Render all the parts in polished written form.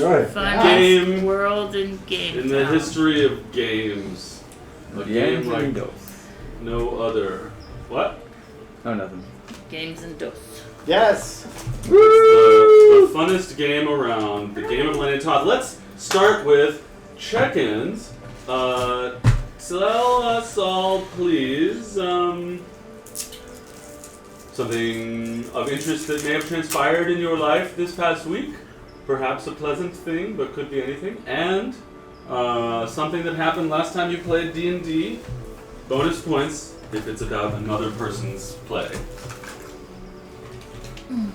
enjoy. Funnest world in game in the history of games. A game like no other. What? Oh, nothing. Games and Toth. Yes. The funnest game around, the game of Elenia Toth. Let's start with check-ins. Tell us all, please, something of interest that may have transpired in your life this past week. Perhaps a pleasant thing, but could be anything. And something that happened last time you played D&D. Bonus points if it's about another person's play.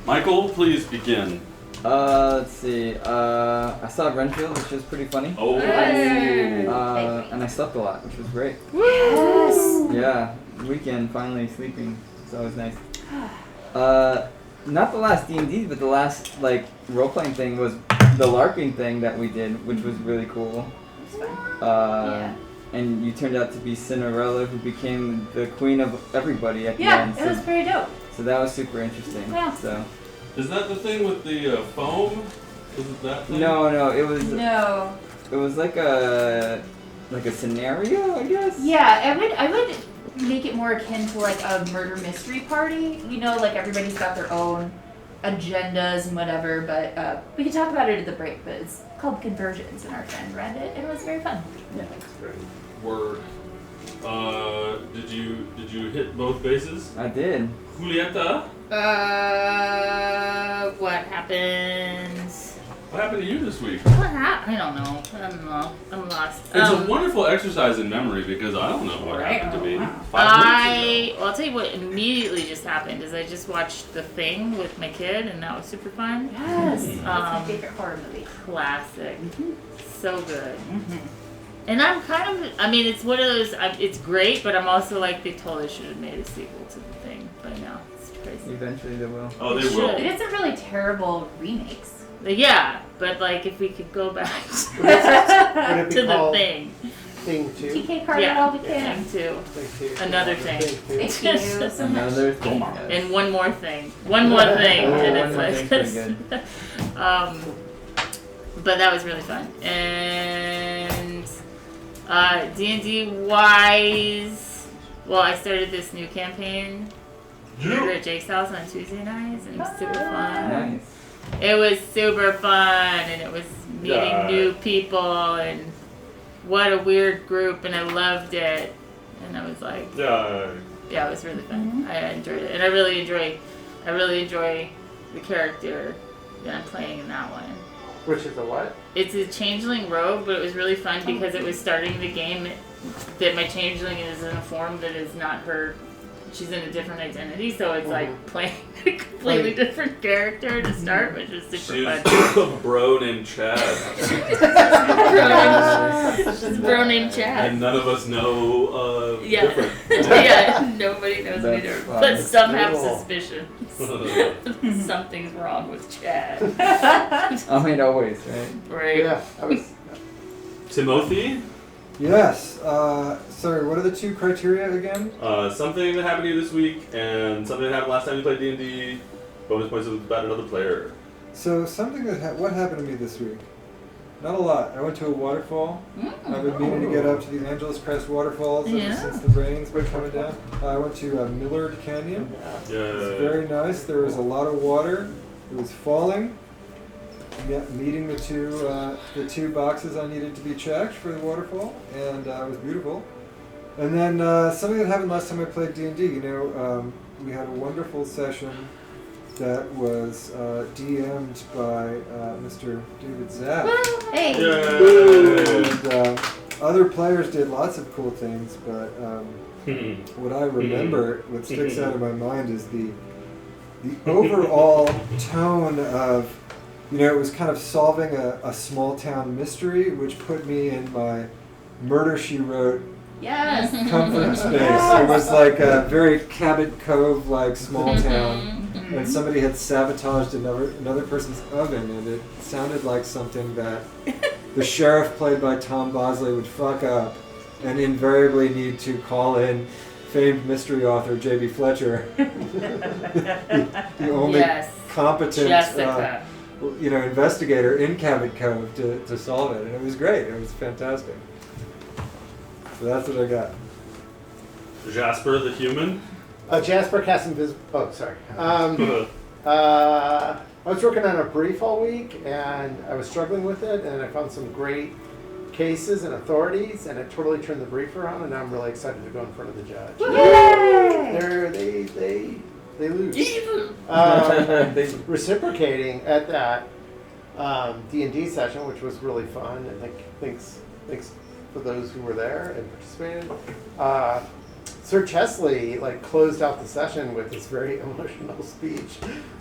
Michael, please begin. Let's see. I saw Renfield, which was pretty funny. Oh. And I slept a lot, which was great. Yes. Yeah, weekend finally sleeping. It's always nice. Not the last D&D, but the last role-playing thing was the LARPing thing that we did, which was really cool. Yeah. And you turned out to be Cinderella, who became the queen of everybody at the Yeah, end. it was pretty dope. So that was super interesting. Yeah. So. Is that the thing with the foam? Is it that thing? No, it was. No. It was like a scenario, I guess. Yeah, I would make it more akin to like a murder mystery party. You know, like everybody's got their own agendas and whatever, but we could talk about it at the break. But it's called Conversions, and our friend read it, and it was very fun. Yeah. Word. Did you hit both bases? I did. Julieta? What happened? What happened to you this week? What happened? I don't know. I'm lost. It's a wonderful exercise in memory because I don't know what happened to me. 5 minutes ago. I'll tell you what immediately just happened is I just watched The Thing with my kid, and that was super fun. Yes. That's my favorite horror movie. Classic. So good. And I'm it's one of those, it's great, but I'm also like, they totally should have made a sequel to The Thing by now. It's crazy. Eventually they will. Oh, they will. It had some really terrible remakes. Yeah, but if we could go back to The Thing. Thing 2? TK Carter, all we can. Thing 2. Another thing. Thank you so much. Another thing. Yes. And one more thing. One more thing. And it's thing's pretty good. But that was really fun. And D&D wise, well, I started this new campaign here at Jake's house on Tuesday nights, and it was super fun. Nice. It was super fun, and it was meeting new people, and what a weird group, and I loved it. And I was like, yeah, it was really fun. I enjoyed it, and I really enjoy the character that I'm playing in that one. Which is a what? It's a changeling rogue, but it was really fun because it was starting the game that my changeling is in a form that is not her. She's in a different identity, so it's like playing a completely different character to start, which was super fun. She's a bro named Chad. She's a bro named Chad. And none of us know different. Yeah, nobody knows me there. Fun. But some have suspicions. Something's wrong with Chad. I mean, always, right? Right. Yeah, I was. Timothy? Yes. Sorry, what are the two criteria again? Something that happened to you this week, and something that happened last time you played D&D. Bonus points about another player. So something what happened to me this week? Not a lot. I went to a waterfall. I've been meaning to get up to the Angeles Crest waterfalls ever since the rain's been coming down. I went to Millard Canyon. It's very nice. There was a lot of water. It was falling. Meeting the two boxes I needed to be checked for the waterfall, and it was beautiful. And then something that happened last time I played D&D. We had a wonderful session that was DM'd by Mr. David Zapp. Hey. And other players did lots of cool things, but what I remember, what sticks out in my mind is the overall tone of. It was kind of solving a small town mystery, which put me in my Murder, She Wrote comfort space. It was like a very Cabot Cove-like small town, and somebody had sabotaged another person's oven, and it sounded like something that the sheriff, played by Tom Bosley, would fuck up and invariably need to call in famed mystery author J.B. Fletcher, the only competent investigator in Cabot Cove to solve it, and it was great. It was fantastic. So that's what I got. Jasper the human. Jasper cast invisible. Oh, sorry. I was working on a brief all week, and I was struggling with it, and I found some great cases and authorities, and it totally turned the brief around, and now I'm really excited to go in front of the judge. Yay! They lose. Evil. Reciprocating at that D&D session, which was really fun, and thanks for those who were there and participated. Sir Chesley closed out the session with this very emotional speech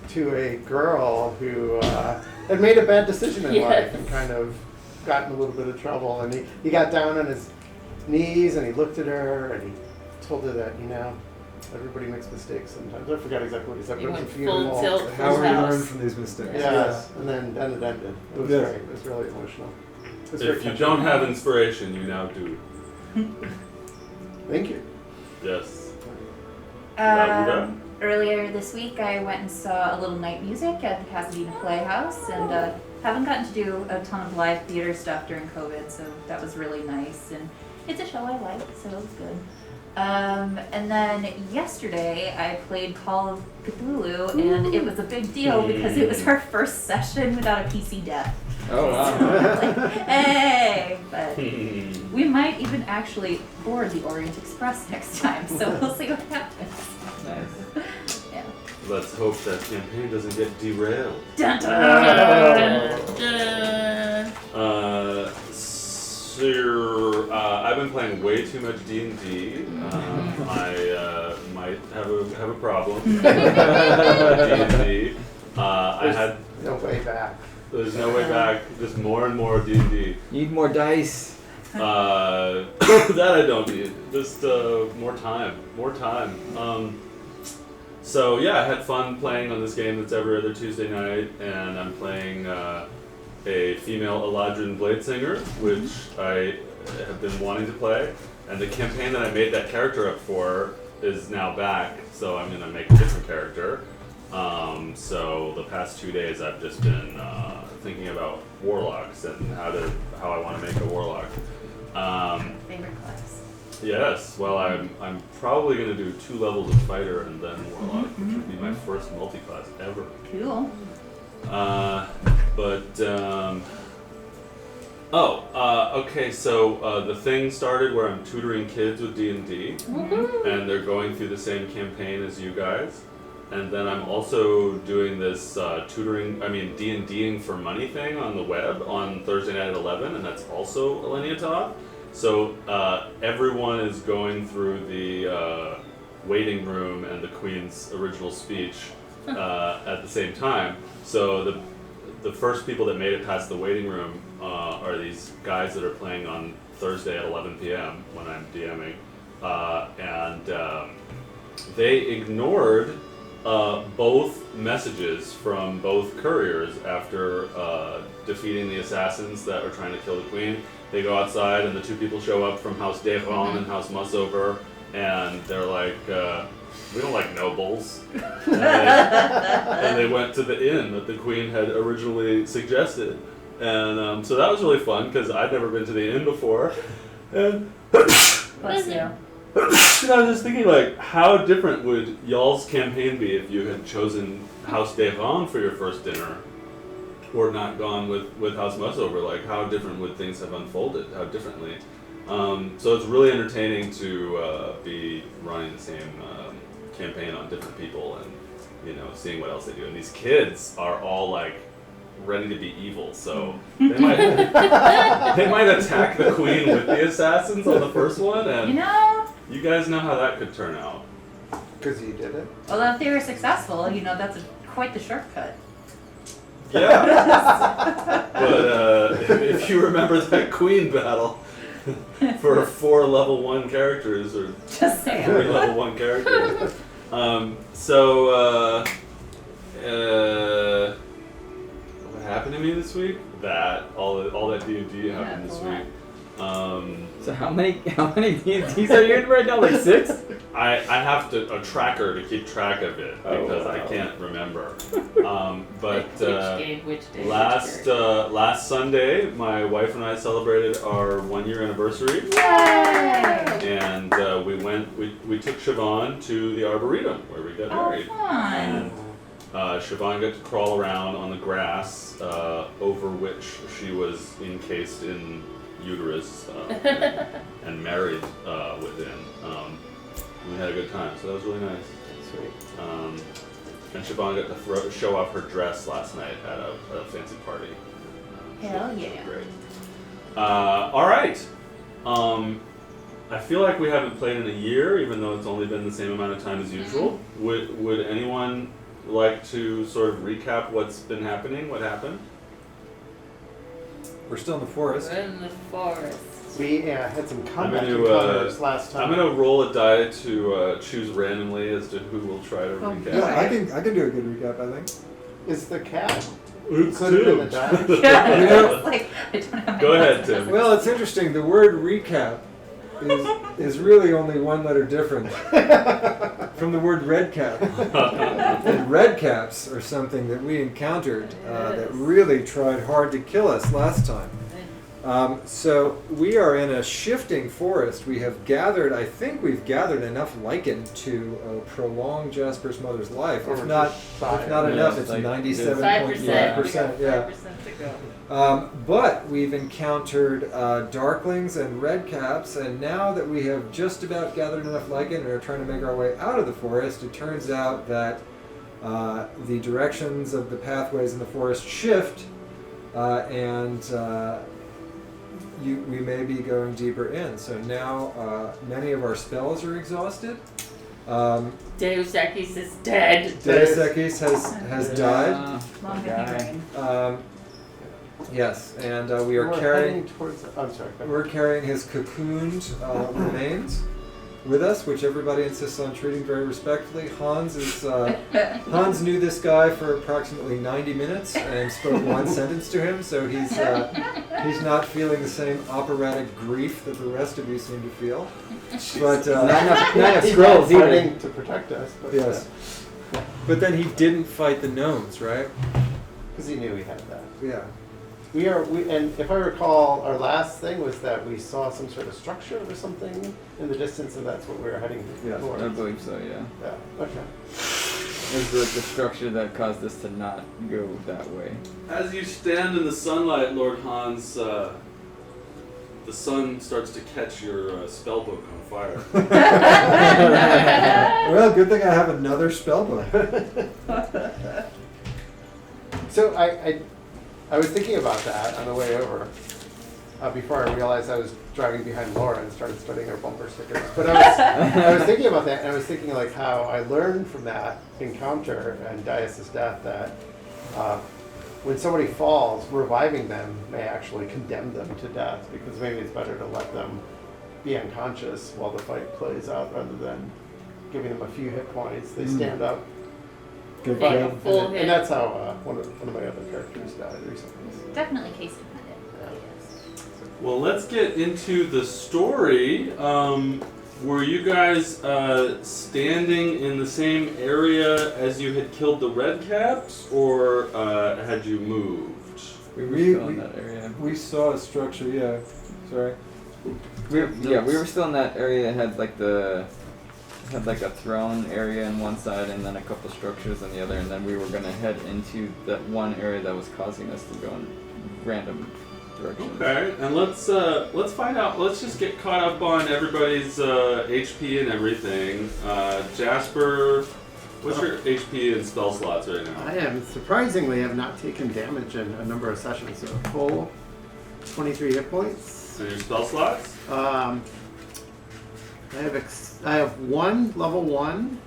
to a girl who had made a bad decision in life and kind of got in a little bit of trouble. And he got down on his knees and he looked at her and he told her that, everybody makes mistakes sometimes. I forgot exactly what he said, You but it was went beautiful. full tilt. How we House. learn from these mistakes. Yes, and then it ended. It was Yes. great. It was really emotional. It was very If you touching. don't have inspiration, you now do. Thank you. Yes. Laura? Earlier this week, I went and saw a little night music at the Pasadena Playhouse, and haven't gotten to do a ton of live theater stuff during COVID, so that was really nice. And it's a show I like, so it was good. And then yesterday, I played Call of Cthulhu, and it was a big deal because it was our first session without a PC death. Oh wow. Hey! But we might even actually board the Orient Express next time, so we'll see what happens. Nice. Yeah. Let's hope that campaign doesn't get derailed. Dun, dun, I've been playing way too much D&D. I might have a problem. D&D. No way back. There's no way back. Just more and more D&D. Need more dice. That I don't need. Just more time. More time. So yeah, I had fun playing on this game that's every other Tuesday night, and I'm playing a female Eladrin Bladesinger, which I have been wanting to play. And the campaign that I made that character up for is now back, so I'm gonna make a different character. So the past 2 days I've just been thinking about warlocks and how I want to make a warlock. Favorite class. Yes, well I'm probably gonna do 2 levels of fighter and then warlock, which would be my first multi-class ever. Cool. Okay, so the thing started where I'm tutoring kids with D&D, and they're going through the same campaign as you guys. And then I'm also doing this D&Ding for money thing on the web on Thursday night at 11, and that's also Elenia Toth. So everyone is going through the waiting room and the Queen's original speech at the same time. So the first people that made it past the waiting room are these guys that are playing on Thursday at 11 p.m. when I'm DMing. And they ignored both messages from both couriers after defeating the assassins that were trying to kill the Queen. They go outside and the 2 people show up from House Dehron and House Mussover, and they're like, we don't like nobles. And they went to the inn that the Queen had originally suggested. And so that was really fun because I'd never been to the inn before. And Bless you. and I was just thinking, how different would y'all's campaign be if you had chosen House Dehron for your first dinner, or not gone with House Mussover? How different would things have unfolded? How differently? So it's really entertaining to be running the same campaign on different people and seeing what else they do. And these kids are all ready to be evil, so they might attack the Queen with the assassins on the first one, and you guys know how that could turn out. Because you did it. Well, if they were successful, that's quite the shortcut. Yeah. But if you remember that Queen battle for 4 level 1 characters, or Just saying. 3 level 1 characters. What happened to me this week? All that D&D happened this week. So how many D&Ds are you in right now? Like 6? I have a tracker to keep track of it because I can't remember. But which game, which day? last Sunday, my wife and I celebrated our 1-year anniversary. Yay! And we took Siobhan to the Arboretum where we got married. Fun. And Siobhan got to crawl around on the grass over which she was encased in uterus and married within. We had a good time, so that was really nice. Sweet. And Siobhan got to show off her dress last night at a fancy party. Hell She was yeah. great. All right. I feel like we haven't played in a year, even though it's only been the same amount of time as usual. Would anyone like to sort of recap what's been happening? What happened? We're still in the forest. We're in the forest. We had some combat gonna, encounters last time. I'm gonna roll a die to choose randomly as to who will try to recap. Yeah, I can do a good recap, I think. Is the cat? It's Could have been the Tim. dog. Yeah, You know- it's like, I don't have my Go ahead, glasses. Tim. Well, it's interesting. The word recap is really only one letter different from the word red cap. And red caps are something that we encountered that really tried hard to kill us last time. So we are in a shifting forest. We have gathered, I think we've gathered enough lichen to prolong Jasper's mother's life. If not enough, it's like 97.5%. Yeah. 5% to go. But we've encountered darklings and redcaps, and now that we have just about gathered enough lichen and are trying to make our way out of the forest, it turns out that the directions of the pathways in the forest shift, and we may be going deeper in. So now many of our spells are exhausted. Deus Ex is dead. Deus Ex has died. Long guy. brain. Yes, and we are We're carrying. heading towards. I'm sorry. go ahead. We're carrying his cocooned remains with us, which everybody insists on treating very respectfully. Hans knew this guy for approximately 90 minutes and spoke one sentence to him, so he's not feeling the same operatic grief that the rest of you seem to feel. But Not enough He's scrolls not either. fighting to protect us. But yes, but then he didn't fight the gnomes, right? because he knew we had that. Yeah. And if I recall, our last thing was that we saw some sort of structure or something in the distance, and that's what we were heading Yeah, towards. I believe so, yeah. Yeah. Okay. It was the structure that caused us to not go that way. As you stand in the sunlight, Lord Hans, the sun starts to catch your spellbook on fire. Well, good thing I have another spellbook. So I was thinking about that on the way over before I realized I was driving behind Laura and started studying her bumper stickers. But I was thinking about that, and I was thinking like how I learned from that encounter and Dias' death that when somebody falls, reviving them may actually condemn them to death, because maybe it's better to let them be unconscious while the fight plays out rather than giving them a few hit points. They stand up. Good Take job. a full hit. And that's how one of my other characters died recently. Definitely case dependent. Yes. Well, let's get into the story. Were you guys standing in the same area as you had killed the redcaps, or had you moved? We were still in that area. We saw a structure, yeah. Sorry. We were still in that area. It had like a throne area on one side and then a couple structures on the other, and then we were gonna head into that one area that was causing us to go in random directions. Okay, and let's find out. Let's just get caught up on everybody's HP and everything. Jasper, what's your HP and spell slots right now? I am surprisingly have not taken damage in a number of sessions, so a full 23 hit points. And your spell slots? I have one level 1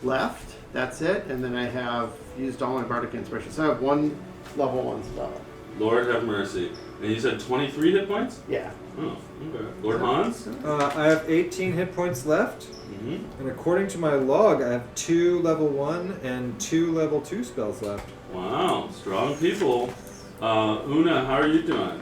left. That's it, and then I have used all my bardic inspiration. So I have one level 1 spell. Lord have mercy. And you said 23 hit points? Yeah. Oh, okay. Lord Hans? I have 18 hit points left, Mm-hmm. and according to my log, I have 2 level 1 and 2 level 2 spells left. Wow, strong people. Una, how are you doing?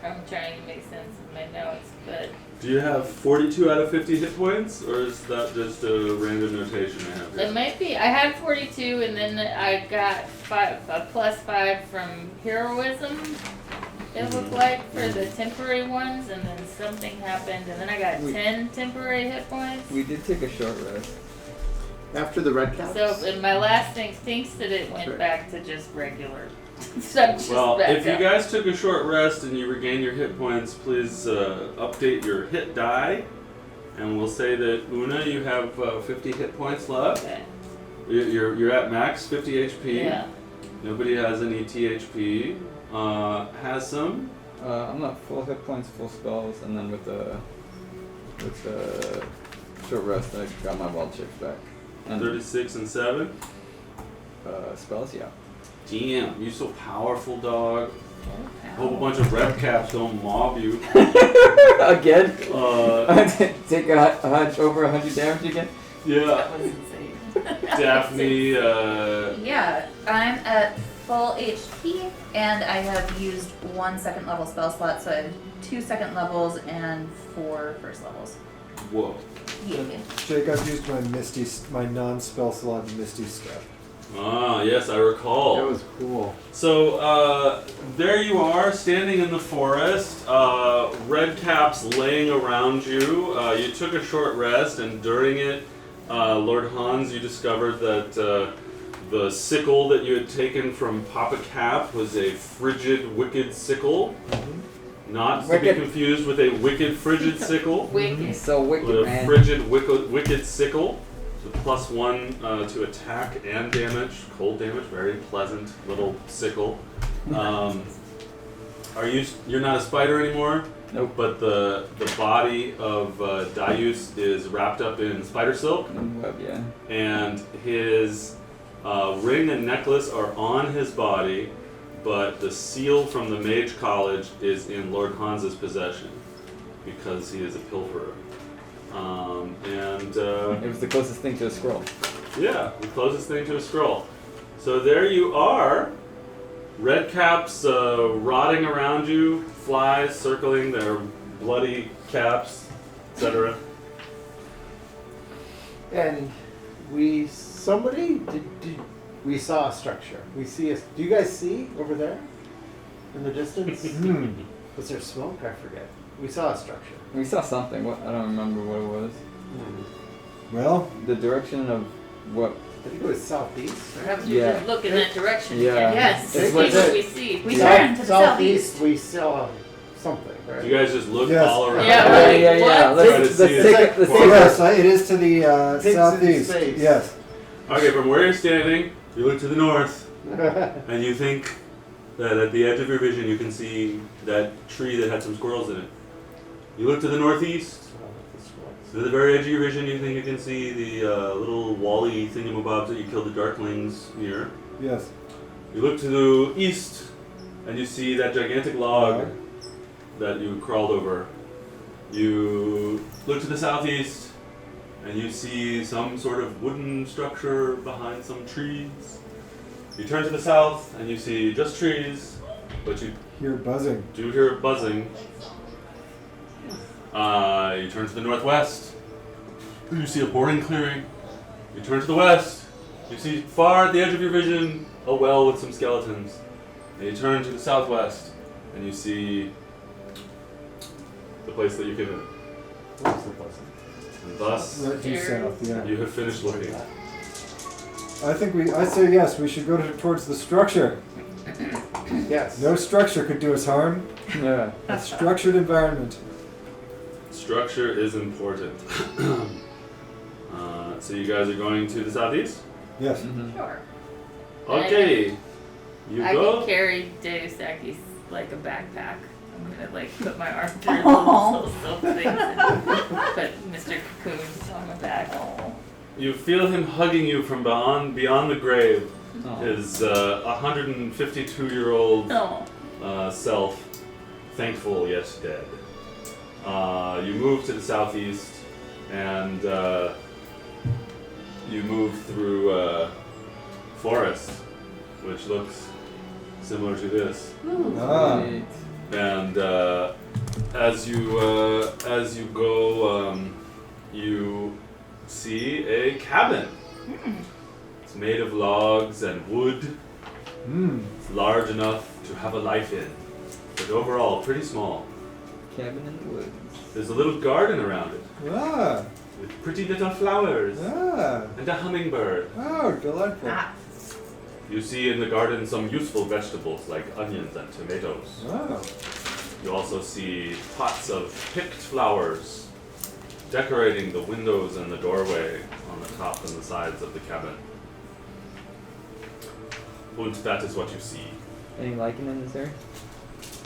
I'm trying to make sense of my notes, but Do you have 42 out of 50 hit points, or is that just a random notation I have it here? might be. I had 42, and then I got a +5 from heroism. It looked like for the temporary ones, and then something happened, and then I got 10 temporary hit points. We did take a short rest. After the red caps? So in my last thing thinks that it went Sure. back to just regular. So I'm just Well, back if you up. guys took a short rest and you regain your hit points, please update your hit die. And we'll say that Una, you have 50 hit points left. Okay. You're at max 50 HP. Yeah. Nobody has any THP. Has some. I'm not full hit points, full spells, and then with the short rest, I got my wild chicks back. And 36 and 7. spells, yeah. Damn, you're so powerful, dog. Hope a bunch of red caps don't mob you. Again? Take over 100 damage again? Yeah. That was insane. Daphne, Yeah, I'm at full HP, and I have used 1 second level spell slot, so I have 2 second levels and 4 first levels. whoa. Yeah. Jake, I've used my non-spell slot Misty Step. Ah, yes, I recall. That was cool. So, there you are, standing in the forest, red caps laying around you. You took a short rest, and during it, Lord Hans, you discovered that the sickle that you had taken from Papa Cap was a frigid, wicked sickle. Not to be Wicked. confused with a wicked, frigid sickle. Wicked. So wicked, With a man. frigid, wicked sickle. So +1 to attack and damage, cold damage, very pleasant little sickle. You're not a spider anymore? Nope. But the body of Darius is wrapped up in spider silk, Web, yeah. and his ring and necklace are on his body, but the seal from the Mage College is in Lord Hans's possession because he is a pilferer. It was the closest thing to a scroll. Yeah, the closest thing to a scroll. So there you are. Red caps rotting around you, flies circling their bloody caps, etc. And we saw a structure. Do you guys see over there in the distance? Was there smoke? I forget. We saw a structure. We saw something. What? I don't remember what it was. Well, The direction of what? I think it was southeast. Perhaps we Yeah. should look in that direction Yeah. again. Yes. See It's what what we see. We turned to the southeast. We saw something, right? You guys just look Yes. all around. Yeah, Yeah, right. yeah, yeah. What? Try to Let's see take it. it. Let's Far. take yes, it. it is to the Pigs in southeast. space. Yes. Okay, from where you're standing, you look to the north, and you think that at the edge of your vision you can see that tree that had some squirrels in it. You look to the northeast, to the very edge of your vision you think you can see the little wally thingamabobs that you killed the darklings near. Yes. You look to the east, and you see that gigantic log that you crawled over. You look to the southeast, and you see some sort of wooden structure behind some trees. You turn to the south, and you see just trees, but you Hear buzzing. do hear buzzing. You turn to the northwest, and you see a boring clearing. You turn to the west, you see far at the edge of your vision a well with some skeletons. And you turn to the southwest, and you see the place that you came in. What was the buzz? And thus, Right due south, yeah. you have finished looking. I say yes, we should go towards the structure. Yes. No structure could do us harm. Yeah. A structured environment. Structure is important. So you guys are going to the southeast? Yes. Mm-hmm. Sure. Okay. You I go. can carry Deus Ex like a backpack. I'm gonna like put my arm through little silk things and put Mr. Cocoons on my back. You feel him hugging you from beyond the grave. Oh. His 152-year-old Oh. self, thankful yet dead. You move to the southeast, and you move through forest, which looks similar to this. Ah. Sweet. And as you go, you see a cabin. It's made of logs and wood. It's large enough to have a life in, but overall pretty small. Cabin in the woods. There's a little garden around it Ah, with pretty little flowers ah, and a hummingbird. oh, delightful. Ah. You see in the garden some useful vegetables like onions and tomatoes. Oh, You also see pots of picked flowers decorating the windows and the doorway on the top and the sides of the cabin. And that is what you see. Any lichen in this area?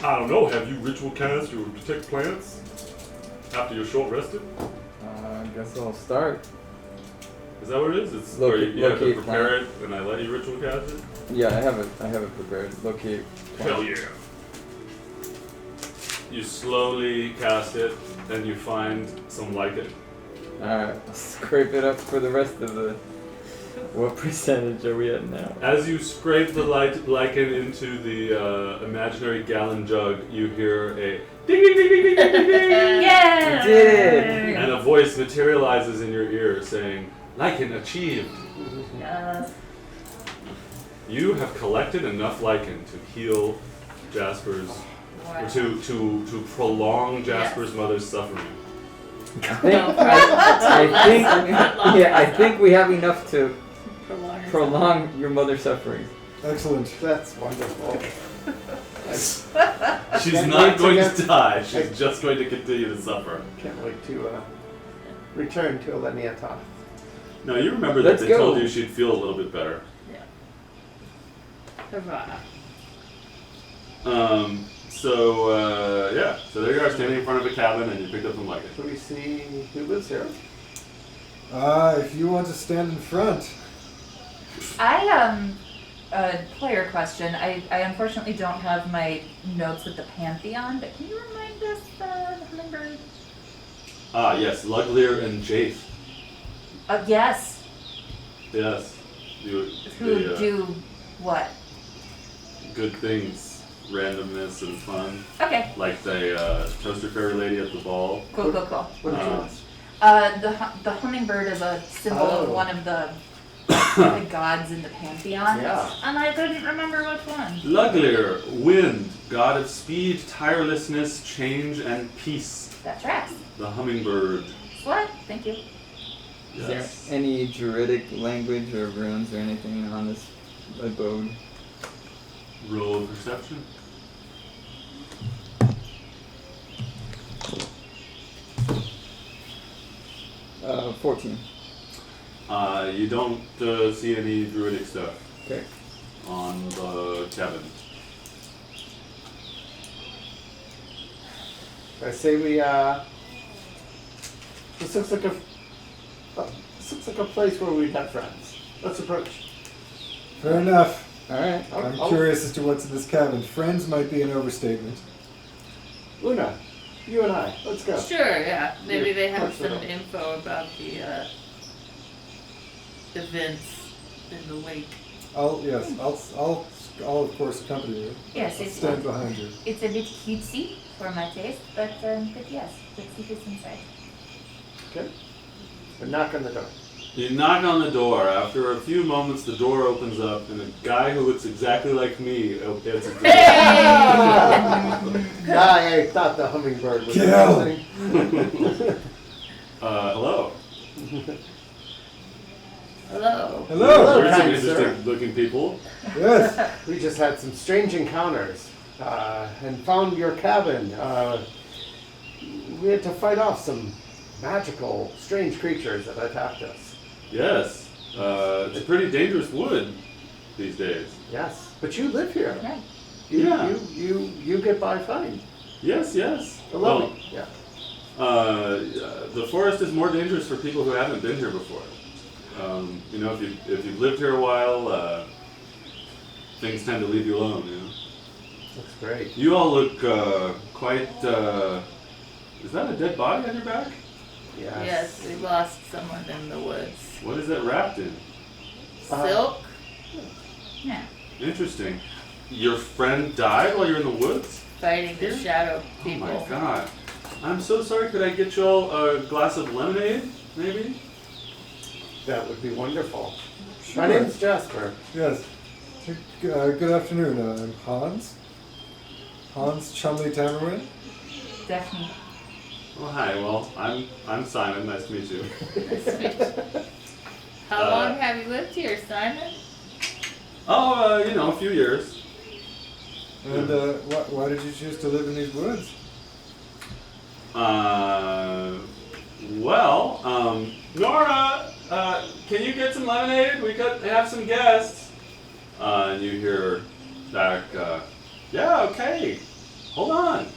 I don't know, have you ritual cast or detect plants after you're short rested? I guess I'll start. Is that what it is? It's Locate- where you have to locate prepare it and I let you ritual cast it? Yeah, I have it prepared. Locate. Hell yeah. You slowly cast it and you find some lichen. Alright, I'll scrape it up for the rest of the. What percentage are we at now? As you scrape the lichen into the imaginary gallon jug, you hear a ding ding ding ding ding ding ding ding, Yeah! We did! and a voice materializes in your ear saying, "Lichen achieved. Yes. You have collected enough lichen to heal Jasper's, Wow. or to prolong Jasper's mother's suffering." I think we have enough to Prolong. prolong your mother's suffering. excellent. That's wonderful. She's Can't not wait to going get- to die. She's just going to continue to suffer. Can't wait to return to Elenia Toth. No, you remember that Let's they go. told you she'd feel a little bit better. Hurrah. So there you are standing in front of a cabin and you picked up some lichen. So we see who lives here. If you want to stand in front. A player question. I unfortunately don't have my notes with the Pantheon, but can you remind us the hummingbird? Ah, yes, Luglier and Jafe. Yes. Yes. Who They, do what? good things, randomness and fun. Okay. Like the Toaster Fairy Lady at the ball. Cool. What did you Uh, ask? The hummingbird is a symbol of Oh. one of the gods in the Pantheon. Yeah. And I couldn't remember which one. Luglier, wind, god of speed, tirelessness, change, and peace. That tracks. The hummingbird. What? Thank you. Is Yes. there any Druidic language or runes or anything on this abode? Roll of perception. 14. You don't see any druidic stuff Okay. on the cabin. I say we this looks like a place where we'd have friends. Let's approach. Fair enough. Alright. I'm curious as to what's in this cabin. Friends might be an overstatement. Una, you and I, let's go. Sure, yeah. Maybe they have some Personal. info about the events in the wake. I'll of course accompany you. Yes, I'll it's stand behind you. it's a bit cutesy for my taste, but yes, let's see who's inside. Okay. We knock on the door. You knock on the door. After a few moments, the door opens up, and a guy who looks exactly like me answers the door. I thought the hummingbird was Kill. listening. Hello. Hello. Hello. There's some kind sir. interesting looking people. Yes. We just had some strange encounters and found your cabin. We had to fight off some magical, strange creatures that attacked us. Yes. It's a pretty dangerous wood these days. Yes, but you live here. Right. You get by fine. Yes, yes. Alone. Yeah. The forest is more dangerous for people who haven't been here before. If you've lived here a while, things tend to leave you alone. You know? Looks great. You all look quite. Is that a dead body on your back? Yes, we lost someone in the woods. What is that wrapped in? Silk? Yeah. Interesting. Your friend died while you're in the woods? fighting the shadow people. Oh my god. I'm so sorry. Could I get you all a glass of lemonade, maybe? That would be wonderful. Sure. My name's Jasper. Yes. Good afternoon. I'm Hans. Hans Chumley Tamerman. Daphne. Oh, hi. Well, I'm Simon. Nice to meet you. How long have you lived here, Simon? Oh, a few years. And why did you choose to live in these woods? Nora, can you get some lemonade? We could have some guests. And you hear back, yeah, okay. Hold on.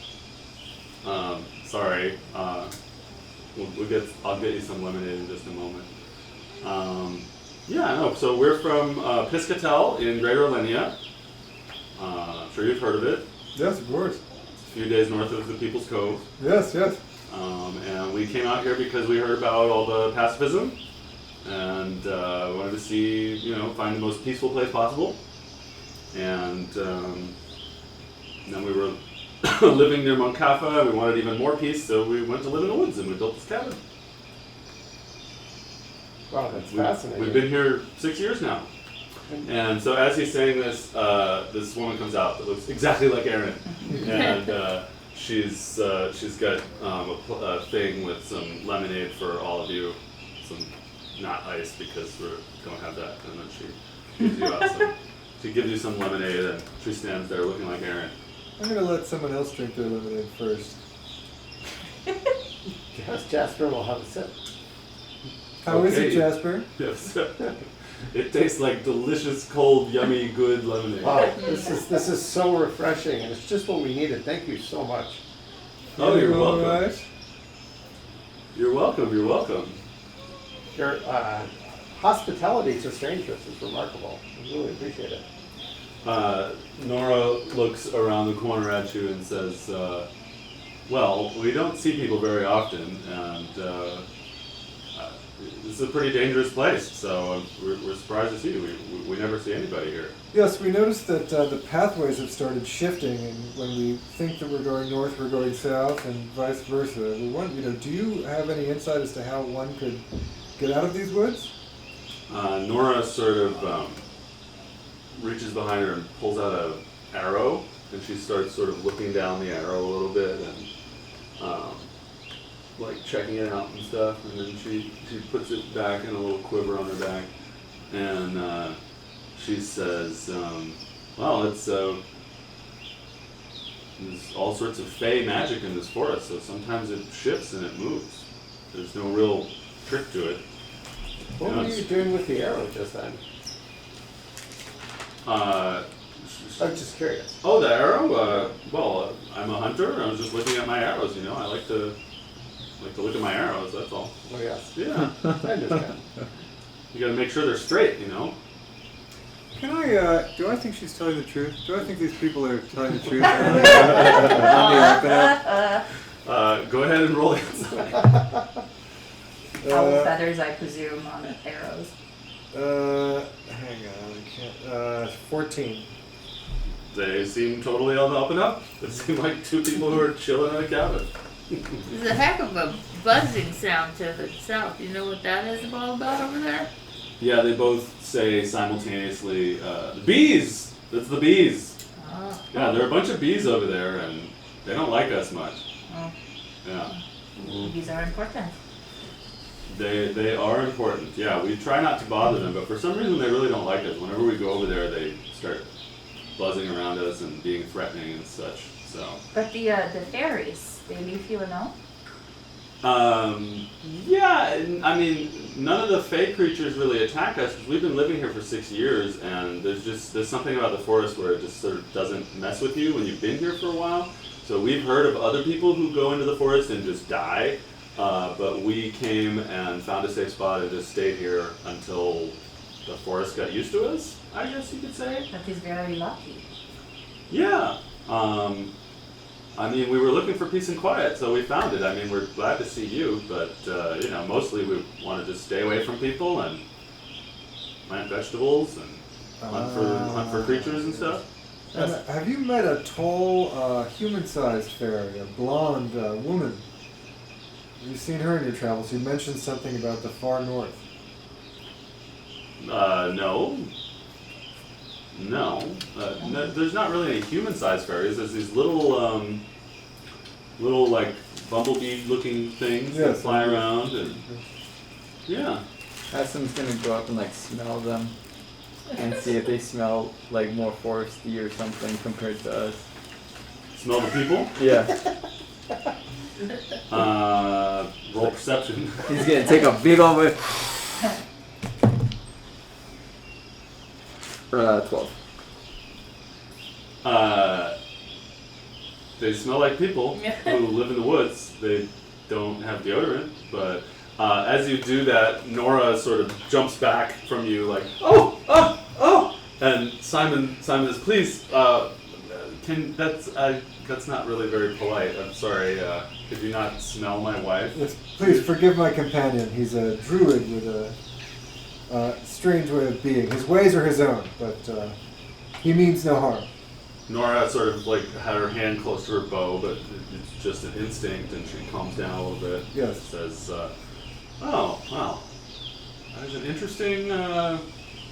Sorry. I'll get you some lemonade in just a moment. So we're from Piscatel in Greater Elenia. I'm sure you've heard of it. Yes, of course. It's a few days north of the People's Cove. Yes, yes. And we came out here because we heard about all the pacifism and wanted to see, find the most peaceful place possible. And then we were living near Moncafa. We wanted even more peace, so we went to live in the woods and we built this cabin. Wow, that's fascinating. We've been here 6 years now. And so as he's saying this, this woman comes out that looks exactly like Erin. And she's got a thing with some lemonade for all of you. Some, not ice because we don't have that. And then she gives you out some. She gives you some lemonade and she stands there looking like Erin. I'm going to let someone else drink their lemonade first. Jasper will have a sip. How is it, Jasper? Yes. It tastes like delicious, cold, yummy, good lemonade. Wow, this is so refreshing, and it's just what we needed. Thank you so much. Oh, you're all welcome. right? You're welcome. You're welcome. Your hospitality to strangers is remarkable. I really appreciate it. Nora looks around the corner at you and says, well, we don't see people very often, and this is a pretty dangerous place, so we're surprised to see you. We never see anybody here. Yes, we noticed that the pathways have started shifting, and when we think that we're going north, we're going south, and vice versa. We want, do you have any insight as to how one could get out of these woods? Nora sort of reaches behind her and pulls out an arrow, and she starts sort of looking down the arrow a little bit and like checking it out and stuff, and then she puts it back in a little quiver on her back, and she says, well, it's there's all sorts of fey magic in this forest, so sometimes it shifts and it moves. There's no real trick to it. What were you doing with the arrow just then? I'm just curious. Oh, the arrow? Well, I'm a hunter. I was just looking at my arrows, I like to look at my arrows, that's all. Oh, yes. Yeah. I understand. You gotta make sure they're straight, Can do I think she's telling the truth? Do I think these people are telling the truth? Go ahead and roll it. Owl feathers, I presume, on the arrows. Hang on, I can't. 14. They seem totally on the up and up. They seem like two people who are chilling in a cabin. There's a heck of a buzzing sound to the south. You know what that is all about over there? Yeah, they both say simultaneously, the bees! That's the bees! Oh. Yeah, there are a bunch of bees over there, and they don't like us much. Oh. Yeah. Bees are important. They are important. Yeah, we try not to bother them, but for some reason they really don't like us. Whenever we go over there, they start buzzing around us and being threatening and such. So. But the fairies, they leave you alone? Yeah, I mean, none of the fey creatures really attack us because we've been living here for 6 years, and there's something about the forest where it just sort of doesn't mess with you when you've been here for a while. So we've heard of other people who go into the forest and just die, but we came and found a safe spot and just stayed here until the forest got used to us, I guess you could say. That is very lucky. Yeah. I mean, we were looking for peace and quiet, so we found it. I mean, we're glad to see you, but, mostly we want to just stay away from people and plant vegetables and hunt for creatures and stuff. And have you met a tall, human-sized fairy, a blonde woman? Have you seen her in your travels? You mentioned something about the far north. No. No. No. There's not really any human-sized fairies. There's these little, like bumblebee-looking things that fly around, and yeah. Hassan's gonna go up and like smell them, and see if they smell like more foresty or something compared to us. Smell the people? Yeah. Roll perception. He's gonna take a big old whiff. 12. They smell like people who live in the woods. They don't have deodorant, but as you do that, Nora sort of jumps back from you like, oh, and Simon says, please, that's not really very polite. I'm sorry. Could you not smell my wife? Yes, please forgive my companion. He's a druid with a strange way of being. His ways are his own, but he means no harm. Nora sort of like had her hand close to her bow, but it's just an instinct, and she calms down a little bit. Yes. Says, oh, wow. That is an interesting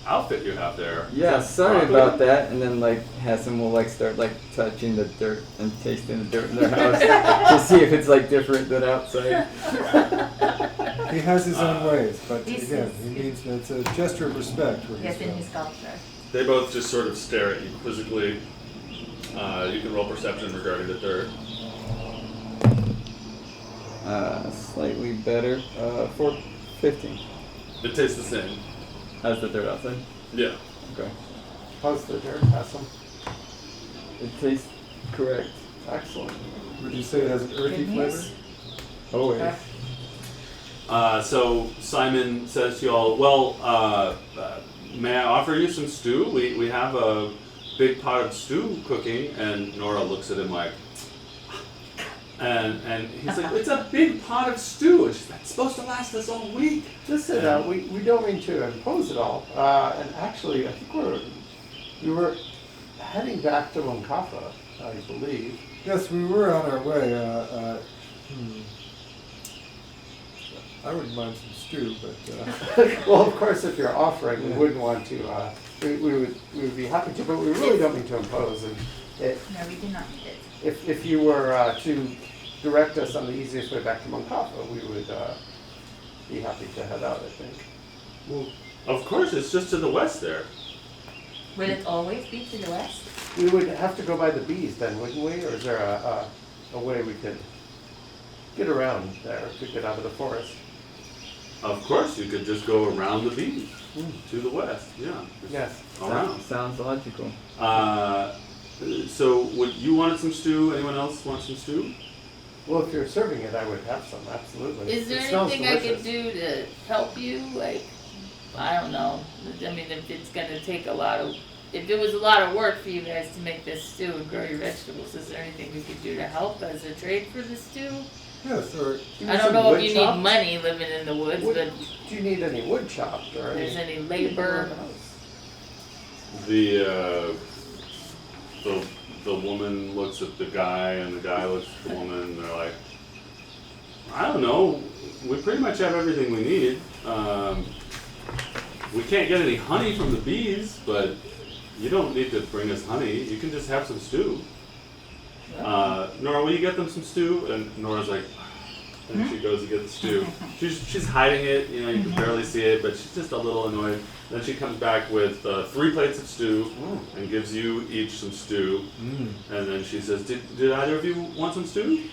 outfit you have there. Yeah, sorry about that. And then like Hassan will like start like touching the dirt and tasting the dirt in their house to see if it's like different than outside. He has his own ways, but This again, is- he means it's a gesture of respect. Where Yes, he's in from. his culture. They both just sort of stare at you quizzically. You can roll perception regarding the dirt. Slightly better. 15. It tastes the same. As the dirt outside. Yeah. Okay. How's the dirt, Hassan? It tastes correct. Excellent. Would you say it has an earthy Good flavor? news. Always. So Simon says to y'all, well, may I offer you some stew? We have a big pot of stew cooking, and Nora looks at him like, and he's like, it's a big pot of stew. It's supposed to last us all week. Listen, we don't mean to impose it all. And actually, I think we were heading back to Moncafa, I believe. Yes, we were on our way. I wouldn't mind some stew, but Well, of course, if you're offering, we wouldn't want to. We would be happy to, but we really don't mean to impose. And No, we did not need it. if you were to direct us on the easiest way back to Moncafa, we would be happy to head out, I think. Well, of course, it's just to the west there. Will it always be to the west? We would have to go by the bees then, wouldn't we? Or is there a way we could get around there to get out of the forest? Of course, you could just go around the beach to the west. Yeah. just Yes. Around. Sounds logical. So, you wanted some stew? Anyone else want some stew? Well, if you're serving it, I would have some, absolutely. Is there It smells anything I could delicious. do to help you? Like, I don't know. I mean, if it's gonna take if it was a lot of work for you guys to make this stew and grow your vegetables, is there anything we could do to help as a trade for the stew? yes, or Do you I need don't some know if wood you chopped? need money living in the woods, Wood- but Do you need any wood chopped or if there's any anything labor. around the house? The woman looks at the guy, and the guy looks at the woman, and they're like, I don't know. We pretty much have everything we need. We can't get any honey from the bees, but you don't need to bring us honey. You can just have some stew. Nora, will you get them some stew? And Nora's like, and she goes to get the stew. She's hiding it, you can barely see it, but she's just a little annoyed. Then she comes back with 3 plates of stew and gives you each some stew. And then she says, did either of you want some stew?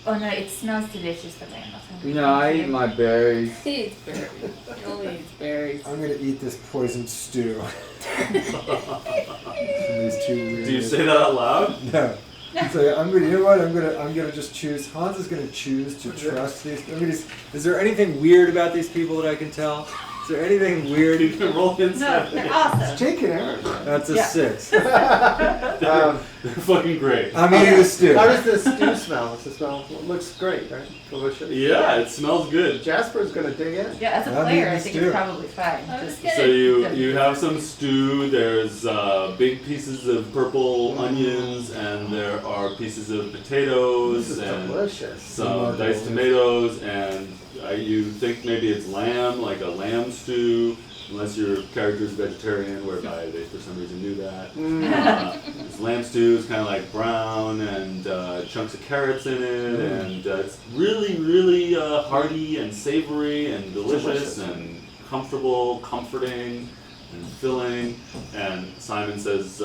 Oh no, it smells delicious, but I'm not hungry. No, I eat my berries. He eats berries. He only eats berries. I'm gonna eat this poisoned stew. From these two weird. Do you say that out loud? No. So I'm gonna. You know what? I'm gonna just choose. Hans is gonna choose to trust these. Is there anything weird about these people that I can tell? Is there anything weird? You can roll No, insight. they're awesome. Jake and Aaron. That's a Yeah. 6. They're fucking great. I'm eating the stew. How does the stew smell? Does it smell? It looks great, right? Delicious. Yeah, it smells good. Jasper's gonna dig in. Yeah, as a I'm player, eating I think stew. it's probably fine. I was Just- gonna- So you have some stew. There's big pieces of purple onions, and there are pieces of potatoes This is and delicious. some diced tomatoes, and you think maybe it's lamb, like a lamb stew, unless your character's vegetarian, whereby they for some reason knew that. This lamb stew is kind of like brown, and chunks of carrots in it, and it's really, really hearty and savory and delicious and comfortable, comforting and filling. And Simon says,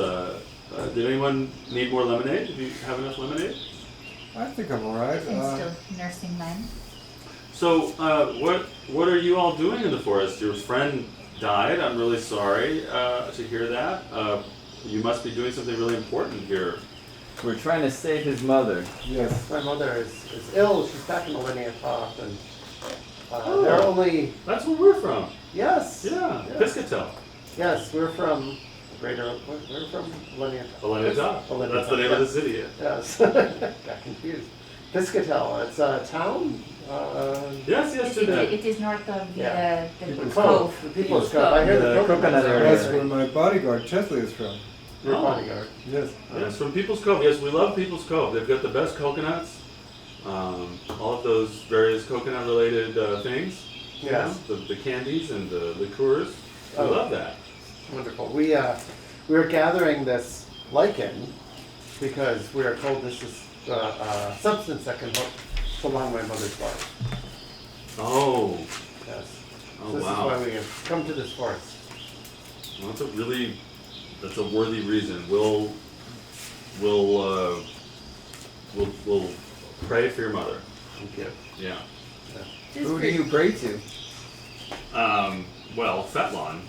did anyone need more lemonade? Do you have enough lemonade? I think I'm alright. I'm still nursing mine. So, what are you all doing in the forest? Your friend died. I'm really sorry to hear that. You must be doing something really important here. We're trying to save his mother. Yes. My mother is ill. She's back in Elenia Toth, and they're only That's where we're from. yes. Yeah, Yes. Piscatel. Yes, we're from Greater. We're from Elenia Toth. Elenia Toth. Elenia That's the Toth, name of the city. Yes. Got confused. Piscatel. It's a town. Yes, to that. It is north of Yeah. the People's cove. Cove. The People's Cove. I hear The the coconut area. That's where my bodyguard Chesley is from. Your Oh. bodyguard. Yes. Yes, from People's Cove. Yes, we love People's Cove. They've got the best coconuts. All of those various coconut-related things. you Yes. know, the candies and the liqueurs. We Oh. love that. Wonderful. We are gathering this lichen because we are told this is a substance that can help prolong my mother's life. Oh, Yes. oh So this wow. is why we have come to this forest. Well, that's a worthy reason. We'll pray for your mother. Thank you. Yeah. Just Who for- do you pray to? Well, Fetlon.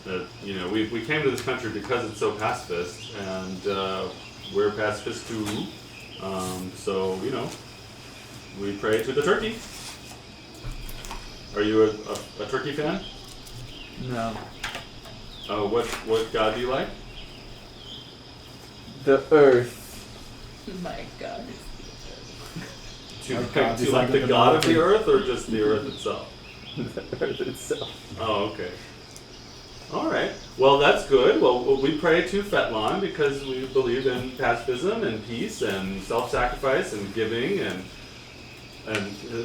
We came to this country because it's so pacifist, and we're pacifist too. So we pray to the turkey. Are you a turkey fan? No. What god do you like? The earth. My God. Do you My like, god do you is like under the the god of the mountain. earth or just the earth itself? The earth itself. Oh, okay. All right. Well, that's good. Well, we pray to Fetlon because we believe in pacifism and peace and self-sacrifice and giving, and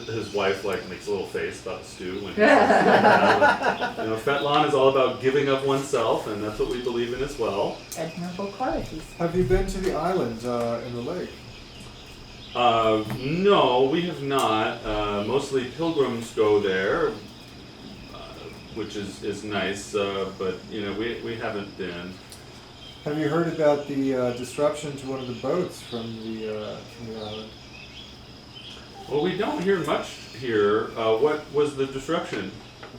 his wife makes a little face about the stew when he says that. Fetlon is all about giving of oneself, and that's what we believe in as well. Admirable qualities. Have you been to the island in the lake? No, we have not. Mostly pilgrims go there, which is nice, but we haven't been. Have you heard about the disruption to one of the boats from the island? Well, we don't hear much here. What was the disruption?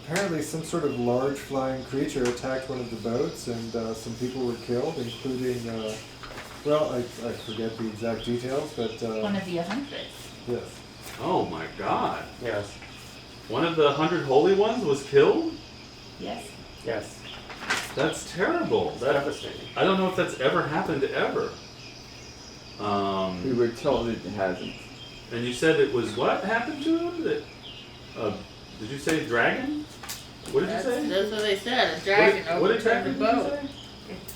Apparently some sort of large flying creature attacked one of the boats and some people were killed, including, I forget the exact details, but... One of the 100. Yes. Oh my God! Yes. One of the 100 holy ones was killed? Yes. Yes. That's terrible. It's That, devastating. I don't know if that's ever happened ever. We were told it hasn't. And you said it was what happened to him? That, did you say dragon? What did you say? That's what they said. A dragon What overturned the dragon did you boat. say?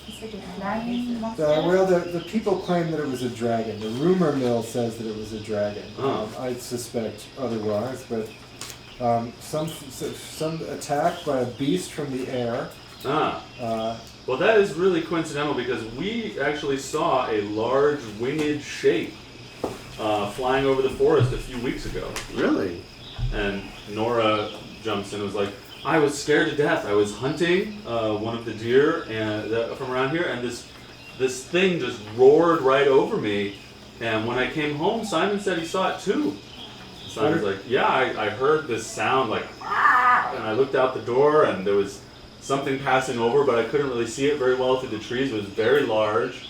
It's like a flying monster. The people claim that it was a dragon. The rumor mill says that it was a dragon. Oh. I suspect otherwise, but some attack by a beast from the air. Well, that is really coincidental because we actually saw a large winged shape flying over the forest a few weeks ago. Really? And Nora jumps in and was like, I was scared to death. I was hunting one of the deer from around here, and this thing just roared right over me. And when I came home, Simon said he saw it too. Simon's like, yeah, I heard this sound like, "Ah!" And I looked out the door, and there was something passing over, but I couldn't really see it very well through the trees. It was very large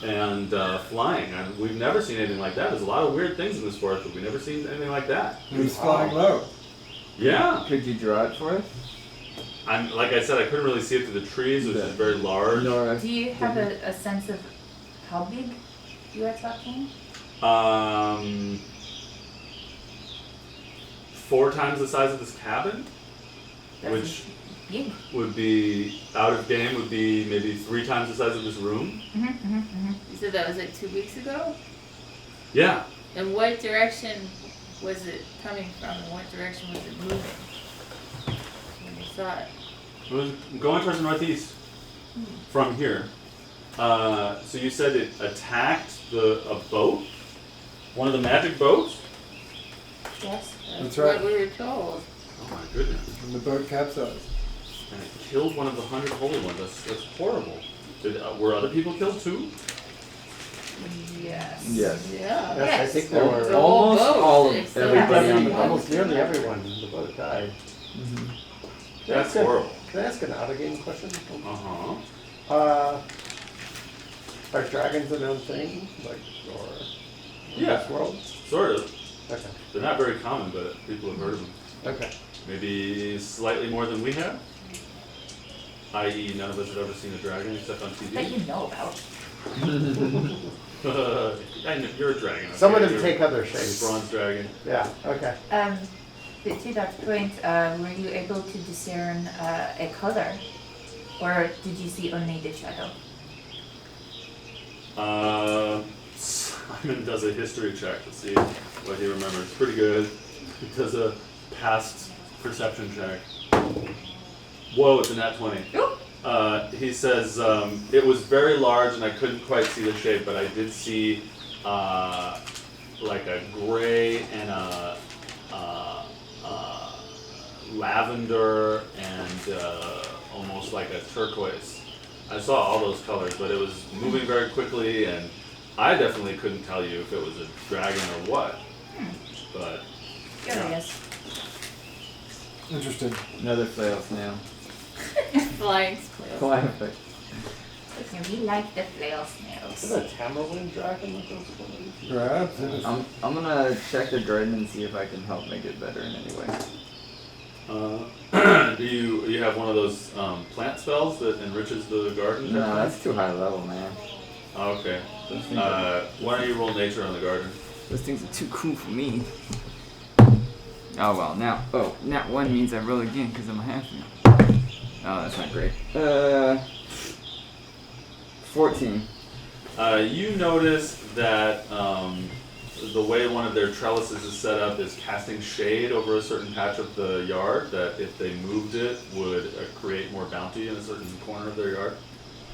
and flying. And we've never seen anything like that. There's a lot of weird things in this forest, but we've never seen anything like that. It was flying low. Yeah. Could you draw it for us? Like I said, I couldn't really see it through the trees. It was just very large. Nora. Do you have a sense of how big you are talking? 4 times the size of this cabin, That's which big. would be out of game. Would be maybe 3 times the size of this room. You said that was like 2 weeks ago? Yeah. And what direction was it coming from, and what direction was it moving when you saw it? It was going towards the northeast from here. So you said it attacked a boat? One of the magic boats? Yes. That's right. What we were told. Oh my goodness. And the boat capsized. And it killed one of the 100 holy ones. That's horrible. Were other people killed too? Yes. Yes. Yeah. Yes, I think there were The whole Almost boat, all of except everybody for on the one. boat. almost nearly everyone in the boat died. That's horrible. Can I ask an out-of-game question? Uh-huh. Are dragons a known thing? Like, or in Yeah. this world? Sort of. Okay. They're not very common, but people have heard of them. Okay. Maybe slightly more than we have. I.e., none of us have ever seen a dragon except on That TV. you know about. I know, you're a dragon. Okay? Some of them You're take other a shapes. bronze dragon. Yeah, okay. To that point, were you able to discern a color? Or did you see only the shadow? Simon does a history check to see what he remembers. Pretty good. He does a past perception check. Whoa, it's a nat 20. Oop. He says, it was very large and I couldn't quite see the shape, but I did see like a gray and a lavender and almost like a turquoise. I saw all those colors, but it was moving very quickly, and I definitely couldn't tell you if it was a dragon or what. But Curious. Interesting. Another flail snail. Flying squirrel. Flying effect. Yeah, we like the flail snails. Is it a Tamerlane dragon with those colors? Perhaps. It is. I'm gonna check the garden and see if I can help make it better in any way. do you have one of those plant spells that enriches the garden? No, that's too high level, man. Oh, okay. Those things, are, Why don't you roll nature on the garden? those things are too cool for me. Oh well, now, nat 1 means I roll again because I'm a half now. Oh, that's not great. 14. You notice that the way one of their trellises is set up is casting shade over a certain patch of the yard, that if they moved it would create more bounty in a certain corner of their yard.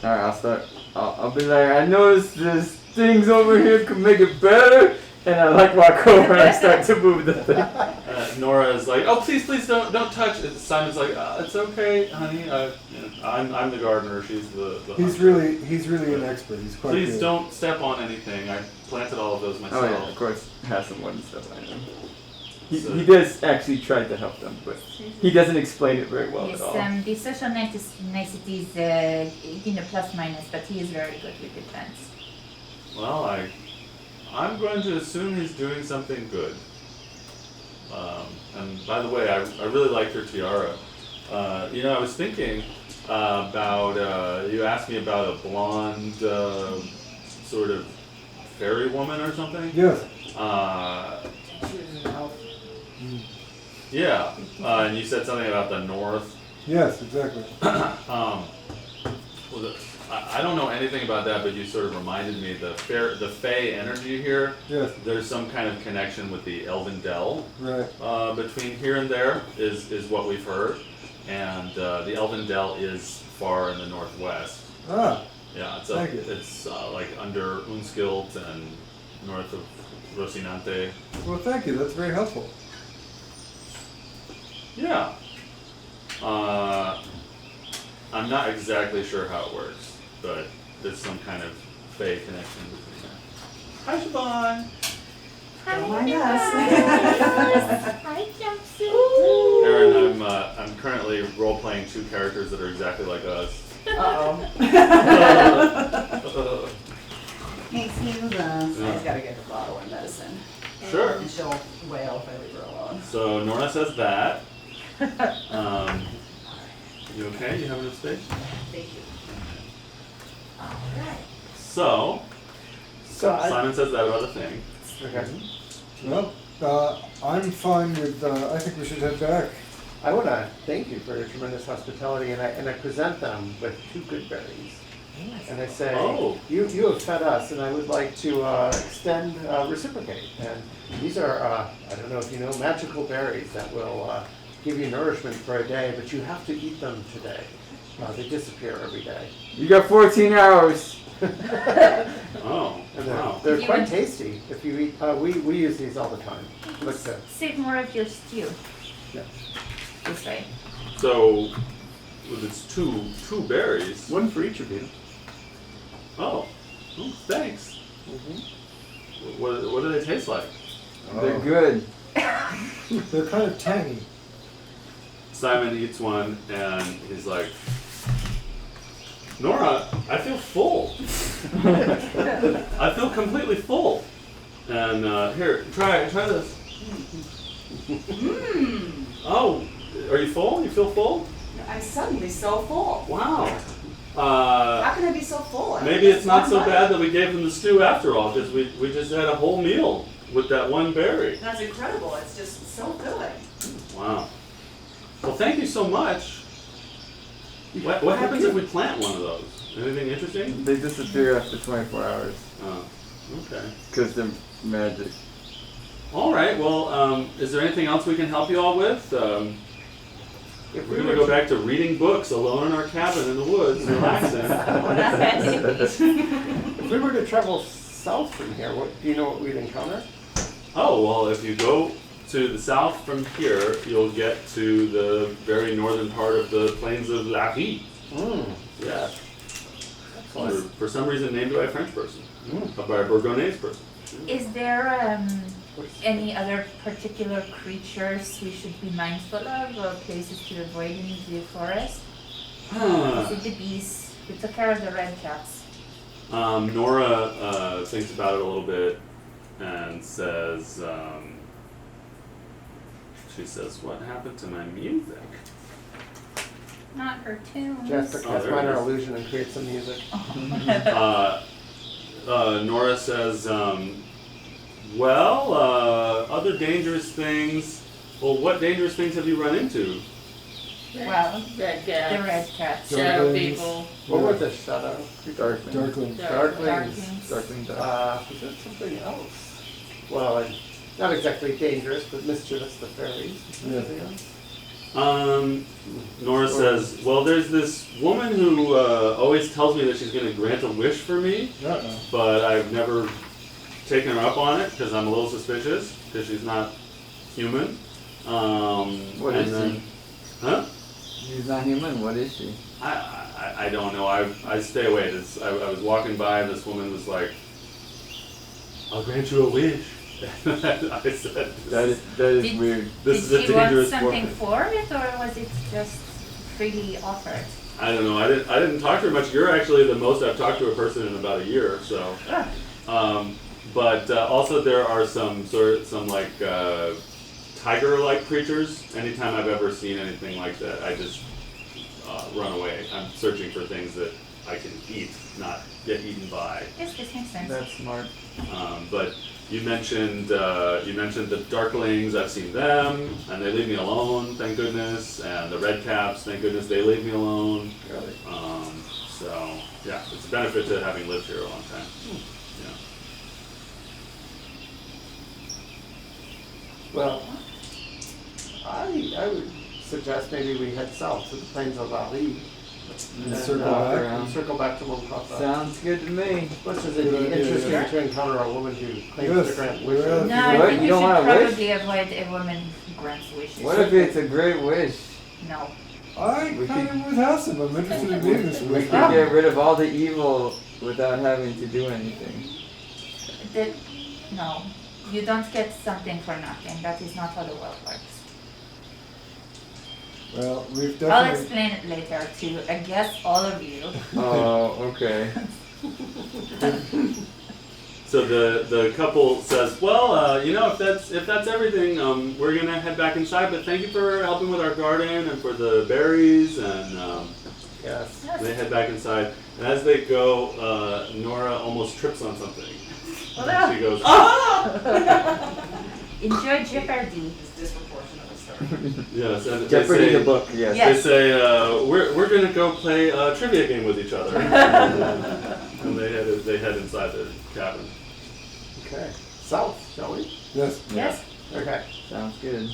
Alright, I'll be like, I noticed there's things over here could make it better, and I like walk over and I start to move the thing. Nora is like, oh please don't touch it. Simon's like, it's okay, honey. I'm the gardener. She's the He's hunter. really an expert. He's quite Please good. don't step on anything. I planted all of those myself. Oh yeah, of course, has some wooden stuff I know. So- He does actually try to help them, but he doesn't explain it very well Yes, at all. the social niceties, plus minus, but he is very good with the plants. Well, I'm going to assume he's doing something good. And by the way, I really liked your tiara. I was thinking about, you asked me about a blonde sort of fairy woman or something? Yes. She was an elf. Yeah, and you said something about the north. Yes, exactly. I don't know anything about that, but you sort of reminded me the Fey energy here. Yes. There's some kind of connection with the Elven Dell Right. between here and there is what we've heard, and the Elven Dell is far in the northwest. Ah. Yeah, Thank you. it's like under Unskilt and north of Rocinante. Well, thank you. That's very helpful. Yeah. I'm not exactly sure how it works, but there's some kind of Fey connection between that. Hi, Siobhan! Don't mind us. Hi, jumpsuit. Erin, I'm currently role-playing 2 characters that are exactly like us. Uh-oh. Uh, Excuse us. I just gotta get her bottle of medicine. Sure. And she'll wail if I leave her alone. So Nora says that. You okay? You have enough space? Thank you. Alright. So So Simon says that about the thing. okay. Well, I'm fine with. I think we should head back. I want to thank you for your tremendous hospitality, and I present them with 2 good berries. And I say, Oh. you have fed us, and I would like to extend, reciprocate. And these are, I don't know if you know, magical berries that will give you nourishment for a day, but you have to eat them today. They disappear every day. You got 14 hours. Oh, And wow. they're You quite want- tasty. If you eat, we use these all the time. Look good. Save more of your stew. Yeah. This way. So it's two berries. One for each of you. Oh, thanks. What do they taste like? They're good. They're kind of tangy. Simon eats one and he's like, Nora, I feel full. I feel completely full. And here, try this. Oh, are you full? You feel full? I'm suddenly so full. Wow. How can I be so full? I Maybe mean, it's not one so bite. bad that we gave him the stew after all, because we just had a whole meal with that one berry. That's incredible. It's just so good. Wow. Well, thank you so much. What happens if we plant one of those? Anything interesting? They disappear after 24 hours Oh, okay. because they're magic. All right. Well, is there anything else we can help you all with? If We're gonna go back to reading books alone in our cabin in the woods, relaxing. If we were to travel south from here, do you know what we'd encounter? Oh well, if you go to the south from here, you'll get to the very northern part of the plains of La Vie. Yeah. For some reason named by a French person, by a Bourgonese person. Is there any other particular creatures we should be mindful of or places to avoid in the forest? Is it the bees? We took care of the red caps. Nora thinks about it a little bit and says, she says, what happened to my music? Not her tunes. Jasper Oh, cast there it minor is. illusion and create some music. Nora says, well, other dangerous things. Well, what dangerous things have you run into? Well, Red the cats. red caps. Shadow Darklings. people. What were the shadow? Darkling. Darkling. Darklings. Darkling duck. Was it something else? Well, not exactly dangerous, but mischievous, the fairies. Yeah. Nora says, well, there's this woman who always tells me that she's going to grant a wish for me, Uh-oh. but I've never taken her up on it because I'm a little suspicious because she's not human. What and is then, she? Huh? She's not human. What is she? I don't know. I stay away. I was walking by and this woman was like, I'll grant you a wish. I said, That is Did- weird. this Did is she a want dangerous something woman. for it, or was it just freely offered? I don't know. I didn't talk to her much. You're actually the most I've talked to a person in about a year. So, but also there are some like tiger-like creatures. Anytime I've ever seen anything like that, I just run away. I'm searching for things that I can eat, not get eaten by. Yes, this makes sense. That's smart. But you mentioned the darklings. I've seen them, and they leave me alone, thank goodness. And the red caps, thank goodness, they leave me alone. Really? So yeah, it's a benefit to having lived here a long time. Yeah. Well, I would suggest maybe we head south to the plains of Ali. And circle back. And circle back to Moncasa. Sounds good to me. Much as it'd Good be idea, interesting yeah. to encounter a woman who claims Yes, to grant yeah. wishes. No, I What? think You we don't should want a wish? probably avoid a woman who grants wishes. What if it's a great wish? No. I We kind could- of would have some. I'm interested in being this We way. could get rid of all the evil without having to do anything. No. You don't get something for nothing. That is not how the world works. Well, we've I'll definitely. explain it later to, I guess, all of you. Oh, okay. So the couple says, well, you know, if that's everything, we're gonna head back inside. But thank you for helping with our garden and for the berries. And Yes. they head back inside. And as they go, Nora almost trips on something. Oh, She goes, Enjoy Jeopardy. It's disproportionately started. yes. And they Jeopardy say, the book, yes. Yeah. They say, we're gonna go play a trivia game with each other. And they head inside the cabin. Okay. South, shall we? Yes. Yes. Okay. Sounds good.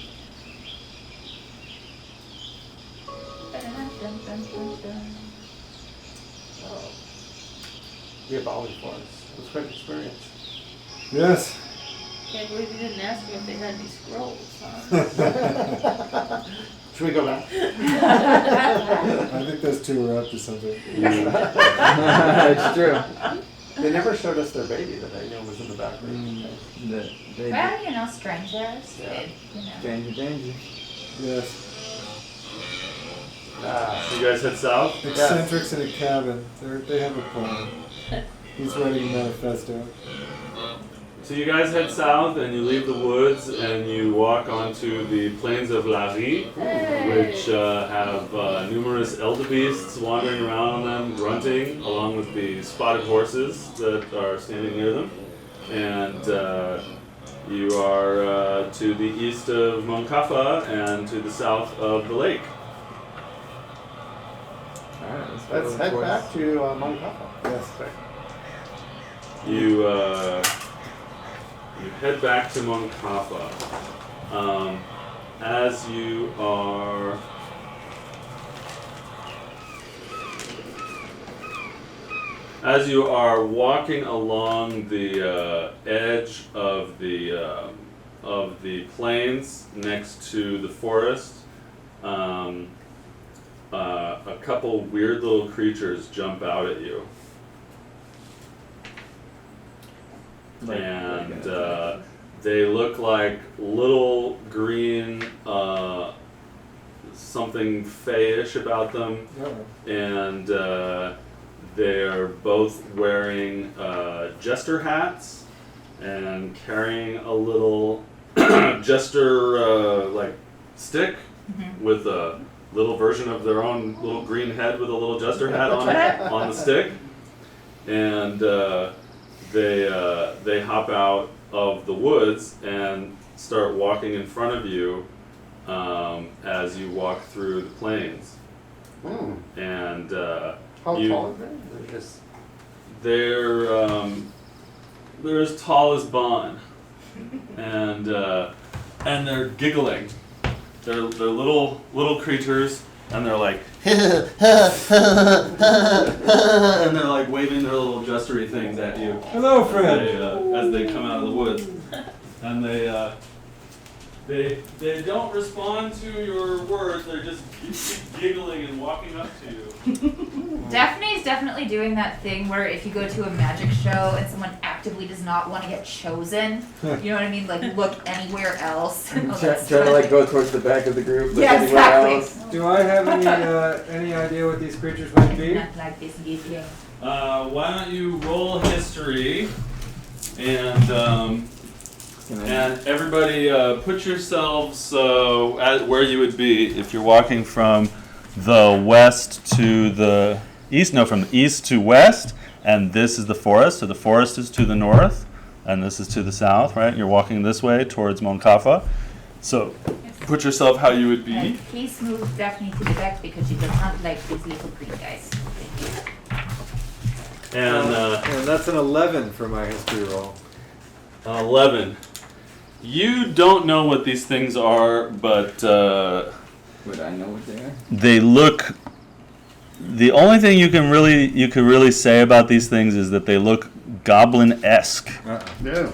We have Ollie for us. It was quite an experience. Yes. Can't believe you didn't ask me if they had any scrolls, huh? Should we go back? I think those two were up to something. It's true. They never showed us their baby that I know was in the back room. Well, you know, strangers. Yeah. You know. Danger. Yes. You guys head south? Eccentrics in a cabin. They have a plan. He's writing a manifesto. So you guys head south and you leave the woods and you walk onto the plains of La Rie, which have numerous elderbeasts wandering around on them, grunting, along with the spotted horses that are standing near them. And you are to the east of Moncafa and to the south of the lake. Alright, Let's head back to Moncafa. Yes. You head back to Moncafa. As you are walking along the edge of the plains next to the forest, a couple weird little creatures jump out at you. And they look like little green, something fayish about them, and they're both wearing jester hats and carrying a little jester like stick with a little version of their own little green head with a little jester hat on the stick, and they hop out of the woods and start walking in front of you as you walk through the plains. And How tall are they? They're just... they're as tall as Bon, and they're giggling. They're little creatures, and they're like and they're like waving their little jestery things at you. Hello, friend. As they come out of the woods, and they don't respond to your words. They're just giggling and walking up to you. Daphne's definitely doing that thing where if you go to a magic show and someone actively does not want to get chosen, you know what I mean? Like look anywhere else. Try to like go towards the back of the group. Look Yeah, anywhere exactly. else. Do I have any idea what these creatures might be? Not like this game. Why don't you roll history, and everybody put yourselves at where you would be if you're walking from the west to the east. No, from the east to west, and this is the forest. So the forest is to the north, and this is to the south, right? You're walking this way towards Moncafa. So put yourself how you would be. And please move Daphne to the back because she does not like these little green guys. And that's an 11 for my history roll. 11. You don't know what these things are, but Would I know what they are? they look. The only thing you could really say about these things is that they look goblin-esque. No.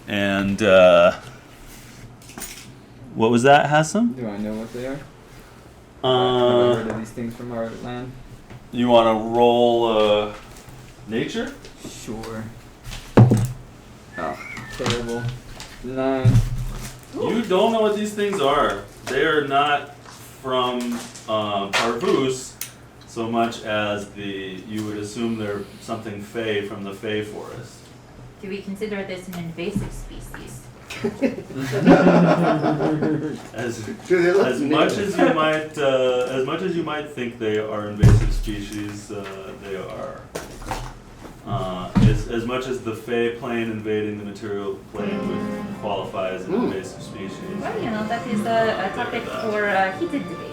And what was that, Hassan? Do I know what they are? Have I heard of these things from our land? You want to roll nature? Sure. Oh, terrible. 9. You don't know what these things are. They are not from Parvus, so much as you would assume they're something fey from the fey forest. Do we consider this an invasive species? As much as you might think they are invasive species, they are. As much as the fey plane invading the material plane would qualify as an invasive species. Well, that is a topic for heated debate.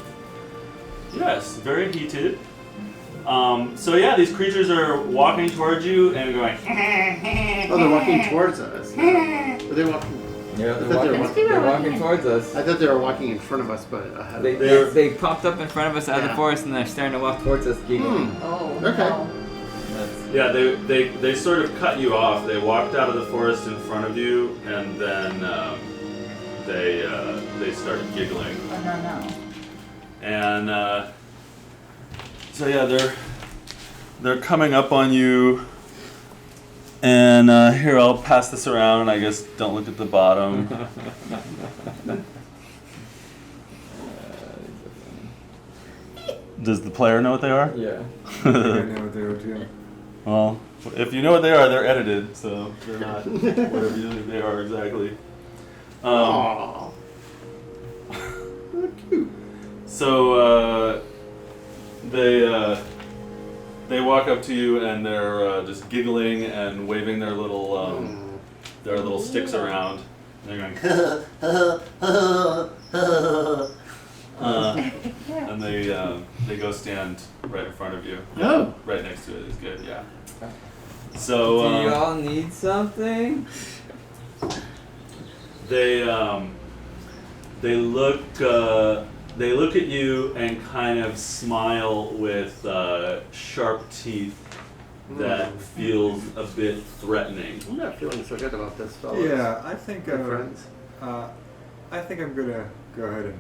Yes, very heated. So yeah, these creatures are walking towards you and going. Oh, they're walking towards us. Are they walking? Yeah, they're walking towards us. I thought they were walking in front of us, but ahead of us. They popped up in front of us out of the forest and they're starting to walk towards us, giggling. Oh, Okay. no. Yeah, they sort of cut you off. They walked out of the forest in front of you, and then they started giggling. Oh, no. And so yeah, they're coming up on you. And here, I'll pass this around, and I guess don't look at the bottom. Does the player know what they are? Yeah. I know what they are too. Well, if you know what they are, they're edited, so they're not whatever you think they are exactly. Aww. Cute. So they walk up to you and they're just giggling and waving their little sticks around. And they're going. And they go stand right in front of you. Oh. Right next to it is good. Yeah. So do y'all need something? They look at you and kind of smile with sharp teeth that feels a bit threatening. I'm not feeling so good about this, fellas. Yeah, I think Good friends. I think I'm gonna go ahead and.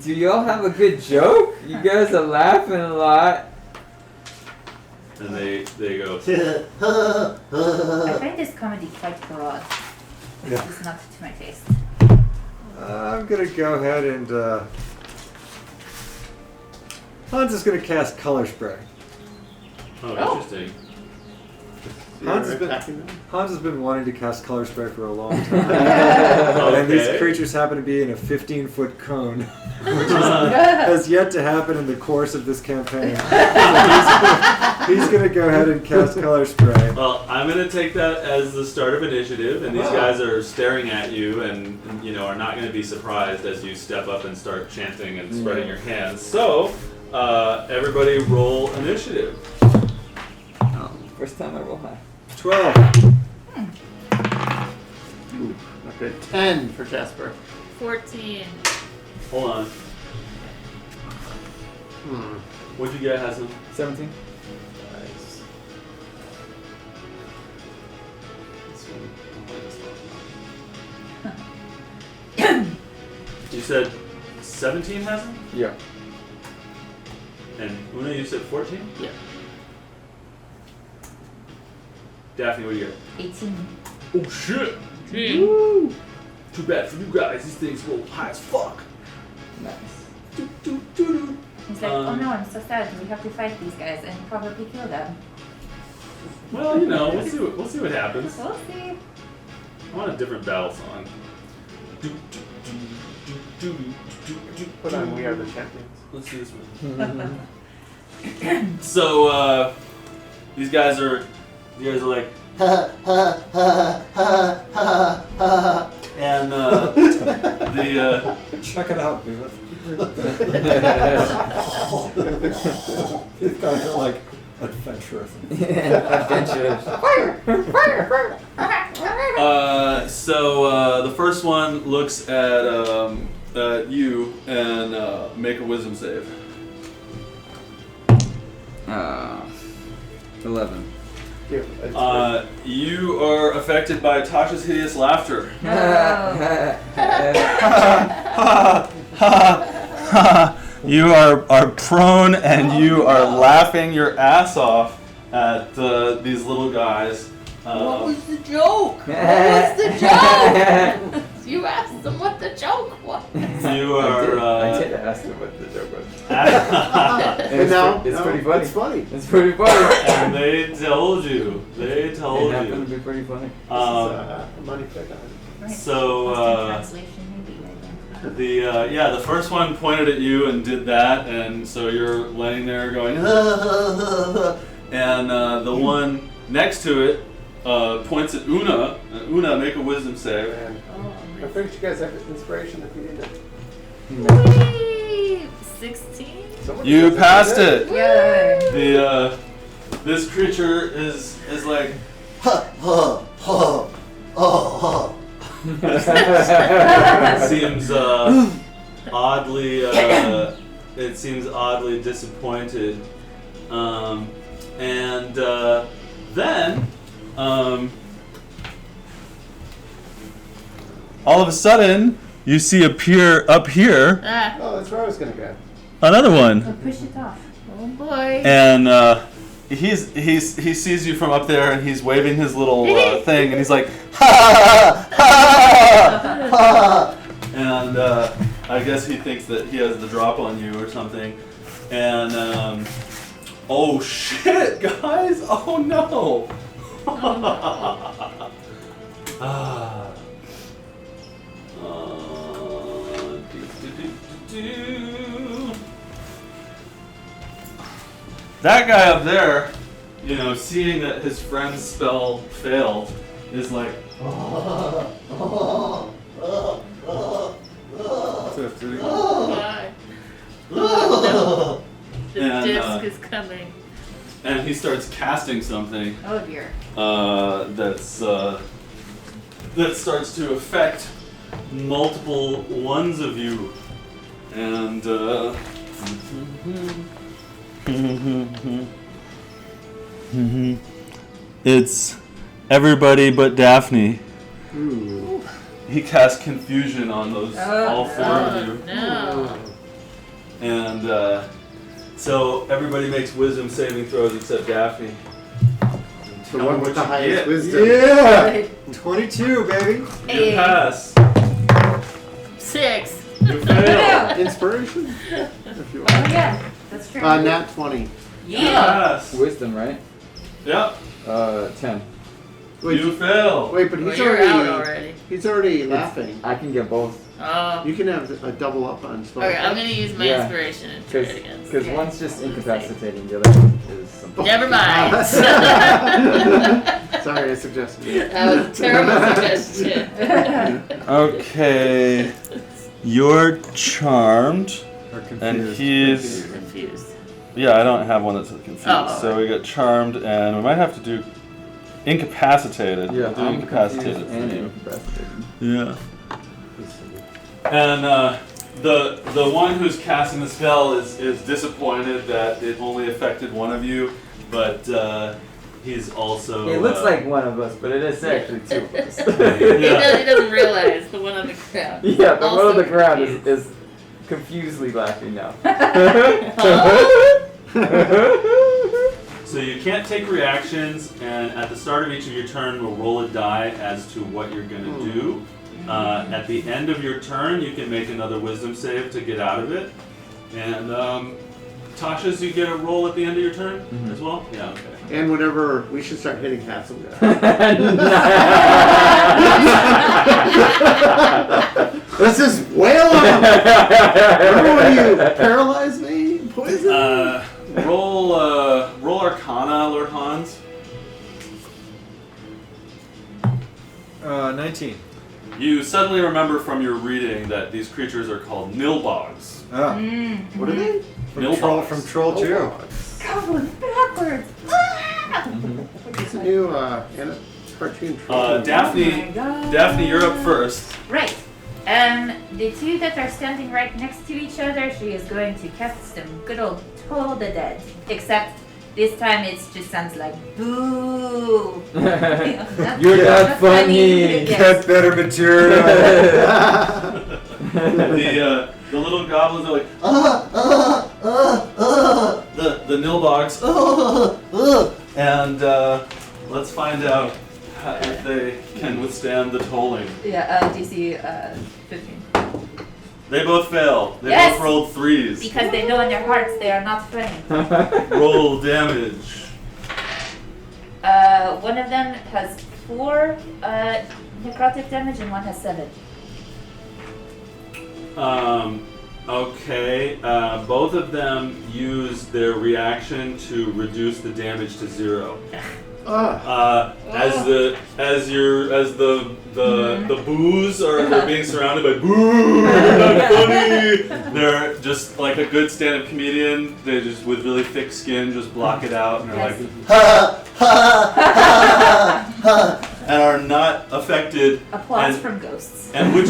Do y'all have a good joke? You guys are laughing a lot. And they go. I find this comedy quite broad. Yeah. It's not to my taste. I'm gonna go ahead and. Hans is gonna cast color spray. Oh, interesting. Hans You're attacking them? has been wanting to cast color spray for a long time. And these Okay. creatures happen to be in a 15-foot cone, which has yet to happen in the course of this campaign. He's gonna go ahead and cast color spray. Well, I'm gonna take that as the start of initiative, and these guys are staring at you, and are not gonna be surprised as you step up and start chanting and spreading your hands. So, everybody roll initiative. First time I roll high. 12. Ooh, not good. 10 for Jasper. 14. Hold on. What'd you get, Hassan? 17. Nice. This one, I'll play this one. You said 17, Hassan? Yeah. And Una, you said 14? Yeah. Daphne, what do you get? 18. Oh shit! Woo! Too bad for you guys. These things roll high as fuck. Nice. He's like, oh no, I'm so sad. We have to fight these guys and probably kill them. Well, we'll see what happens. We'll see. I want a different battle song. Put on We Are the Champions. Let's do this one. So these guys are like and Check it out, dude. These guys are like adventurous. Adventurous. So the first one looks at you and make a wisdom save. 11. You are affected by Tasha's hideous laughter. You are prone and you are laughing your ass off at these little guys. What was the joke? What was the joke? You asked them what the joke was. You are. I did ask them what the joke was. And now, It's pretty funny. It's funny. It's pretty funny. And they told you. They told It happened to you. be pretty funny. This is a money pick on. Right. So, Lost in translation, maybe, right then. the first one pointed at you and did that, and so you're laying there going, and the one next to it points at Una. And Una, make a wisdom save. And Oh, I figured you guys have inspiration if you need it. Whee! 16? Somebody You says passed it's it. Yay. This creature is like seems oddly it seems oddly disappointed, and then all of a sudden you see appear up here Ah, Oh, that's where I was gonna go. another one. Oh, push it off. oh boy. And he sees you from up there, and he's waving his little thing, and he's like, ha ha ha ha, and I guess he thinks that he has the drop on you or something. And oh shit, guys! Oh no! That guy up there, seeing that his friend's spell failed, is like, Oh, God. The And, disc is coming. and he starts casting something Oh dear. that starts to affect multiple ones of you, and it's everybody but Daphne. Ooh. He casts confusion on those all four of you, No. and so everybody makes wisdom saving throws except Daphne. The Tell one me with the what you highest get. wisdom. Yeah! 22, baby. You pass. 6. You fail. Inspiration? If you Oh want. yeah, that's true. Nat 20. You Yeah. pass. Wisdom, right? Yep. 10. Wait, You fail. wait, but Well, he's you're out already, already. he's already laughing. I can get both. Oh. You can have a double up on spell. Okay, I'm gonna use my Yeah. inspiration and try it again. Because Okay. one's just incapacitating, the other one is something. Never mind. Sorry, I suggested it. That was a terrible suggestion. Okay. You're charmed, Or confused. and he's. Confused. Yeah, I don't have one that's confused. Oh. So we got charmed, and we might have to do incapacitated. Yeah, We'll do I'm incapacitated confused for and you. incapacitated. Yeah. And the one who's casting the spell is disappointed that it only affected one of you, but he's also. It looks like one of us, but it is actually two of us. He doesn't realize the one on the ground. Yeah, the one Also on the ground confused. is confusedly laughing now. So you can't take reactions, and at the start of each of your turn, we'll roll a die as to what you're gonna do. At the end of your turn, you can make another wisdom save to get out of it. And Tasha's, you get a roll at the end of your turn as well? Yeah, okay. And whenever we should start hitting handsome guys. Let's just wail on him. Remember when you paralyzed me? Poison? Roll Arcana, Lord Hans. 19. You suddenly remember from your reading that these creatures are called Nilbogs. Oh. What are they? From Troll 2. Goblin backwards. Ah! It's a new cartoon troll. Daphne, Oh my God. Daphne, you're up first. Right. The two that are standing right next to each other, she is going to cast some good old Toll the Dead. Except this time it just sounds like boo. You're not funny. Get better material. The little goblins are like, the Nilbogs, and let's find out if they can withstand the tolling. Yeah, DC 15. They both fail. They Yes! both rolled 3s. Because they know in their hearts they are not friends. Roll damage. One of them has 4 necrotic damage and one has 7. Okay. Both of them use their reaction to reduce the damage to 0. As the boos are being surrounded by boo, not funny. They're just like a good stand-up comedian. They just with really thick skin just block it out and they're like ha ha ha ha and are not affected. Applause from ghosts. And which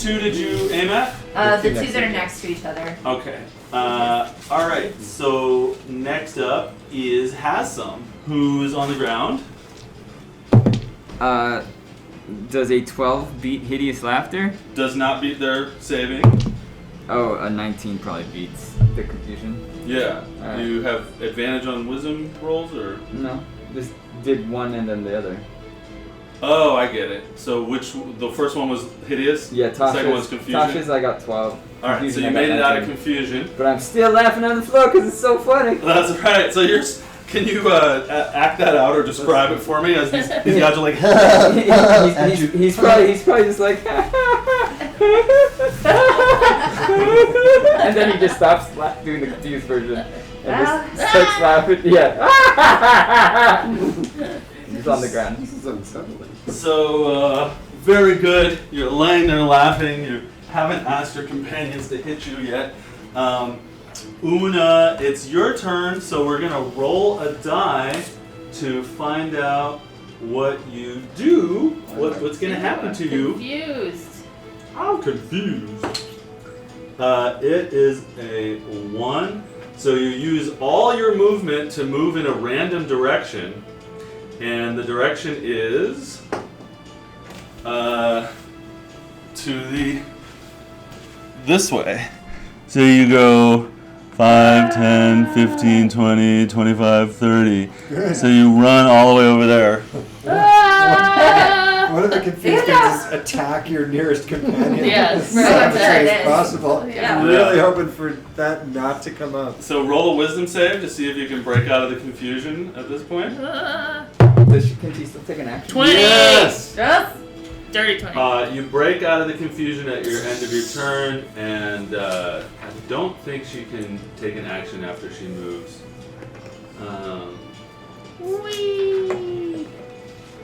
two did you aim at? The two that are next to each other. Okay. All right. So next up is Hassam, who's on the ground. Does a 12 beat Hideous Laughter? Does not beat their saving. Oh, a 19 probably beats the confusion. Yeah. Alright. You have advantage on wisdom rolls, or? No, just did one and then the other. Oh, I get it. So the first one was hideous? Yeah, The second one's confusion? Tasha's I got 12. Alright, so you I got made it out of 19. confusion. But I'm still laughing on the floor because it's so funny. That's right. So can you act that out or describe it for me as these guys are like he's probably just like and then he just stops doing the confused version and just starts laughing. Yeah. He's on the ground. This is unsettling. So, very good. You're laying there laughing. You haven't asked your companions to hit you yet. Una, it's your turn, so we're going to roll a die to find out what you do, what's going to happen to you. Confused. I'm confused. It is a 1, so you use all your movement to move in a random direction, and the direction is this way. So you go 5, 10, 15, 20, 25, 30. So you run all the way over there. One of the confused things is attack your nearest companion Yes, as right, savagely that as possible. Yeah. I'm really hoping for that not to come up. So roll a wisdom save to see if you can break out of the confusion at this point. Can she still take an action? 20! Yes! Dirty 20. You break out of the confusion at your end of your turn, and I don't think she can take an action after she moves. Whee!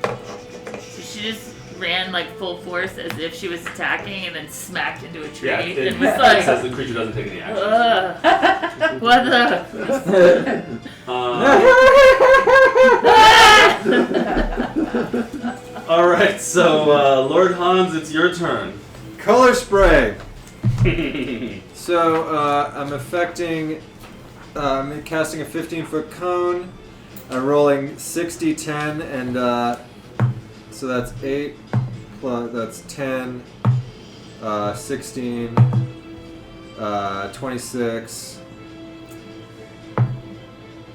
So she just ran like full force as if she was attacking and then smacked into a tree Yeah, and was like, it says the creature doesn't take any action. what the? Alright, so Lord Hans, it's your turn. Color spray. So I'm casting a 15-foot cone. I'm rolling 60, 10, and so that's 8 plus that's 10, 16, 26,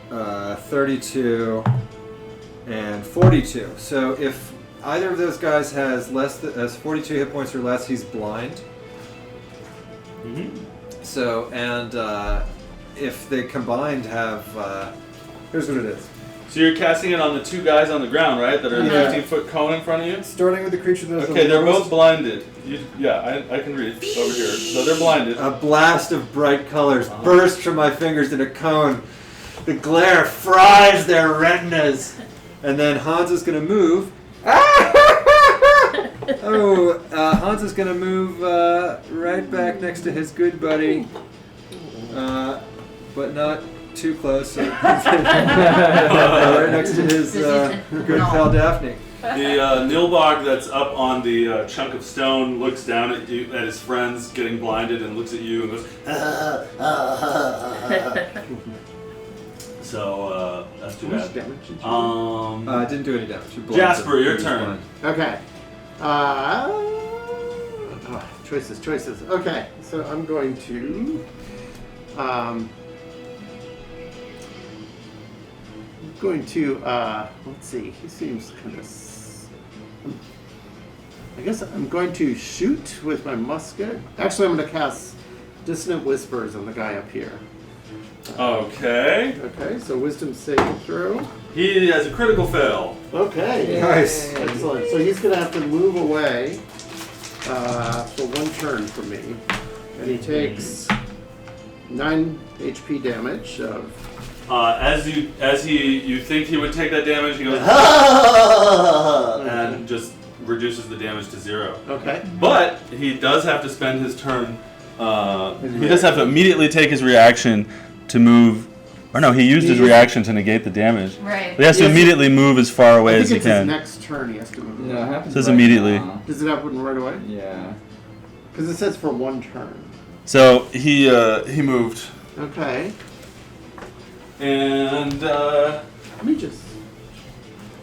32, and 42. So if either of those guys has has 42 hit points or less, he's blind. Mm-hmm. So, and if they combined have, here's what it is. So you're casting it on the two guys on the ground, right? That are in a Yeah. 15-foot cone in front of you? Starting with the creature that is Okay, the they're lowest, both blinded. I can read over here. So they're blinded. a blast of bright colors bursts from my fingers in a cone. The glare fries their retinas. And then Hans is going to move. Hans is going to move right back next to his good buddy. But not too close. So right next to his good pal Daphne. The Nilbog that's up on the chunk of stone looks down at you, at his friends getting blinded, and looks at you and goes, So, that's too bad. Didn't do any damage. Jasper, your turn. Okay. Choices. Okay, so I'm going to going to, let's see, he seems kind of, I guess I'm going to shoot with my musket. Actually, I'm going to cast Dissonant Whispers on the guy up here. Okay. Okay, so wisdom saving throw. He has a critical fail. Okay. Nice. Excellent. So he's going to have to move away for 1 turn from me. And he takes 9 HP damage of... As you think he would take that damage, he goes and just reduces the damage to 0. Okay. But he does have to spend his turn. He does have to immediately take his reaction to move. Or no, he used his reaction to negate the damage. Right. He has to immediately move as far away as he his can. next turn he has to move. No, it happens. Says right immediately. now. Does it happen right away? Yeah. Because it says for 1 turn. So he moved. Okay. And Let me just...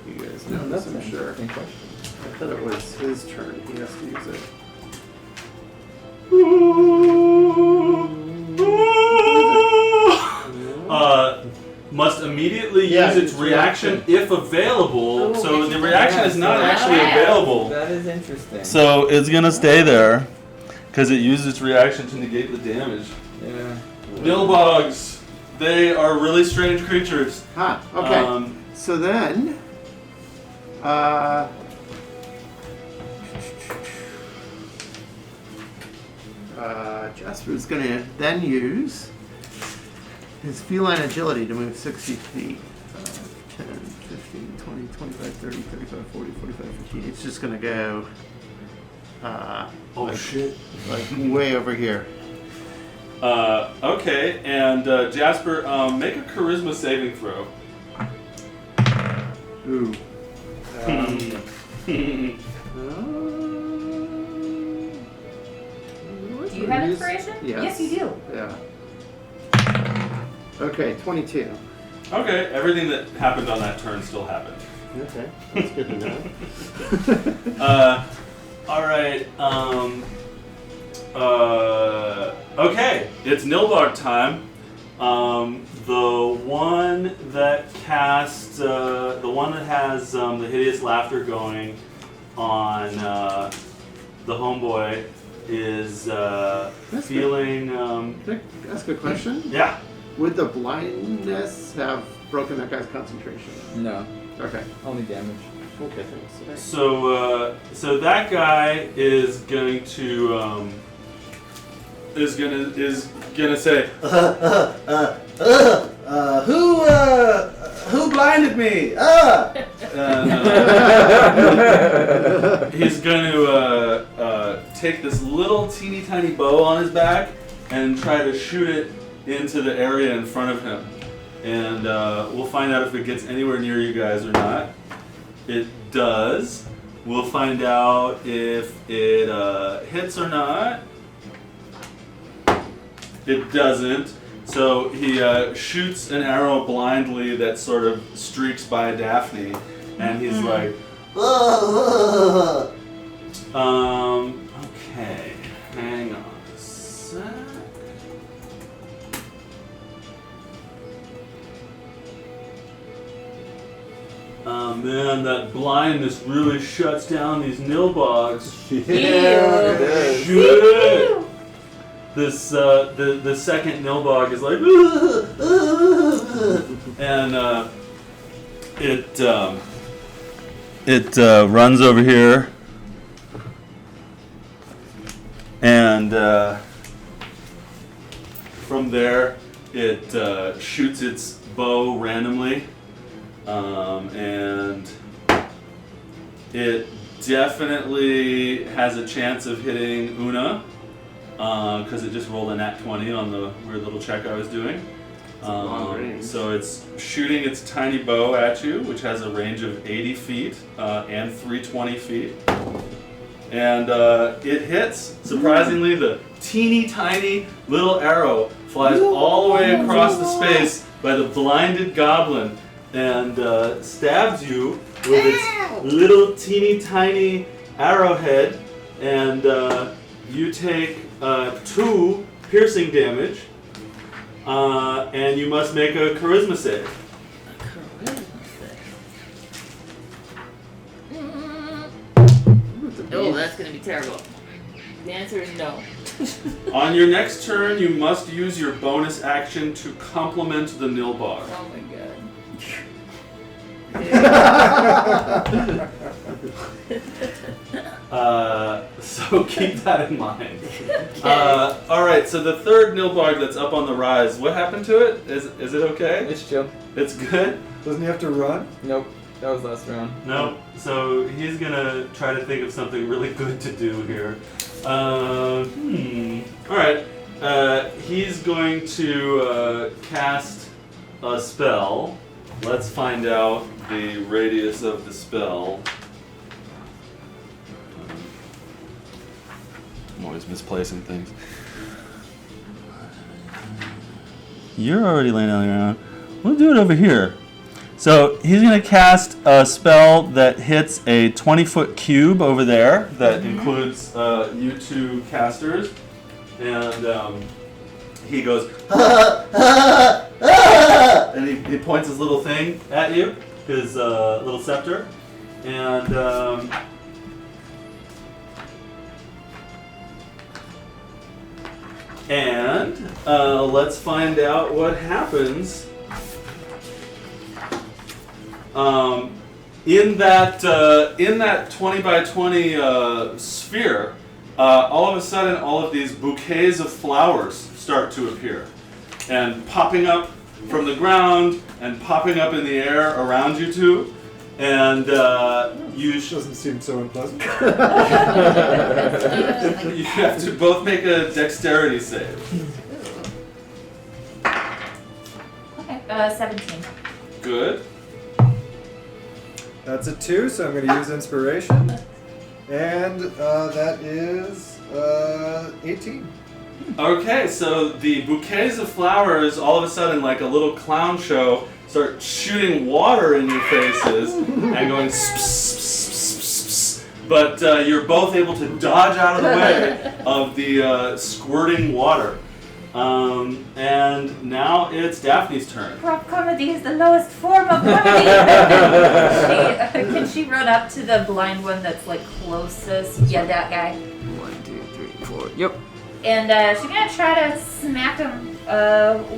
You guys know this, I'm sure. interesting question. I thought it was his turn. He has to use it. Must immediately Yeah, use its reaction if available. So the reaction is not actually available. That is interesting. So it's gonna stay there because it uses its reaction to negate the damage. Yeah. Nilbogs, they are really strange creatures. Huh, okay. So then... Jasper's going to then use his feline agility to move 60 feet. 10, 15, 20, 25, 30, 35, 40, 45, 50. It's just going to go... Shit. Like way over here. Okay, and Jasper, make a charisma saving throw. Ooh. Do you have inspiration? Yes. Yes, you do. Yeah. Okay, 22. Okay, everything that happened on that turn still happened. Okay, that's good to know. Alright, okay, it's Nilbog time. The one that casts, the one that has the hideous laughter going on the homeboy is feeling. Can I ask a question? Yeah. Would the blindness have broken that guy's concentration? No, Okay. only damage. Okay, thanks. So that guy is going to is gonna say Who blinded me? and, he's going to take this little teeny tiny bow on his back and try to shoot it into the area in front of him. And we'll find out if it gets anywhere near you guys or not. It does. We'll find out if it hits or not. It doesn't. So he shoots an arrow blindly that sort of streaks by Daphne, and he's like, okay, hang on a sec. Oh man, that blindness really shuts down these nilbogs. Yeah, it is. Shit! This the second nilbog is like, and it runs over here, and from there it shoots its bow randomly, and it definitely has a chance of hitting Una. Because it just rolled a nat 20 on the weird little check I was doing. So it's shooting its tiny bow at you, which has a range of 80 feet and 320 feet. And it hits. Surprisingly, the teeny tiny little arrow flies all the way across the space by the blinded goblin and stabs you with its little teeny tiny arrowhead, and you take 2 piercing damage, and you must make a charisma save. Oh, that's gonna be terrible. The answer is no. On your next turn, you must use your bonus action to complement the Nilbog. Oh my god. So keep that in mind. Alright, so the third Nilbog that's up on the rise, what happened to it? Is it okay? It's chill. It's good? Doesn't he have to run? Nope. That was last round. No. So he's gonna try to think of something really good to do here. Alright. He's going to cast a spell. Let's find out the radius of the spell. I'm always misplacing things. You're already laying on the ground. We'll do it over here. So he's going to cast a spell that hits a 20-foot cube over there that includes you two casters. And he goes, and he points his little thing at you, his little scepter. And let's find out what happens. In that 20 by 20 sphere, all of a sudden, all of these bouquets of flowers start to appear, and popping up from the ground and popping up in the air around you two, and you Doesn't seem so unpleasant. you have to both make a dexterity save. Okay, 17. Good. That's a 2, so I'm going to use inspiration. And that is 18. Okay, so the bouquets of flowers, all of a sudden, like a little clown show, start shooting water in your faces and going but you're both able to dodge out of the way of the squirting water. And now it's Daphne's turn. Prop comedy is the lowest form of comedy. Can she run up to the blind one that's like closest? Yeah, that guy. 1, 2, 3, 4. Yep. And she's gonna try to smack him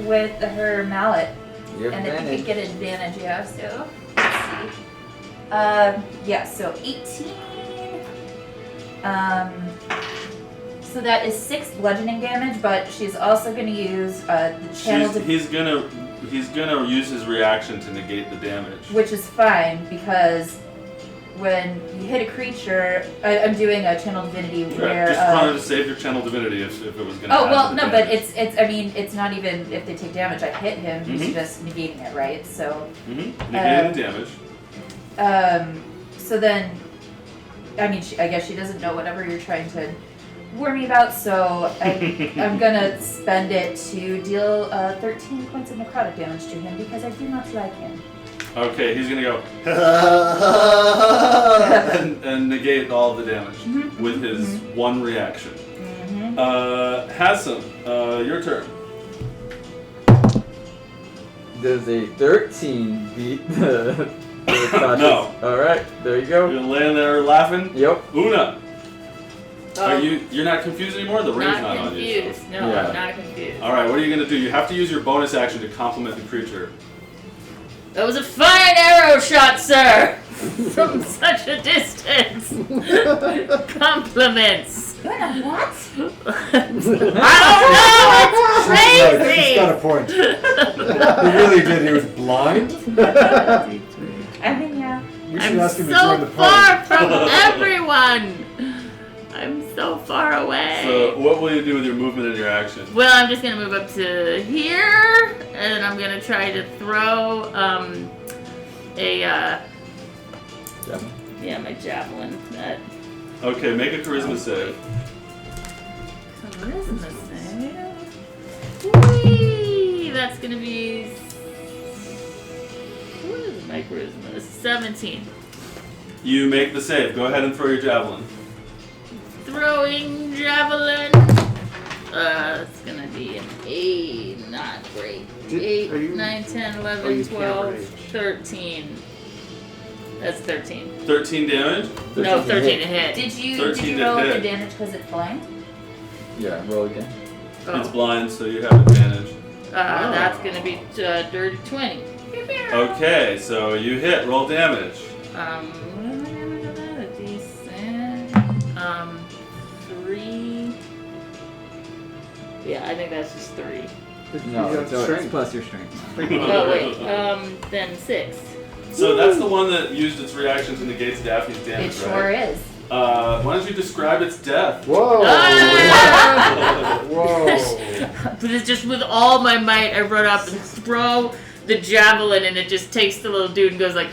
with her mallet. You have And then you advantage. can get advantage, yeah, so let's see. Yeah, so 18. So that is 6 bludgeoning damage, but she's also gonna use the channel He's gonna use his reaction to negate the damage. which is fine because when you hit a creature, I'm doing a channel divinity where. Just wanted to save your channel divinity if it was gonna. Oh add well, to the no, but damage. it's. I mean, it's not even if they take damage. I hit him. He's just negating it, right? So. Negating the damage. So then, I mean, I guess she doesn't know whatever you're trying to warn me about. So I'm gonna spend it to deal 13 points of necrotic damage to him because I do not like him. Okay, he's gonna go and negate all the damage with his one reaction. Hassan, your turn. Does a 13 beat the No. Alright, there you go. You're laying there laughing. Yep. Una, Oh, you're not confused anymore? The ring's not on you. confused. No, Yeah. I'm not confused. Alright, what are you gonna do? You have to use your bonus action to complement the creature. That was a fine arrow shot, sir! From such a distance! Compliments! What? I don't know! It's He's crazy! got a point. He really did. He was blind. I mean, yeah. We should I'm ask him to so join the far party. from everyone! I'm so far away. So, what will you do with your movement and your action? Well, I'm just gonna move up to here, and I'm gonna try to throw my javelin. That Okay, make a charisma save. charisma save. Whee! That's gonna be. What is my charisma? 17. You make the save. Go ahead and throw your javelin. Throwing javelin. It's gonna be an 8. Not great. Are 8, you- 9, 10, Oh, 11, you can't 12, rage. 13. That's 13. 13 damage. No, 13 to hit. Did you 13 to roll hit. the damage because it's blind? Yeah, roll again. It's blind, so you have advantage. That's gonna be dirty 20. Okay, so you hit. Roll damage. Decent. 3. Yeah, I think that's just 3. No, You it's got strength. plus your strength. Oh wait, then 6. So that's the one that used its reaction to negate Daphne's damage, It sure right? is. Why don't you describe its death? Whoa! Ah! Whoa! But it's just with all my might, I run up and throw the javelin, and it just takes the little dude and goes like,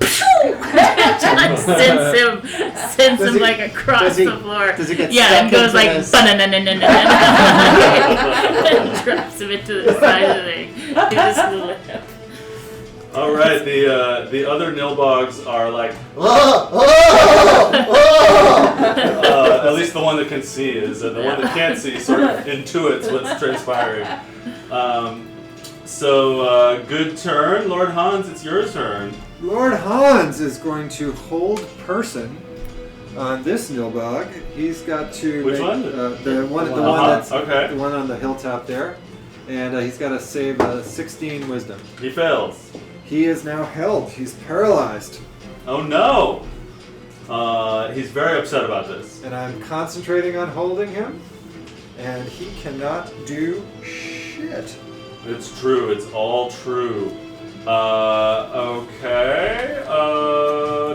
it just sends him like across the floor. Does it get yeah, and stuck goes into like, this? and drops him into the side of the thing. Do this little lip. All right, the other Nilbogs are like, at least the one that can see is, and the one that can't see sort of intuits what's transpiring. So good turn, Lord Hans. It's your turn. Lord Hans is going to hold person on this Nilbog. He's got to Which make, one? the one that's okay. the one on the hilltop there, and he's got to save 16 wisdom. He fails. He is now held. He's paralyzed, Oh no! He's very upset about this. and I'm concentrating on holding him, and he cannot do shit. It's true. It's all true. Okay.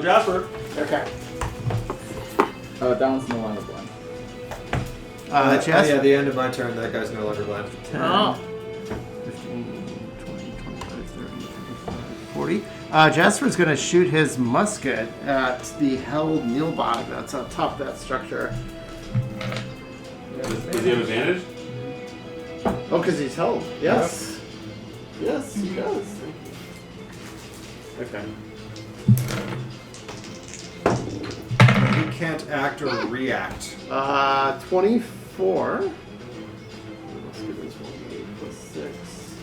Jasper. Okay. Oh, that one's no longer blind. Jasper. Yeah, the end of my turn. That guy's no longer blind. 10, Oh. 15, 20, 25, 30, 35, 40. Jasper's going to shoot his musket at the held Nilbog that's on top of that structure. Does he have advantage? Oh, because he's held. Yes. Yes, he does. Okay. He can't act or react. 24. Let's give this one 8 plus 6.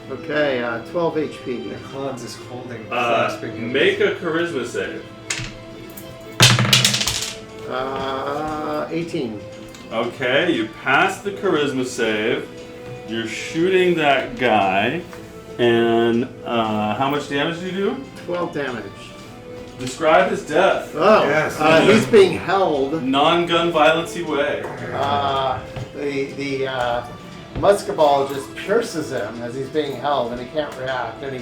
Okay, 12 HP. Hans is holding, clasping him. Make a charisma save. 18. Okay, you pass the charisma save. You're shooting that guy, and how much damage do you do? 12 damage. Describe his death. Oh, Yes. he's being held. Non-gun violency way. The musket ball just pierces him as he's being held, and he can't react, and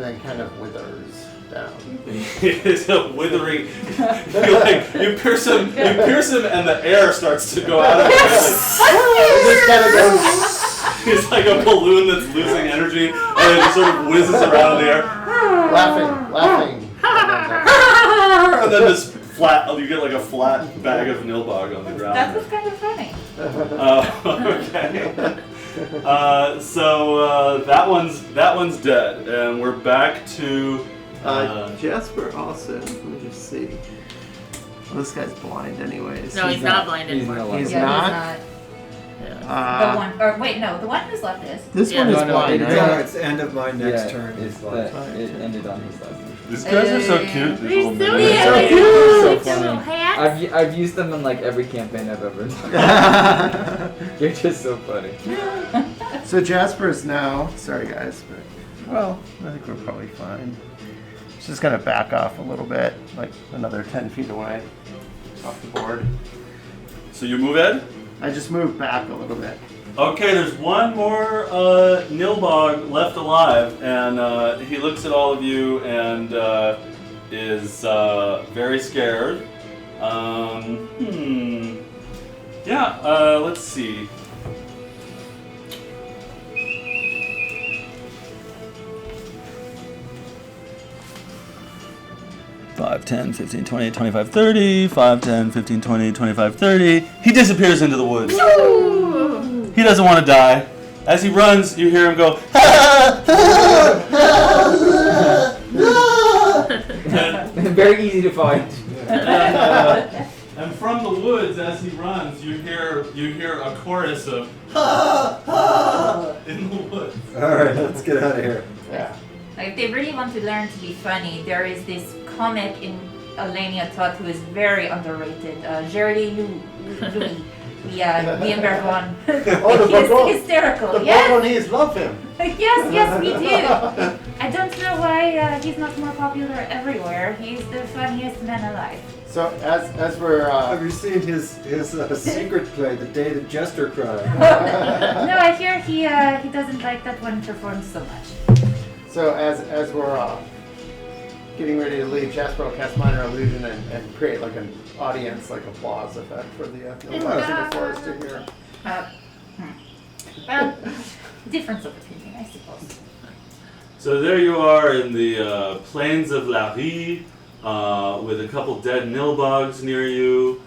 then kind of withers down. It's a withering. You pierce him, and the air starts to go out of him. It just kind of goes. It's like a balloon that's losing energy, and it just sort of whizzes around in the air. laughing. And then this flat, you get like a flat bag of Nilbog on the ground. That was kind of funny. Okay. So that one's dead, and we're back to. Jasper also. Let me just see. Well, this guy's blind, anyways. No, he's not blind He's anymore. no longer He's Yeah, not? The Uh, one, or wait, no, the one who's left is. this Yeah. one is No, no, blind, it- right? No, it's the end of my next yeah, turn. It's Blind. that, it ended on his last turn. These guys are so cute. These He's little so minions. cute. So Look cute. at So their funny. little hats. I've used them in like every campaign I've ever done. You're just so funny. So Jasper's now. Sorry, guys, but well, I think we're probably fine. He's just gonna back off a little bit, like another 10 feet away, off the board. So you move, Ed? I just moved back a little bit. Okay, there's one more Nilbog left alive, and he looks at all of you and is very scared. Let's see. Five, 10, 15, 20, 25, 30. 5, 10, 15, 20, 25, 30. He disappears into the woods. He doesn't want to die. As he runs, you hear him go, Very easy to find. and from the woods, as he runs, you hear a chorus of in the woods. All right, let's get out of here. Yeah. Like, if they really want to learn to be funny, there is this comic in Elenia Toth who is very underrated. Jerry Louis. Liam Bergon. Oh, the He is Bergon. hysterical. The Yes. Bolognese love him. Yes, we do. I don't know why he's not more popular everywhere. He's the funniest man alive. So as we're Have you seen his secret play, The Day the Jester Cried? No, I hear he doesn't like that one performed so much. so as we're getting ready to leave, Jasper will cast minor illusion and create like an audience, like applause effect for the nobodies in the forest to hear. Well, difference of opinion, I suppose. So there you are in the plains of La Vie, with a couple dead nilbugs near you,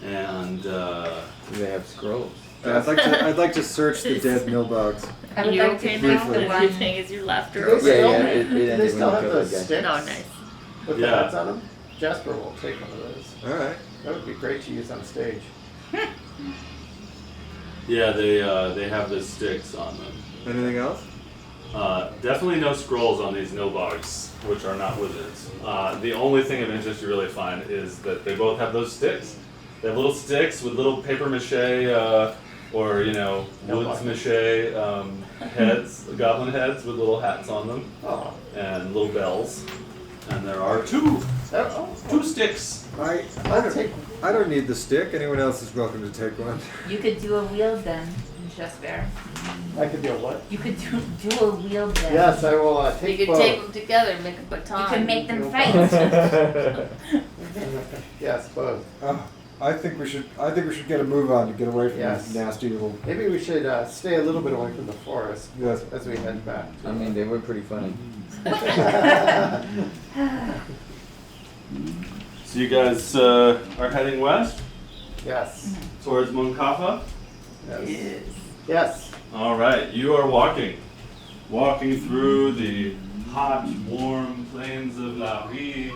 and They have scrolls. I'd like to search the dead nilbugs. I would You like okay to now? brief the one. Everything is your laughter Do they over. still, it do they ended still when have you those killed that sticks No, nice. with the Yeah. hats on them? Jasper will take one of those. All right. That would be great to use on stage. yeah, they have the sticks on them. Anything else? Definitely no scrolls on these nilbugs, which are not wizards. The only thing of interest you really find is that they both have those sticks. They have little sticks with little paper mache, or woods mache heads, goblin heads with little hats on them, Oh. and little bells. And there are two sticks. I'll take. I don't need the stick. Anyone else is welcome to take one. You could do a wield then, Jasper. I could do a what? You could do a wield then. Yes, I will You take could both. take them together and make a baton. You can make them No fight. Yes, both. I think we should get a move on to get away from Yes. these nasty little. Maybe we should stay a little bit away from the forest Yes. as we head back. I mean, they were pretty funny. So you guys are heading west Yes. towards Moncafa? Yes. Yes. All right, you are walking through the hot, warm plains of La Vie,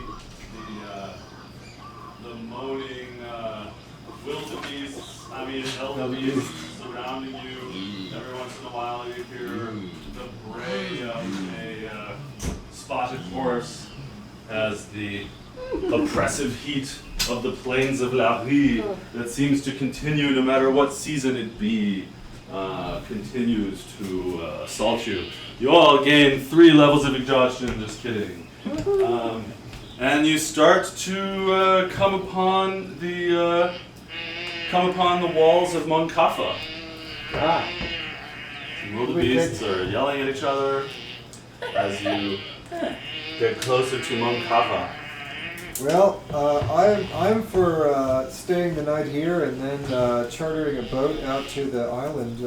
the moaning elderbeest surrounding you. Every once in a while, you hear the bray of a spotted horse as the oppressive heat of the plains of La Vie that seems to continue no matter what season it be. Continues to assault you. You all gain 3 levels of exhaustion, just kidding. And you start to come upon the walls of Moncafa. Ah. The wildebeests are yelling at each other as you get closer to Moncafa. Well, I'm for staying the night here and then chartering a boat out to the island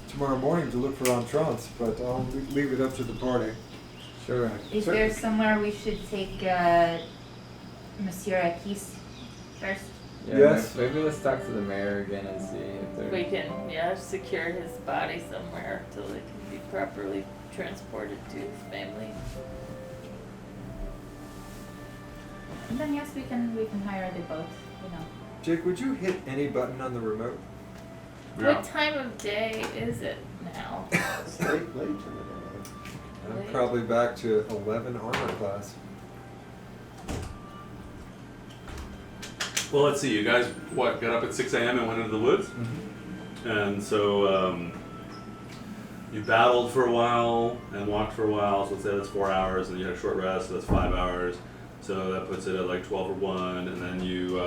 tomorrow morning to look for entrants. But I'll leave it up to the party. Sure. Is there somewhere we should take Monsieur Akis first? Yeah, Yes. Maybe let's talk to the mayor again and see if they're. We can, secure his body somewhere till it can be properly transported to his family. And then yes, we can hire the boat. Jake, would you hit any button on the remote? What time of day is it now? It's late in the day. I'm Right. probably back to 11 armor class. Well, let's see. You guys, got up at 6 a.m. and went into the woods? And so you battled for a while and walked for a while, so let's say that's 4 hours, and you had a short rest, so that's 5 hours. So that puts it at like 12 or 1, and then you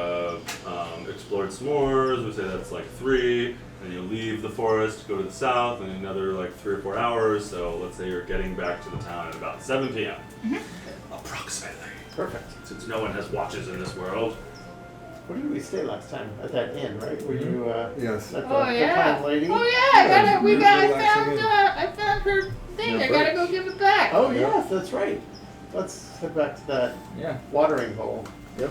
explored some more, so we say that's like 3, and you leave the forest, go to the south, and another like 3 or 4 hours, so let's say you're getting back to the town at about 7 p.m. Approximately. Perfect. Since no one has watches in this world. Where did we stay last time? At that inn, right? Were you Yes. at the kind lady? Oh yeah, we relaxing in. I found her thing. Yeah, I gotta go give it back. Oh yes, that's right. Let's head back to that Yeah. watering hole. Yep.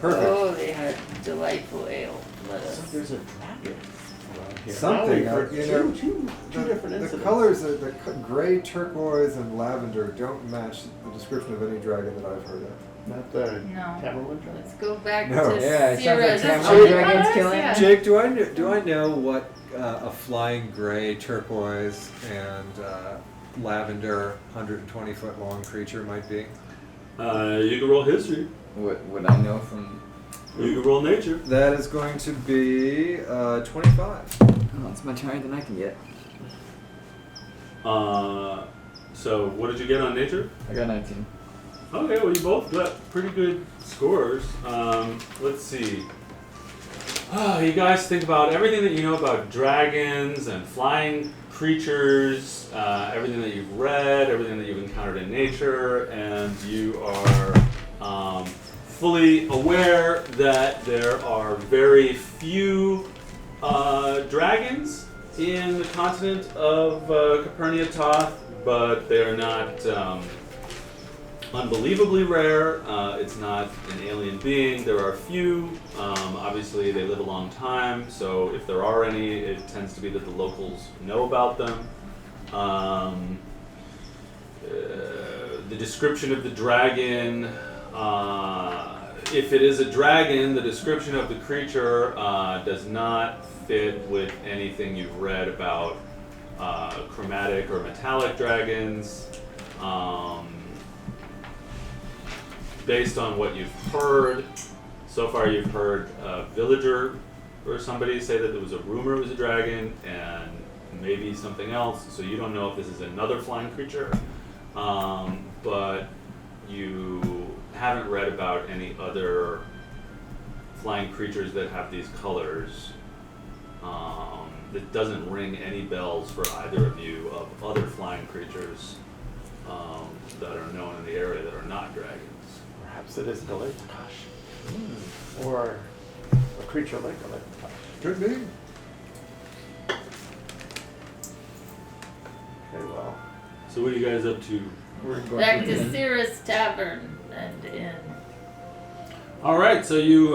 Perfect. Oh, they had delightful ale. Let So us. there's a dragon around here. Something, Now we've heard you know, two different The incidents. colors of the gray, turquoise, and lavender don't match the description of any dragon that I've heard of. Not the No. Cameron dragon. Let's go back No. to Yeah, it sounds like Sierra's. Cameron Dragon's Oh, killing. yeah. Jake, do I know what a flying gray, turquoise, and lavender 120-foot long creature might be? You can roll history. What would I know from? You can roll nature. That is going to be 25. Oh, it's much higher than I can get. So what did you get on nature? I got 19. Okay, well you both got pretty good scores. Let's see. You guys think about everything that you know about dragons and flying creatures, everything that you've read, everything that you've encountered in nature, and you are fully aware that there are very few dragons in the continent of Cappyrnia Toth, but they are not unbelievably rare. It's not an alien being. There are few. Obviously, they live a long time, so if there are any, it tends to be that the locals know about them. The description of the dragon, if it is a dragon, the description of the creature does not fit with anything you've read about chromatic or metallic dragons. Based on what you've heard, so far you've heard a villager or somebody say that there was a rumor it was a dragon and maybe something else, so you don't know if this is another flying creature, but you haven't read about any other flying creatures that have these colors. It doesn't ring any bells for either of you of other flying creatures that are known in the area that are not dragons. Perhaps it is Galactosh. Or a creature like Galactosh. Could be. Okay, well. So what are you guys up to? We're going Back to Cirrus Tavern and Inn. All right, so you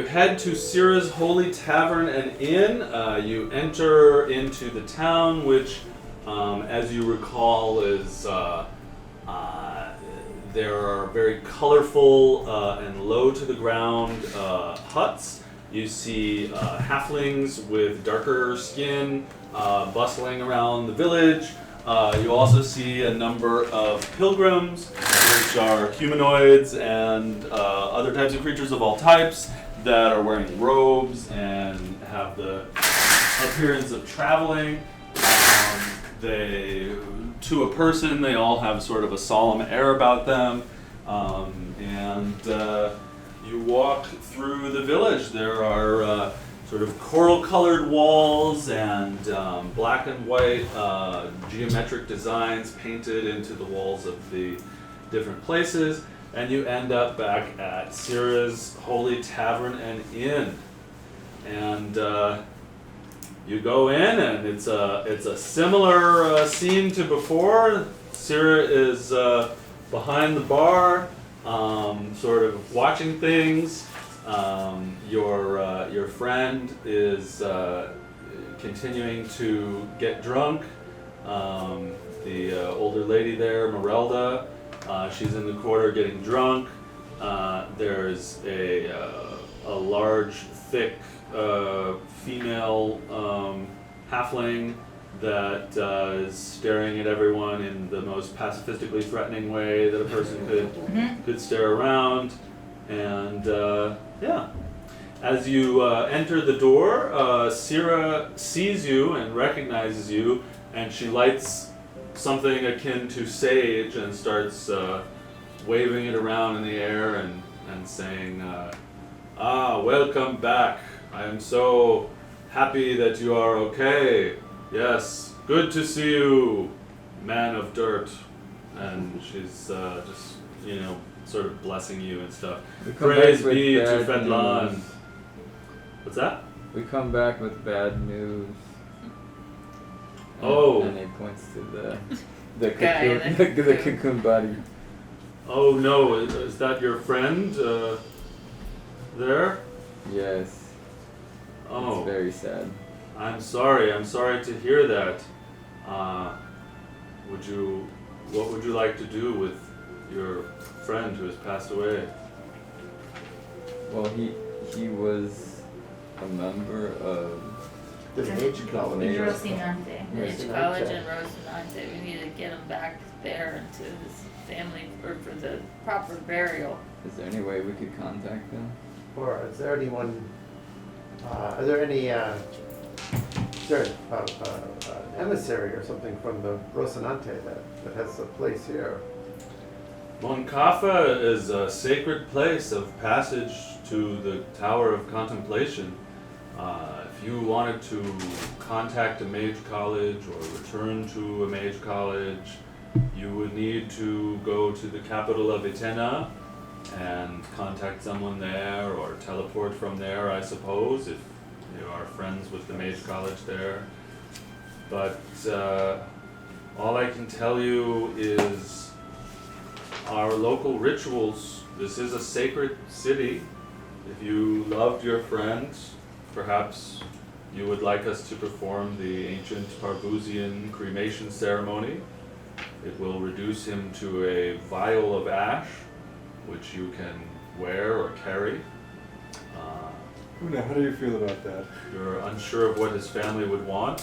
head to Sira's Holy Tavern and Inn. You enter into the town, which, as you recall, is there are very colorful and low to the ground huts. You see halflings with darker skin bustling around the village. You also see a number of pilgrims, which are humanoids and other types of creatures of all types that are wearing robes and have the appearance of traveling. To a person, they all have sort of a solemn air about them. You walk through the village. There are sort of coral-colored walls and black and white geometric designs painted into the walls of the different places, and you end up back at Sira's Holy Tavern and Inn. And you go in, and it's a similar scene to before. Sira is behind the bar, sort of watching things. Your friend is continuing to get drunk. The older lady there, Merelda, she's in the corner getting drunk. There's a large, thick female halfling that is staring at everyone in the most pacifistically threatening way that a person could stare around. And yeah, as you enter the door, Sira sees you and recognizes you, and she lights something akin to sage and starts waving it around in the air and saying, welcome back. I am so happy that you are okay. Yes, good to see you, man of dirt. And she's just, sort of blessing you and stuff. Praise be to Fedlan. What's that? We come back with bad news. Oh. And he points to the Guy in cocoon, the the cocoon body. Oh no, is that your friend there? Yes. Oh. It's very sad. I'm sorry to hear that. What would you like to do with your friend who has passed away? Well, he was a member of The Mage College. Mage Rocinante. College and Rocinante. We need to get him back there into his family or for the proper burial. Is there any way we could contact them? Or is there anyone? Are there any? Is there an emissary or something from the Rocinante that has a place here? Moncafa is a sacred place of passage to the Tower of Contemplation. If you wanted to contact a mage college or return to a mage college, you would need to go to the capital of Etena and contact someone there, or teleport from there, I suppose, if you are friends with the mage college there. But all I can tell you is our local rituals. This is a sacred city. If you loved your friends, perhaps you would like us to perform the ancient Parvusian cremation ceremony. It will reduce him to a vial of ash, which you can wear or carry. Una, how do you feel about that? You're unsure of what his family would want.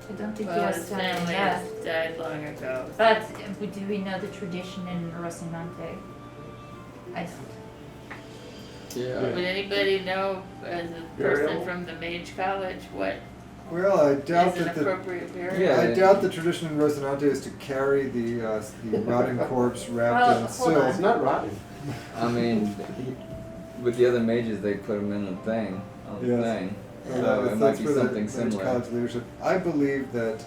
I don't think he Well, has his family family left. has died long ago. But do we know the tradition in Rocinante? I don't. Yeah. Would anybody know, as a person from the Mage College, what Well, I doubt is an that appropriate burial? Yeah. I doubt the tradition in Rocinante is to carry the rotting corpse wrapped Well, in hold silk. on. It's not rotten. I mean, with the other mages, they put them in the thing, on the Yes. thing. Well, So it might that's be for the something Mage similar. College leadership. I believe that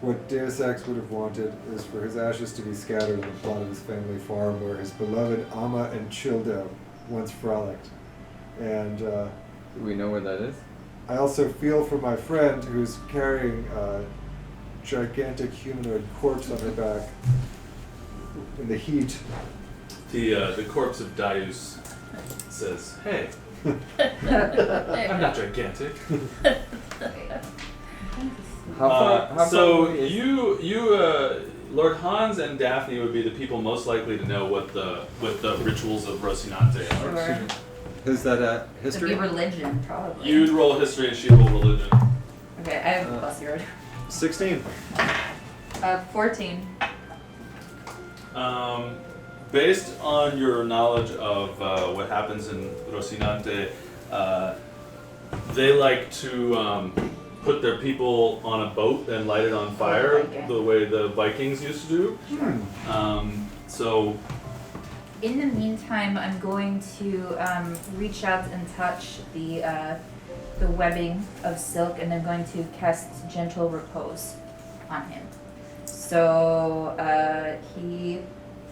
what Deus Ex would have wanted is for his ashes to be scattered on the plot of his family farm where his beloved Amma and Childa once frolicked. And Do we know where that is? I also feel for my friend who's carrying a gigantic humanoid corpse on her back in the heat. The corpse of Darius says, "Hey, I'm not gigantic." How far So away is you, Lord Hans and Daphne would be the people most likely to know what the rituals of Rocinante are. Sure. Is that It'd history? be religion, probably. You'd roll history and she'd roll religion. Okay, I have a plus 0. 16. 14. Based on your knowledge of what happens in Rocinante, they like to put their people on a boat and light it on fire, Viking. the way the Vikings used to do. So In the meantime, I'm going to reach out and touch the webbing of silk, and I'm going to cast Gentle Repose on him. So he,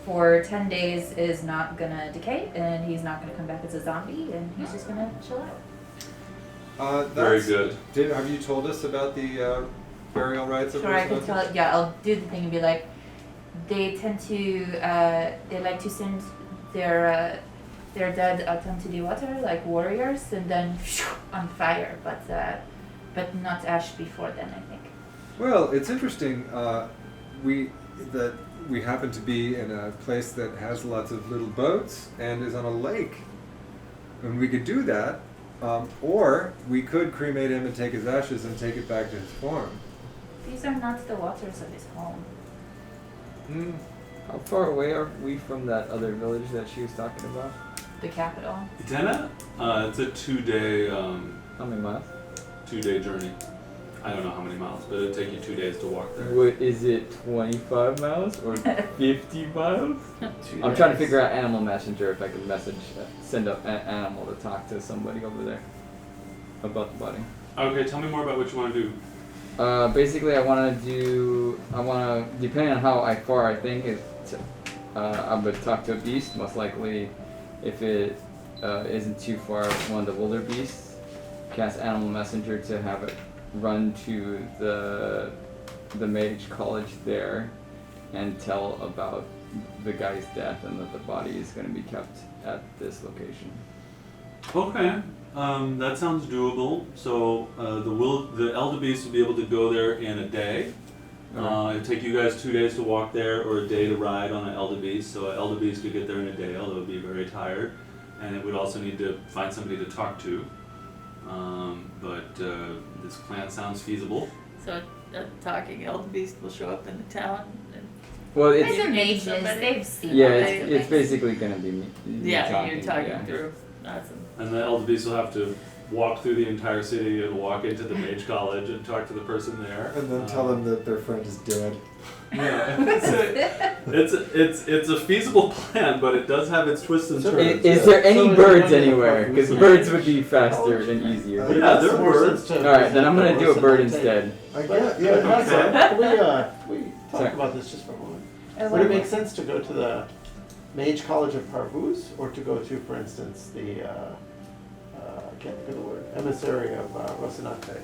for 10 days, is not gonna decay, and he's not gonna come back as a zombie, and he's just gonna chill out. very good. Have you told us about the burial rites of Sure, I can Rocinante? tell it. Yeah, I'll do the thing and be like, they tend to, they like to send their dead out onto the water like warriors, and then on fire, but not ash before then, I think. Well, it's interesting. We happen to be in a place that has lots of little boats and is on a lake, and we could do that. Or we could cremate him and take his ashes and take it back to his farm. These are not the waters of his home. How far away are we from that other village that she was talking about? The capital. Etena? It's a 2-day How many miles? 2-day journey. I don't know how many miles, but it'll take you 2 days to walk there. What, is it 25 miles or 50 miles? I'm trying to figure out Animal Messenger if I can send up an animal to talk to somebody over there about the body. Okay, tell me more about what you want to do. Basically, I want to, depending on how far I think I would talk to a beast, most likely if it isn't too far, one of the older beasts, cast Animal Messenger to have it run to the mage college there and tell about the guy's death and that the body is going to be kept at this location. Okay, that sounds doable. So the elder beast will be able to go there in a day. It'd take you guys 2 days to walk there or a day to ride on an elder beast. So an elder beast could get there in a day, although it would be very tired, and it would also need to find somebody to talk to. but this plan sounds feasible. So a talking elder beast will show up in the town. Well, These it's are mages. somebody? They've seen yeah, it. it's basically gonna be me. Yeah, you're talking yeah. through. Awesome. And the elder beast will have to walk through the entire city and walk into the mage college and talk to the person there. And then tell them that their friend is dead. Yeah, it's a feasible plan, but it does have its twists and turns. Is there any So birds we're anywhere? Because birds would be faster and easier. Yeah, there are birds. Alright, then I'm gonna do a bird instead. I But, guess, yeah, yeah. can we talk Sorry. about this just for a moment? Oh, Would it wow. make sense to go to the Mage College of Parvus, or to go to, for instance, the, I can't think of the word, emissary of Rocinante?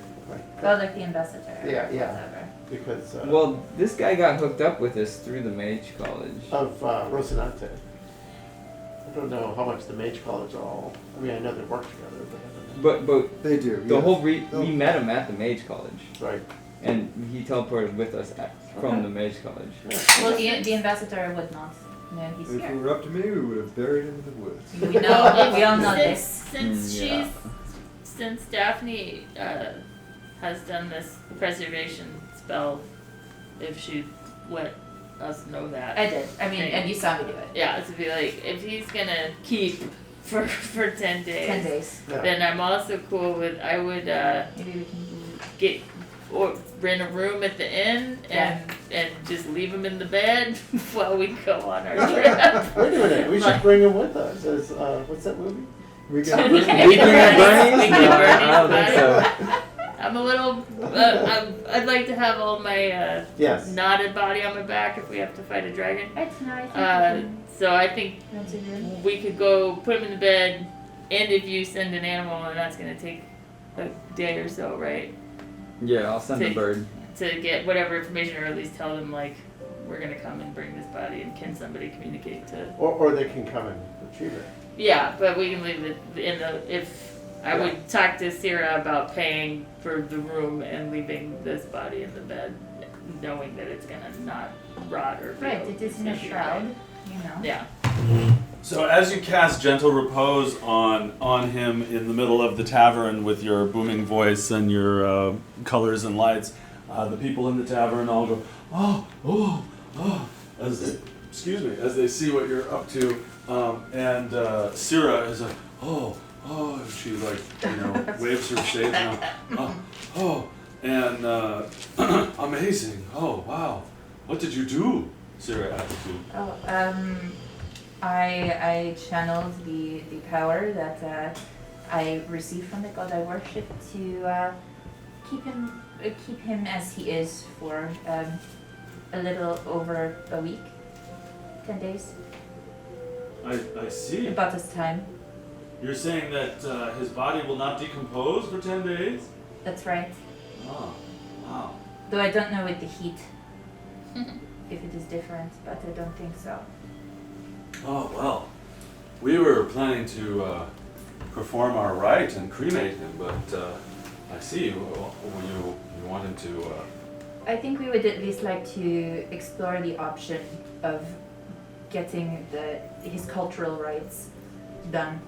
Oh, like the ambassador. Yeah, yeah. Whatever. Because, Well, this guy got hooked up with us through the Mage College. of Rocinante. I don't know how much the Mage College all, I mean, I know they work together, but I don't know. But They do. the yes. whole we met him at the Mage College, Right. and he teleported with us from the Mage College. Well, the ambassador would not. No, he's If it here. were up to me, we would have buried him in the woods. We know. We all know Since, this. since since Daphne has done this preservation spell, if she let us know that. I did. I mean, and you saw me do it. Yeah, to be like, if he's gonna keep for 10 days. 10 days. Yeah. Then I'm also cool with, I would Maybe we can. get, or rent a room at the inn and just leave him in the bed while we go on our trip. Wait a minute, we should bring him with us as, what's that movie? We got We can Weekend at Bernie's? Weekend No, at I don't Bernie's, think so. I'm a little, I'd like to have all my Yes. knotted body on my back if we have to fight a dragon. It's nice. So I think That's a good. we could go put him in the bed, and if you send an animal, and that's gonna take a day or so, right? Yeah, I'll send a Take- bird. To get whatever information, or at least tell them like, we're gonna come and bring this body, and can somebody communicate to? Or they can come and retrieve it. Yeah, but we can leave it in the, if, I would talk to Sierra about paying for the room and leaving this body in the bed, knowing that it's gonna not rot or. Right, it is in a shroud, you know. Yeah. So as you cast Gentle Repose on him in the middle of the tavern with your booming voice and your colors and lights, the people in the tavern all go, as they see what you're up to, and Syrah is like, and she waves her shades now, and amazing, oh wow, what did you do? Syrah asked you. Oh, I channeled the power that I received from the god I worship to keep him as he is for a little over a week, 10 days, I see. about this time. You're saying that his body will not decompose for 10 days? That's right. Oh, wow. Though I don't know with the heat if it is different, but I don't think so. Oh, well. We were planning to perform our rite and cremate him, but I see you want him to... I think we would at least like to explore the option of getting his cultural rites done.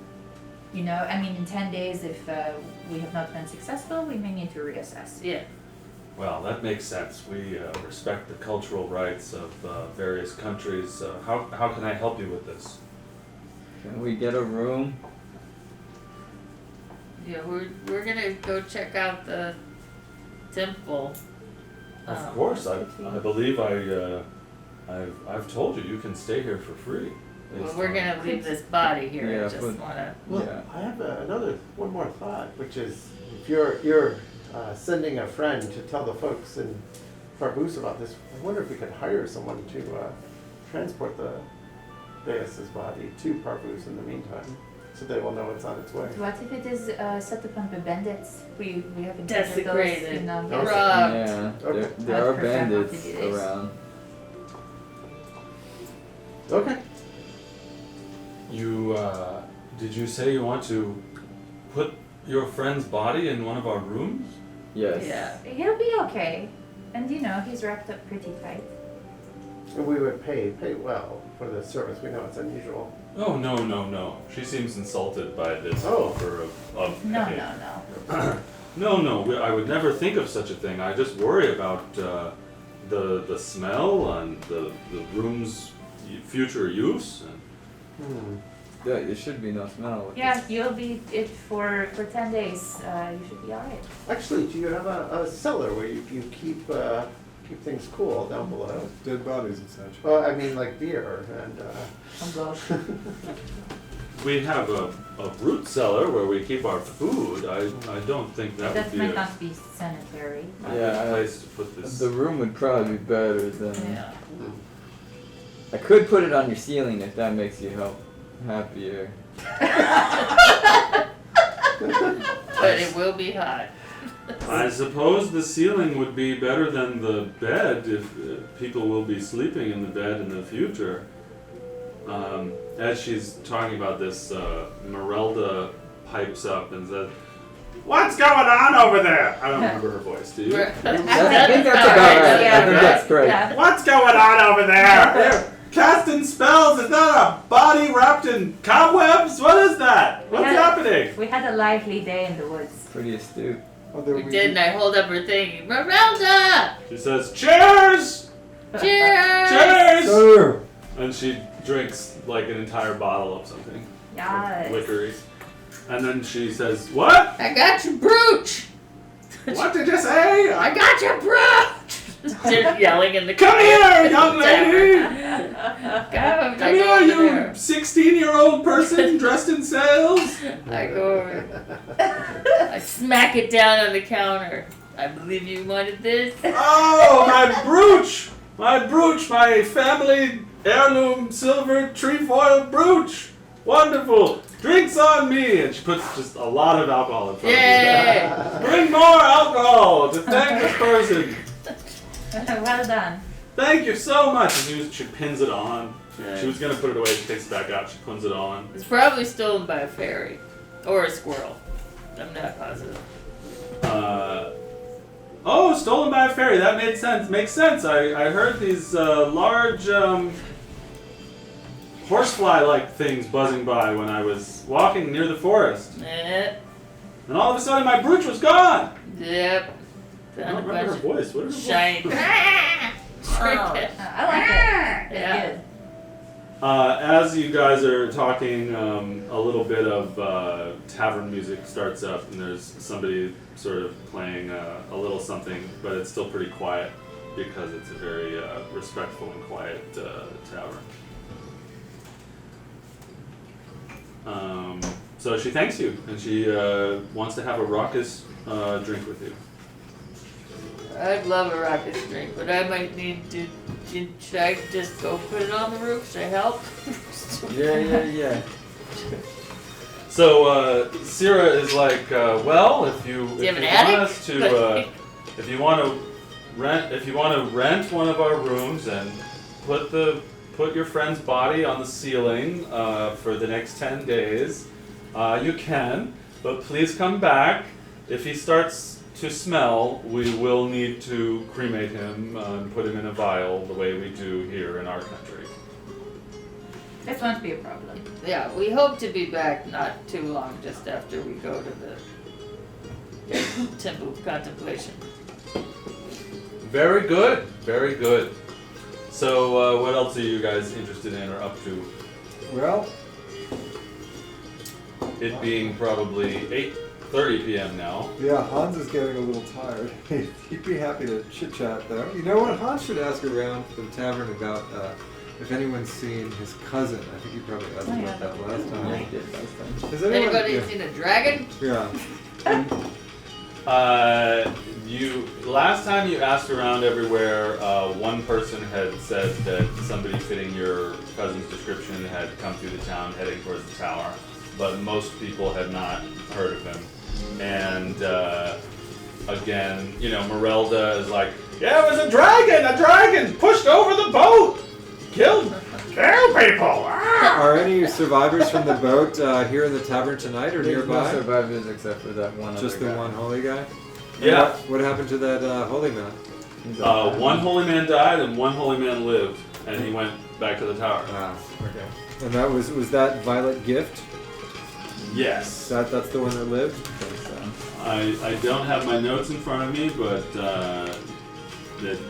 You know, I mean, in 10 days, if we have not been successful, we may need to reassess. Yeah. Well, that makes sense. We respect the cultural rights of various countries. How can I help you with this? Can we get a room? Yeah, we're gonna go check out the temple. Of course, I believe I've told you can stay here for free. Well, we're gonna leave this body here. Yeah, I just but- wanna. Well, Yeah. I have one more thought, which is if you're sending a friend to tell the folks in Parvus about this, I wonder if we could hire someone to transport the Deus's body to Parvus in the meantime, so they will know it's on its way. What if it is set upon the bandits? We have encountered those Desecrated. in Okay. yes. Robbed. Yeah, Okay. there I'd are prefer not to bandits do this. around. Okay. You did you say you want to put your friend's body in one of our rooms? Yes. Yeah. He'll be okay. And you know, he's wrapped up pretty tight. And we would pay well for the service. We know it's unusual. Oh, no. She seems insulted by this Oh. offer of No, pay. no. No, I would never think of such a thing. I just worry about the smell and the room's future use. And Yeah, there should be no smell. with Yeah, this. you'll be it for 10 days. You should be alright. Actually, do you have a cellar where you keep things cool down below? Dead bodies and such. Well, I mean like beer and. Oh gosh. we have a root cellar where we keep our food. I don't think that That would be might a not be sanitary. good Yeah, place to put this. The room would probably be better than. Yeah. I could put it on your ceiling if that makes you happier. But it will be hot. I suppose the ceiling would be better than the bed if people will be sleeping in the bed in the future. As she's talking about this, Merelda pipes up and says, "What's going on over there?" I don't remember her voice, do you? I think that's about right. Yeah, I think that's great. Yeah. What's going on over there? They're casting spells. Is that a body wrapped in cobwebs? What is that? What's happening? We had a lively day in the woods. Pretty astute. Although We did, and I hold up her thing. Merelda! She says, "Cheers! Cheers! Cheers!" Sir! And she drinks like an entire bottle of something. Yes. Liquory. And then she says, "What? I got your brooch! What did you say? I got your brooch!" Just yelling in the Come here, young lady! Come Come here, you 16-year-old person dressed in sails! I go over. I smack it down on the counter. I believe you wanted this. Oh, my brooch! My brooch, my family heirloom silver trefoil brooch! Wonderful! Drinks on me! And she puts just a lot of alcohol in front Yay! of you. Bring more alcohol to thank this person! Well done. Thank you so much! And she pins it on. Right. She was gonna put it away, she takes it back out, she pins it on. It's probably stolen by a fairy. Or a squirrel. I'm not positive. Oh, stolen by a fairy. That made sense. Makes sense. I heard these large horsefly-like things buzzing by when I was walking near the forest. Yep. And all of a sudden my brooch was gone. Yep. I don't remember her voice. What is her voice? Shiny. Cricket. I like it. It's Yeah. good. As you guys are talking, a little bit of tavern music starts up, and there's somebody sort of playing a little something, but it's still pretty quiet because it's a very respectful and quiet tavern. So she thanks you, and she wants to have a raucous drink with you. I'd love a raucous drink, but I might need to. Should I just go put it on the roof? Should I help? Yeah. So Syrah is like, well, if you Do you have an want attic? us to, if you want to rent one of our rooms and put your friend's body on the ceiling for the next 10 days, you can. But please come back. If he starts to smell, we will need to cremate him and put him in a vial the way we do here in our country. This won't be a problem. Yeah, we hope to be back not too long, just after we go to the Temple of Contemplation. Very good, very good. So, what else are you guys interested in or up to? Well, It being probably 8:30 p.m. now. yeah, Hans is getting a little tired. He'd be happy to chit-chat, though. You know what? Hans should ask around the tavern about if anyone's seen his cousin. I think he probably asked Oh, yeah. about that last I time. did last time. Has anyone? Anybody seen a dragon? Yeah. Last time you asked around everywhere, one person had said that somebody fitting your cousin's description had come through the town heading towards the tower, but most people had not heard of him. And again, Merelda is like, yeah, it was a dragon pushed over the boat, kill people. Ah! Are any survivors from the boat here in the tavern tonight or There's no nearby? survivors except for that one Just other the guy. one holy guy? Yeah. What happened to that holy man? He's all One holy man died and one holy man lived, and he went back to the tower. Okay. And that was that Violet Gift? Yes. That's the one that lived? I don't have my notes in front of me, but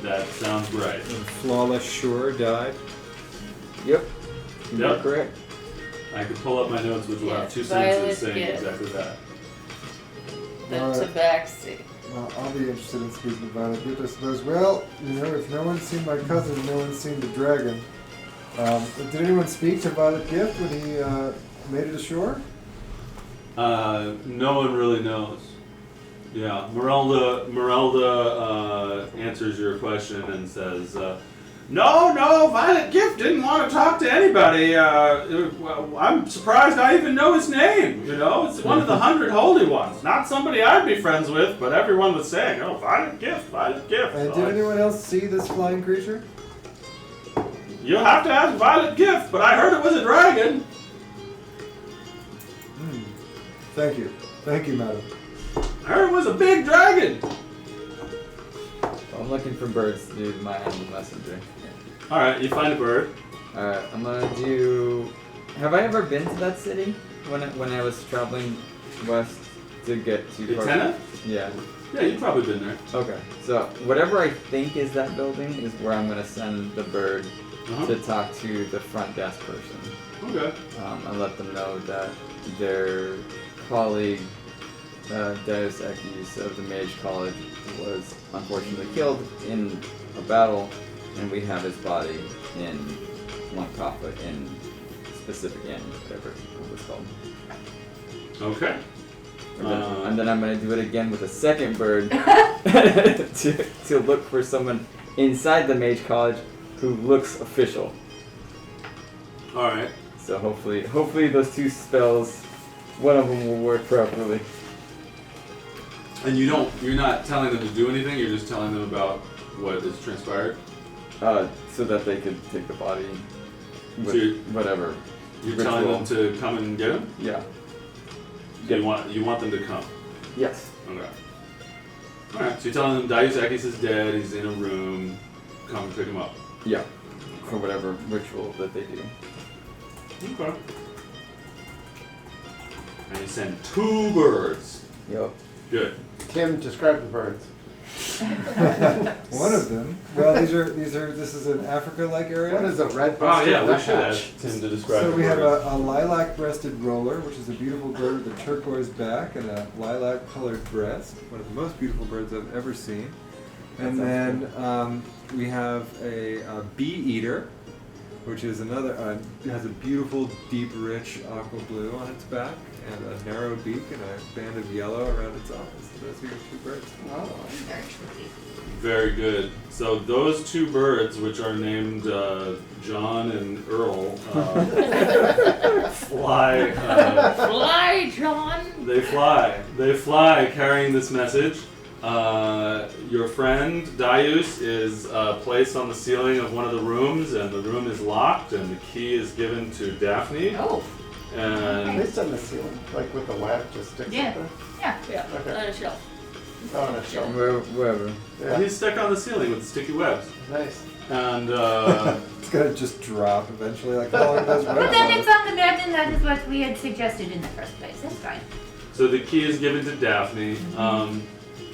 that sounds right. And Flawless Shore died? Yep. Yep. You're correct. I could pull up my notes, which will have Yes, two sentences Violet saying Gift. exactly that. The Alright. tabaxi. Well, I'll be interested in speaking to Violet Gift, I suppose. Well, if no one's seen my cousin, no one's seen the dragon. Did anyone speak to Violet Gift when he made it ashore? No one really knows. Yeah, Merelda answers your question and says, No, Violet Gift didn't want to talk to anybody. I'm surprised I even know his name. It's one of the 100 holy ones. Not somebody I'd be friends with, but everyone was saying, "Oh, Violet Gift, Violet Gift." And did anyone else see this flying creature? You'll have to ask Violet Gift, but I heard it was a dragon. Thank you, madam. I heard it was a big dragon. I'm looking for birds to do my animal messenger. All right, you find a bird. Alright, I'm gonna do... Have I ever been to that city? When I was traveling west to get to... Itena? Yeah. Yeah, you've probably been there. Okay, so whatever I think is that building is where I'm gonna send the bird to talk to the front desk person. Okay. And let them know that their colleague, Deus Equis of the Mage College, was unfortunately killed in a battle, and we have his body in Lankafa in specific inn, whatever it was called. Okay. And then I'm gonna do it again with a second bird to look for someone inside the Mage College who looks official. All right. So hopefully those two spells, one of them will work properly. And you're not telling them to do anything. You're just telling them about what has transpired. So that they could take the body with So whatever. You're ritual. telling them to come and get him. Yeah. So you want them to come. Yes. Okay. All right. So you're telling them Deus Equis is dead. He's in a room. Come pick him up. Yeah. For whatever ritual that they do. Okay. And you send 2 birds. Yep. Good. Kim, describe the birds. One of them. Well, this is an Africa-like area. What is a Oh red-breasted yeah, we should nuthatch? ask Tim to describe. So the we have birds. a lilac-breasted roller, which is a beautiful bird with a turquoise back and a lilac-colored breast. One of the most beautiful birds I've ever seen. And then we have a bee eater, which is another. Has a beautiful, deep, rich aqua blue on its back, and a narrow beak and a band of yellow around its eyes. Those are your 2 birds. Oh. Very tricky. Very good. So those 2 birds, which are named John and Earl, fly. Fly, John! They fly carrying this message. Your friend Deus is placed on the ceiling of one of the rooms, and the room is locked, and the key is given to Daphne. Oh. And Placed on the ceiling, like with the web, just sticks Yeah. up there. Yeah, Okay. on a shelf. Oh, on a shelf. Wherever. Yeah. he's stuck on the ceiling with sticky webs. Nice. And It's gonna just drop eventually, like how long does But then it's on the bed, and that is what we had suggested in the first place. That's fine. so the key is given to Daphne.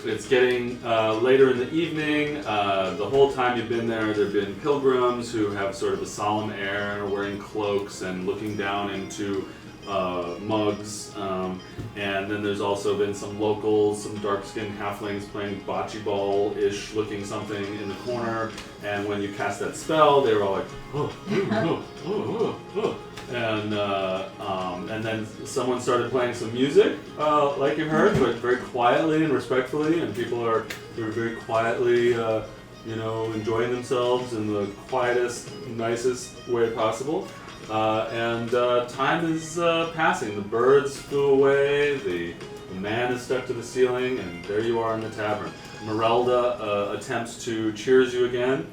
It's getting later in the evening. The whole time you've been there have been pilgrims who have sort of a solemn air, wearing cloaks and looking down into mugs. And then there's also been some locals, some dark-skinned halflings playing bocce ball-ish looking something in the corner. And when you cast that spell, they were all like, oh, oh, oh, oh, oh. And then someone started playing some music, like you heard, but very quietly and respectfully, and people are very quietly, enjoying themselves in the quietest, nicest way possible. Time is passing. The birds flew away. The man is stuck to the ceiling, and there you are in the tavern. Merelda attempts to cheers you again.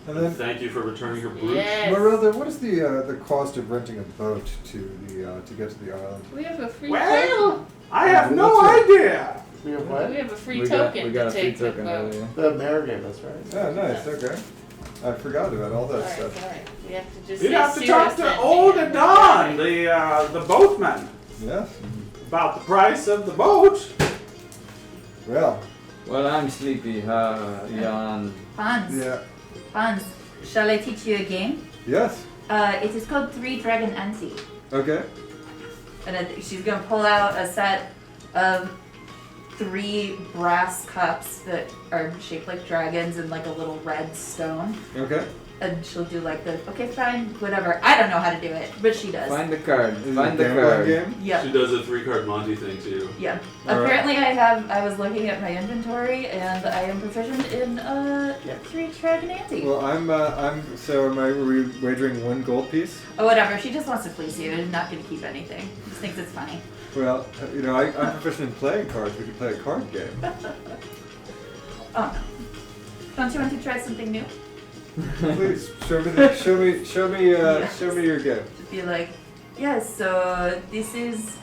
And then, Thank you for returning her brooch. Yes. Marilda, what is the cost of renting a boat to get to the island? We have a free Well, token. I have no That's idea. We have We what? have a free We token got to a free take the token boat. earlier. The mayor gave us, right? Oh, nice. Okay. I forgot about all that Sorry, stuff. sorry. We have to just You'd say have to talk to Cirrus old and- Don, the boatman, Yes. about the price of the boat. Well, Well, I'm sleepy. Yawn. Hans. yeah. Hans, shall I teach you a game? Yes. It is called Three Dragon Ante. Okay. And she's gonna pull out a set of 3 brass cups that are shaped like dragons and like a little red stone. Okay. And she'll do like the, okay, fine, whatever. I don't know how to do it, but she does. Find the card. Is it Find a the gambling card. game? Yeah. She does a 3-card Monty thing too. Yeah. All right. Apparently I was looking at my inventory and I am proficient in 3 Dragon Ante. Well, so are we wagering 1 gold piece? Oh, whatever. She just wants to fleece you and not gonna keep anything. Just thinks it's funny. Well, I'm proficient in playing cards. We could play a card game. Oh no. Don't you want to try something new? Please show me your game. Just be like, yes, so this is,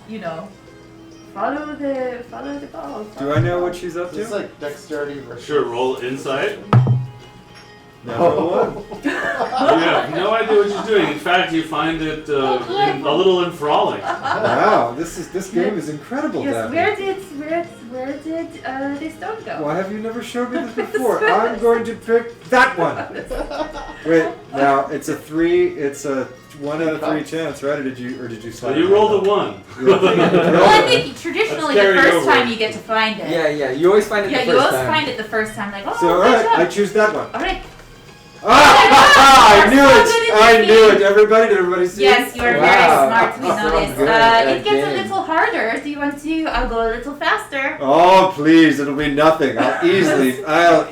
follow the ball. Do I know what she's up It's to? like dexterity versus. Sure, roll insight. Number 1. You have no idea what she's doing. In fact, you find it a little enthralling. Wow, this game is incredible, Yes, Daphne. where did the stone go? Why have you never showed me this before? I'm going to pick that one. Wait, now it's a 3. It's a 1 out of 3 chance, right? Or did you So slide? you rolled a 1. Well, I think traditionally the Let's carry first over. time you get to find it. Yeah. You always find it Yeah, the you first always time. find it the first time, like, oh, So, good alright, job. I choose that one. Alright. Ah! I knew You're so it! good at I this knew game. it! Everybody, did everybody see Yes, it? you are Wow. very smart, we So noticed. good at It gets a game. little harder. Do you want to? I'll go a little faster. Oh, please, it'll be nothing. I'll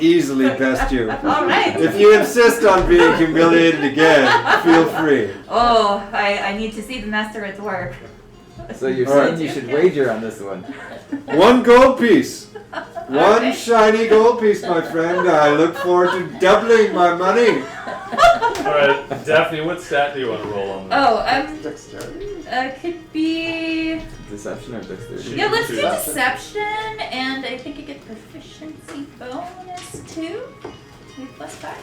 easily best you. Alright. If you insist on being humiliated again, feel free. Oh, I need to see the master at work. So you're All right. saying you should wager on this one? 1 gold piece. 1 Okay. shiny gold piece, my friend. I look forward to doubling my money. Alright, Daphne, what stat do you want to roll on this? Oh, Dexterity? could be. Deception or dexterity? Yeah, let's do Deception. deception, and I think I get proficiency bonus too. Maybe +5.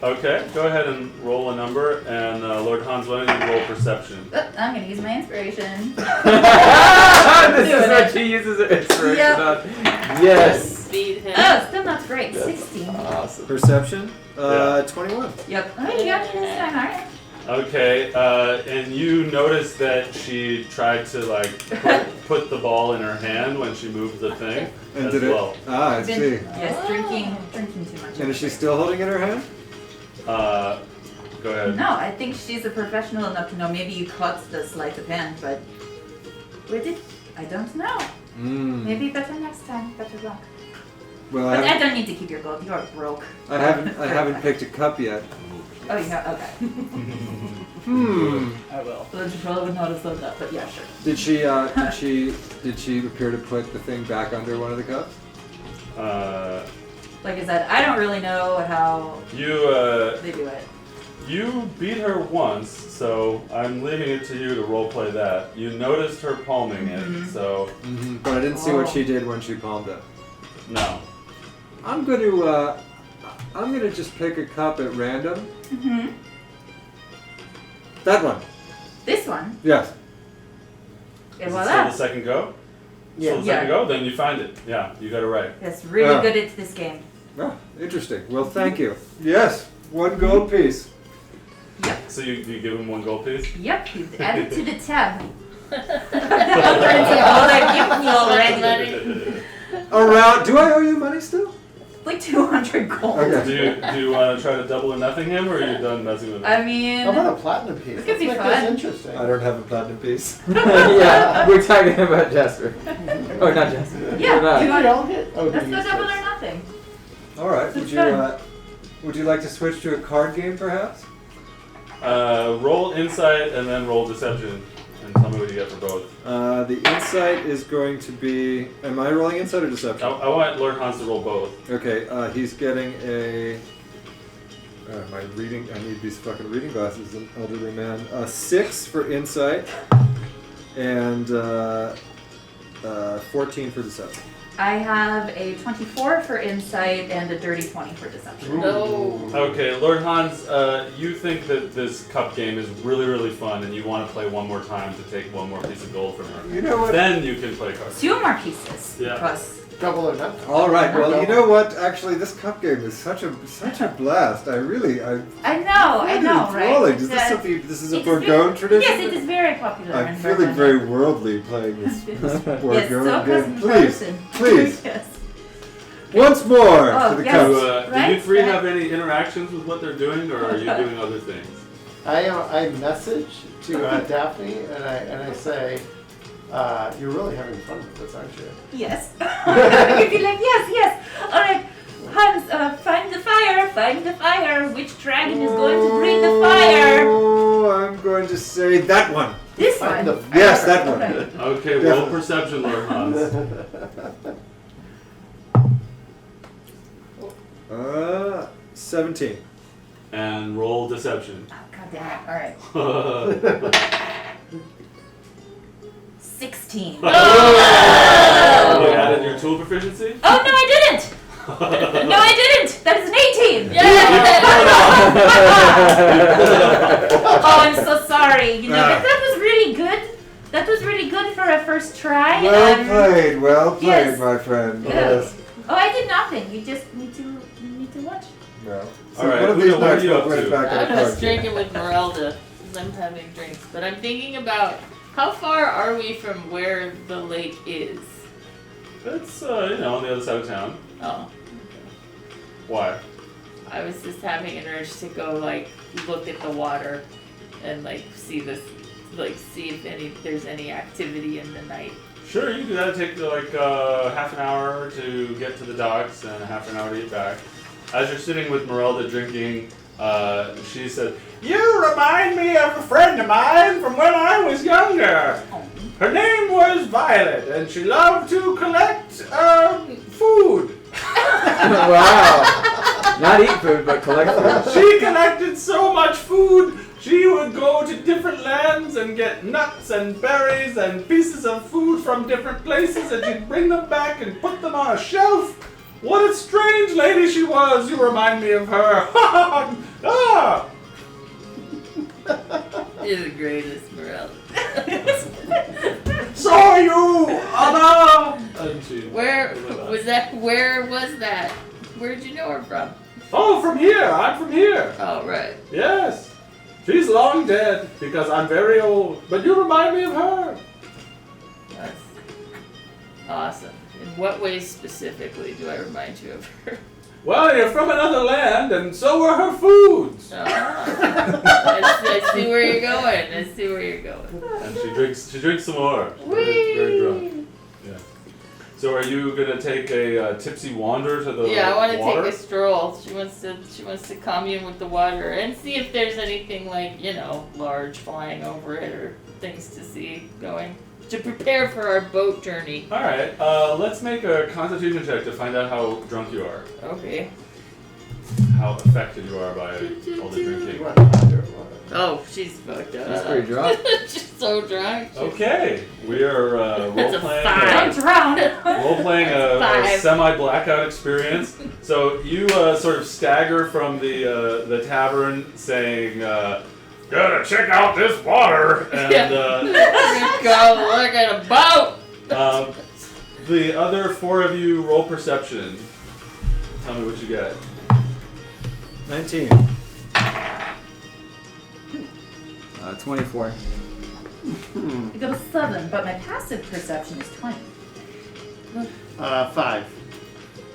Okay, go ahead and roll a number, and Lord Hans, why don't you roll perception? Oh, I'm gonna use my inspiration. This is Doing what it. she uses her inspiration Yep. on. Yes. Beat him. Oh, still not great. That's 16. awesome. Perception? Yeah. 21. Yep. Oh, you got me this time, alright. Okay, and you notice that she tried to put the ball in her hand when she moved the thing And as did it? well. Ah, I see. Yes, drinking too much. And is she still holding it in her hand? Go ahead. No, I think she's a professional enough to know. Maybe you caught the sleight of hand, but where did? I don't know. Maybe better next time. Better luck. Well, But I don't need to keep your gold. You are broke. I haven't picked a cup yet. Oh, you have. Okay. I will. Well, you probably would not have thought that, but yeah, sure. Did she appear to put the thing back under one of the cups? Like I said, I don't really know how they do it. You beat her once, so I'm leaving it to you to roleplay that. You noticed her palming it, so But I didn't see what she did when she palmed it. no. I'm gonna just pick a cup at random. That one. This one. Yes. And Is it still voila. the second go? Yeah. Still the second go? Then you find it. Yeah, you got it right. That's really Oh. good at this game. Oh, interesting. Well, thank you. Yes, 1 gold piece. So you give him 1 gold piece? Yep, you add it to the tab. All I've given you already. Around. Do I owe you money still? Like 200 gold. Okay. Do you want to try to double or nothing him, or are you done messing with him? I mean, How about a platinum piece? This could be Let's make fun. this interesting. I don't have a platinum piece. Yeah, we're talking about Jasper. Oh, not Jasper. Yeah, We're not. you You want- don't hit? Oh, let's you go used double this. or nothing. All right. It's fun. Would you like to switch to a card game, perhaps? Roll insight and then roll deception, and tell me what you get for both. The insight is going to be. Am I rolling insight or deception? I want Lord Hans to roll both. Okay. He's getting a. My reading. I need these fucking reading glasses, an elderly man. 6 for insight, and 14 for deception. I have a 24 for insight and a dirty 20 for deception. No. Okay, Lord Hans, you think that this cup game is really, really fun, and you want to play one more time to take one more piece of gold from her. You know what? Then you can play cards. 2 more pieces. Yeah. Plus. Double or nothing. All right. Well, you know what? Actually, this cup game is such a blast. I I know, right? enthralling. Is It's, this something? This is a it's Bourgogne tradition. Yes, it is very popular. I'm in feeling Bourgogne. very worldly playing this Yes, Bourgogne so game. Please, cosmopolitan. please, Yes. once more Oh, for the yes. cup. Do Right? you three Right. have any interactions with what they're doing, or are you doing other things? I message to Daphne and I say, you're really having fun with this, aren't you? Yes. You'd be like, yes. All right, Hans, find the fire. Which dragon is going to bring the fire? Oh, I'm going to say that one. This Find one. the- Yes, that one. Okay. Okay, roll Definitely. perception, Lord Hans. 17. And roll deception. Oh, God damn it. All right. 16. You added your tool proficiency? Oh, no, I didn't. No, I didn't. That is an 18. Oh, I'm so sorry. You know, that was really good. That was really good for a first try. Well played, yes. my friend. Yeah. Yes. Oh, I did nothing. You just need to watch. No. So All right, one of Una, these what are nights you we'll up put it to? back on I'm the just card. drinking with Merelda because I'm having drinks. But I'm thinking about how far are we from where the lake is? It's, on the other side of town. Oh, Why? I was just having an urge to go look at the water and see if there's any activity in the night. Sure, you can do that. It takes half an hour to get to the docks and half an hour to get back. As you're sitting with Merelda drinking, she said, "You remind me of a friend of mine from when I was younger. Her name was Violet, and she loved to collect food. Wow. Not eat food, but collect food. She collected so much food, she would go to different lands and get nuts and berries and pieces of food from different places, and she'd bring them back and put them on a shelf. What a strange lady she was. You remind me of her. Ah! You're the greatest, Merelda. So are you, Anna!" And she- Where was that? Where was that? Where'd you know her from? Oh, from here. I'm from here. Oh, right. Yes. She's long dead because I'm very old. But you remind me of her. That's awesome. In what ways specifically do I remind you of her? Well, you're from another land, and so are her foods. Oh. I see where you're going. I see where you're going. And she drinks some more. Very, very drunk. Yeah. So are you gonna take a tipsy wander to the Yeah, I want to water? take a stroll. She wants to commune with the water and see if there's anything large flying over it or things to see going to prepare for our boat journey. All right. Let's make a Constitution check to find out how drunk you are, Okay. how affected you are by all the drinking. Oh, she's fucked up. She's pretty drunk. She's so drunk. Okay, we are That's a role-playing. five. Don't drown. Role-playing a Five. semi-blackout experience. So you sort of stagger from the tavern, saying, "Gotta check out this water," and Go look at a boat. the other four of you roll perception. Tell me what you get. 19. 24. I got a 7, but my passive perception is 20. 5.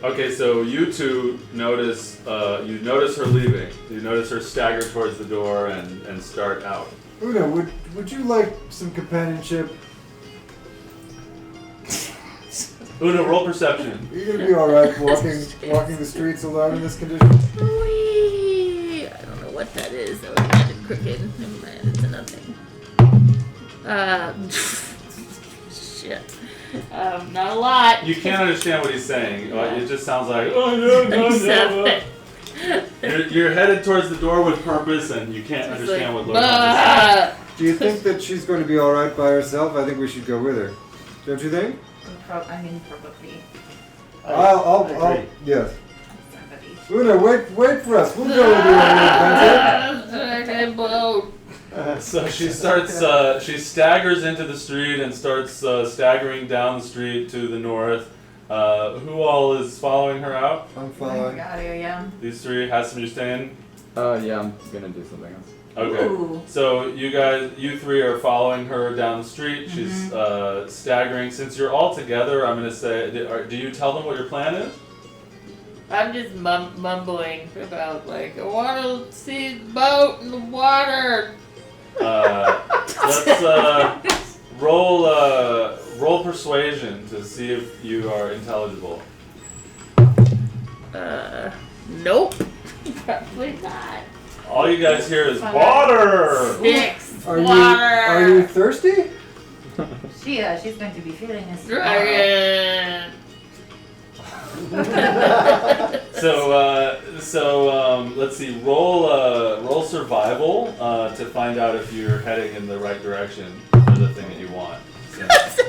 Okay, so you two notice you notice her leaving. You notice her stagger towards the door and start out. Una, would you like some companionship? Una, roll perception. Are you gonna be all right walking the streets alone in this condition? Whee! I don't know what that is. That was kind of crooked. Never mind, it's a nothing. Shit. Not a lot. You can't understand what he's saying. It just sounds like, oh no, no, no. You're headed towards the door with purpose, and you can't understand what Lord Hans is saying. Do you think that she's going to be all right by herself? I think we should go with her. Don't you think? Probably. I'll yes. Una, wait for us. We'll go with you on your adventure. So she starts. She staggers into the street and starts staggering down the street to the north. Who all is following her out? I'm Oh following. God, here I am. These three. Hassan, you staying? Yeah, I'm gonna do something else. Okay. Ooh. So you three are following her down the street. She's staggering. Since you're all together, I'm gonna say, do you tell them what your plan is? I'm just mumbling about like, I want to see the boat in the water. Let's roll persuasion to see if you are intelligible. Nope. Probably not. All you guys hear is water. Six. Are Water. you thirsty? She's going to be feeling this. Dragon. So let's see. Roll survival to find out if you're heading in the right direction for the thing that you want. So,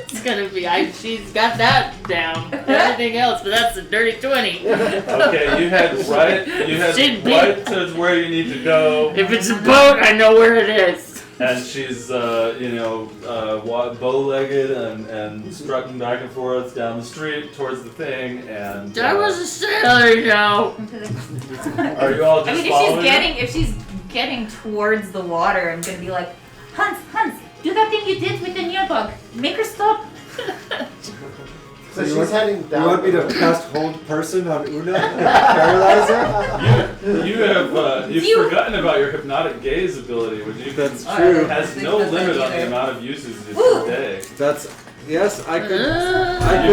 It's gonna be. She's got that down. Everything else, but that's a dirty 20. okay, you head right. You head Should be. right to where you need to go. If it's a boat, I know where it is. And she's, bow-legged and strutting back and forth down the street towards the thing. And That was a sailor, you know. are you all I just mean, following? if she's getting towards the water, I'm gonna be like, Hans, do that thing you did with the nearbug. Make her stop. So she's heading down. You want me to cast hold person on Una? Paralyze her? You've forgotten about your hypnotic gaze ability, which you That's can, true. it has no limit on the amount of uses per day. That's yes. I You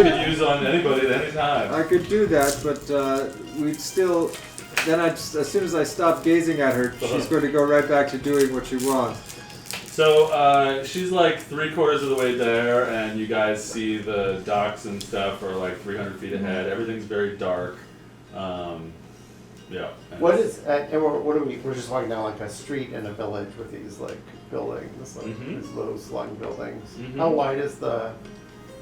could could use on anybody at any time. I could do that, but we'd still. Then as soon as I stop gazing at her, she's going to go right back to doing what she wants. So she's like 3/4 of the way there, and you guys see the docks and stuff are like 300 feet ahead. Everything's very dark. Yeah. What is? And what are we? We're just walking down like a street in a village with these like buildings, like these low slung buildings. How wide is the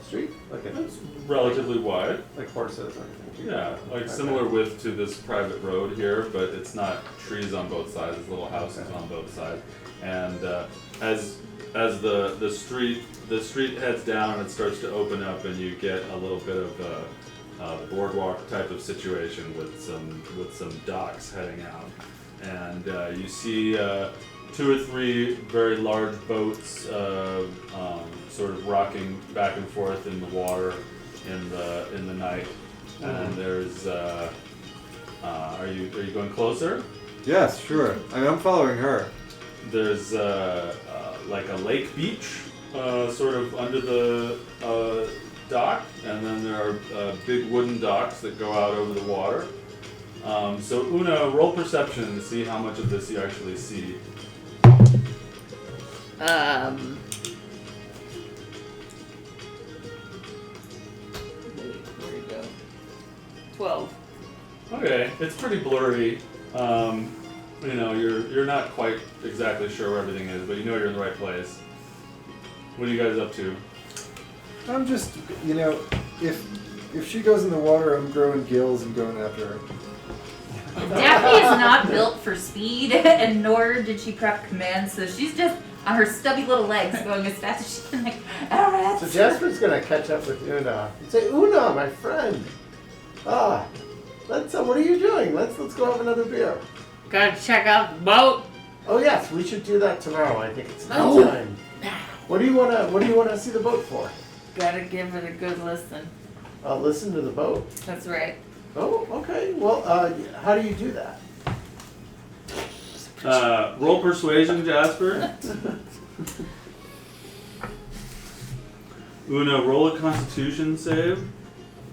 street? Like It's relatively wide. like horses or anything? Yeah, like similar width to this private road here, but it's not trees on both sides. There's little houses on both sides, and as the street heads down, it starts to open up, and you get a little bit of a boardwalk type of situation with some docks heading out, and you see 2 or 3 very large boats sort of rocking back and forth in the water in the night. And there's are you going closer? Yes, sure. I'm following her. There's like a lake beach sort of under the dock, and then there are big wooden docks that go out over the water. So Una, roll perception to see how much of this you actually see. Where you go? 12. Okay, it's pretty blurry. You're not quite exactly sure where everything is, but you know you're in the right place. What are you guys up to? I'm just, if she goes in the water, I'm growing gills and going after her. Daphne is not built for speed, and nor did she prep commands, so she's just on her stubby little legs going as fast as she can. Like, alright. So Jasper's gonna catch up with Una and say, Una, my friend. What are you doing? Let's go have another beer. Gotta check out the boat. Oh yes, we should do that tomorrow. I think it's No. nighttime. What do you wanna see the boat for? Gotta give it a good listen. Listen to the boat. That's right. Oh, okay. Well, how do you do that? Roll persuasion, Jasper. Una, roll a Constitution save.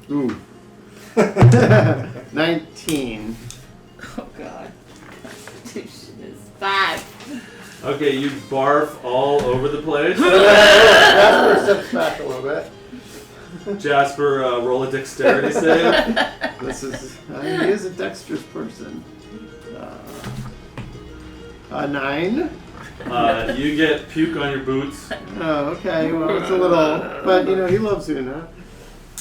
Ooh. 19. Oh God. Constitution is 5. Okay, you barf all over the place. Jasper steps back a little bit. Jasper, roll a dexterity save. He is a dexterous person. 9. You get puke on your boots. Oh, okay. Well, it's a little, but he loves Una.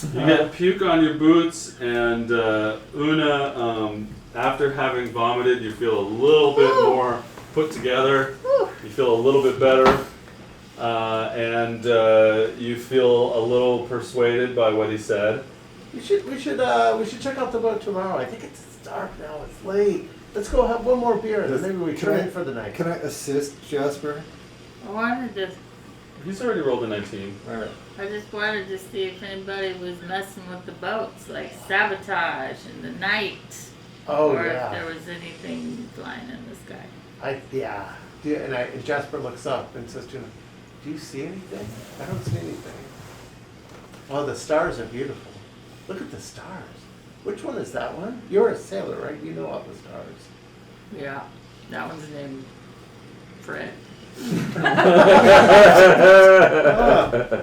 You get puke on your boots, and Una, after having vomited, you feel a little bit more put together. You feel a little bit better, and you feel a little persuaded by what he said. We should check out the boat tomorrow. I think it's dark now. It's late. Let's go have one more beer, and then maybe we turn in for the night. Can I assist Jasper? I wanted to. He's already rolled a 19. Alright. I just wanted to see if anybody was messing with the boats, like sabotage in the night, Oh or yeah. if there was anything flying in the sky. And Jasper looks up and says to him, "Do you see anything? I don't see anything." Oh, the stars are beautiful. Look at the stars. Which one is that one? You're a sailor, right? You know all the stars. Yeah, that one's named Fred.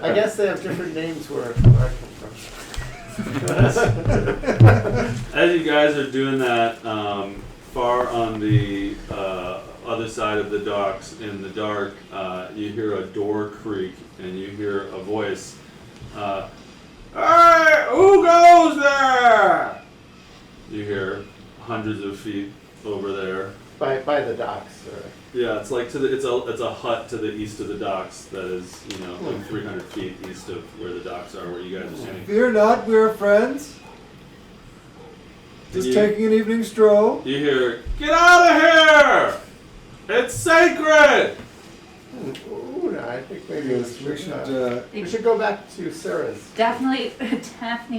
I guess they have different names where I come from. As you guys are doing that, far on the other side of the docks in the dark, you hear a door creak and you hear a voice. Hey, who goes there? You hear hundreds of feet over there. By the docks. Yeah, it's like it's a hut to the east of the docks that is, like 300 feet east of where the docks are, where you guys are standing. Fear not, we're friends. Just taking an evening stroll. You hear, "Get out of here! It's sacred!" Ooh, I think maybe we should go back to Sarah's. Daphne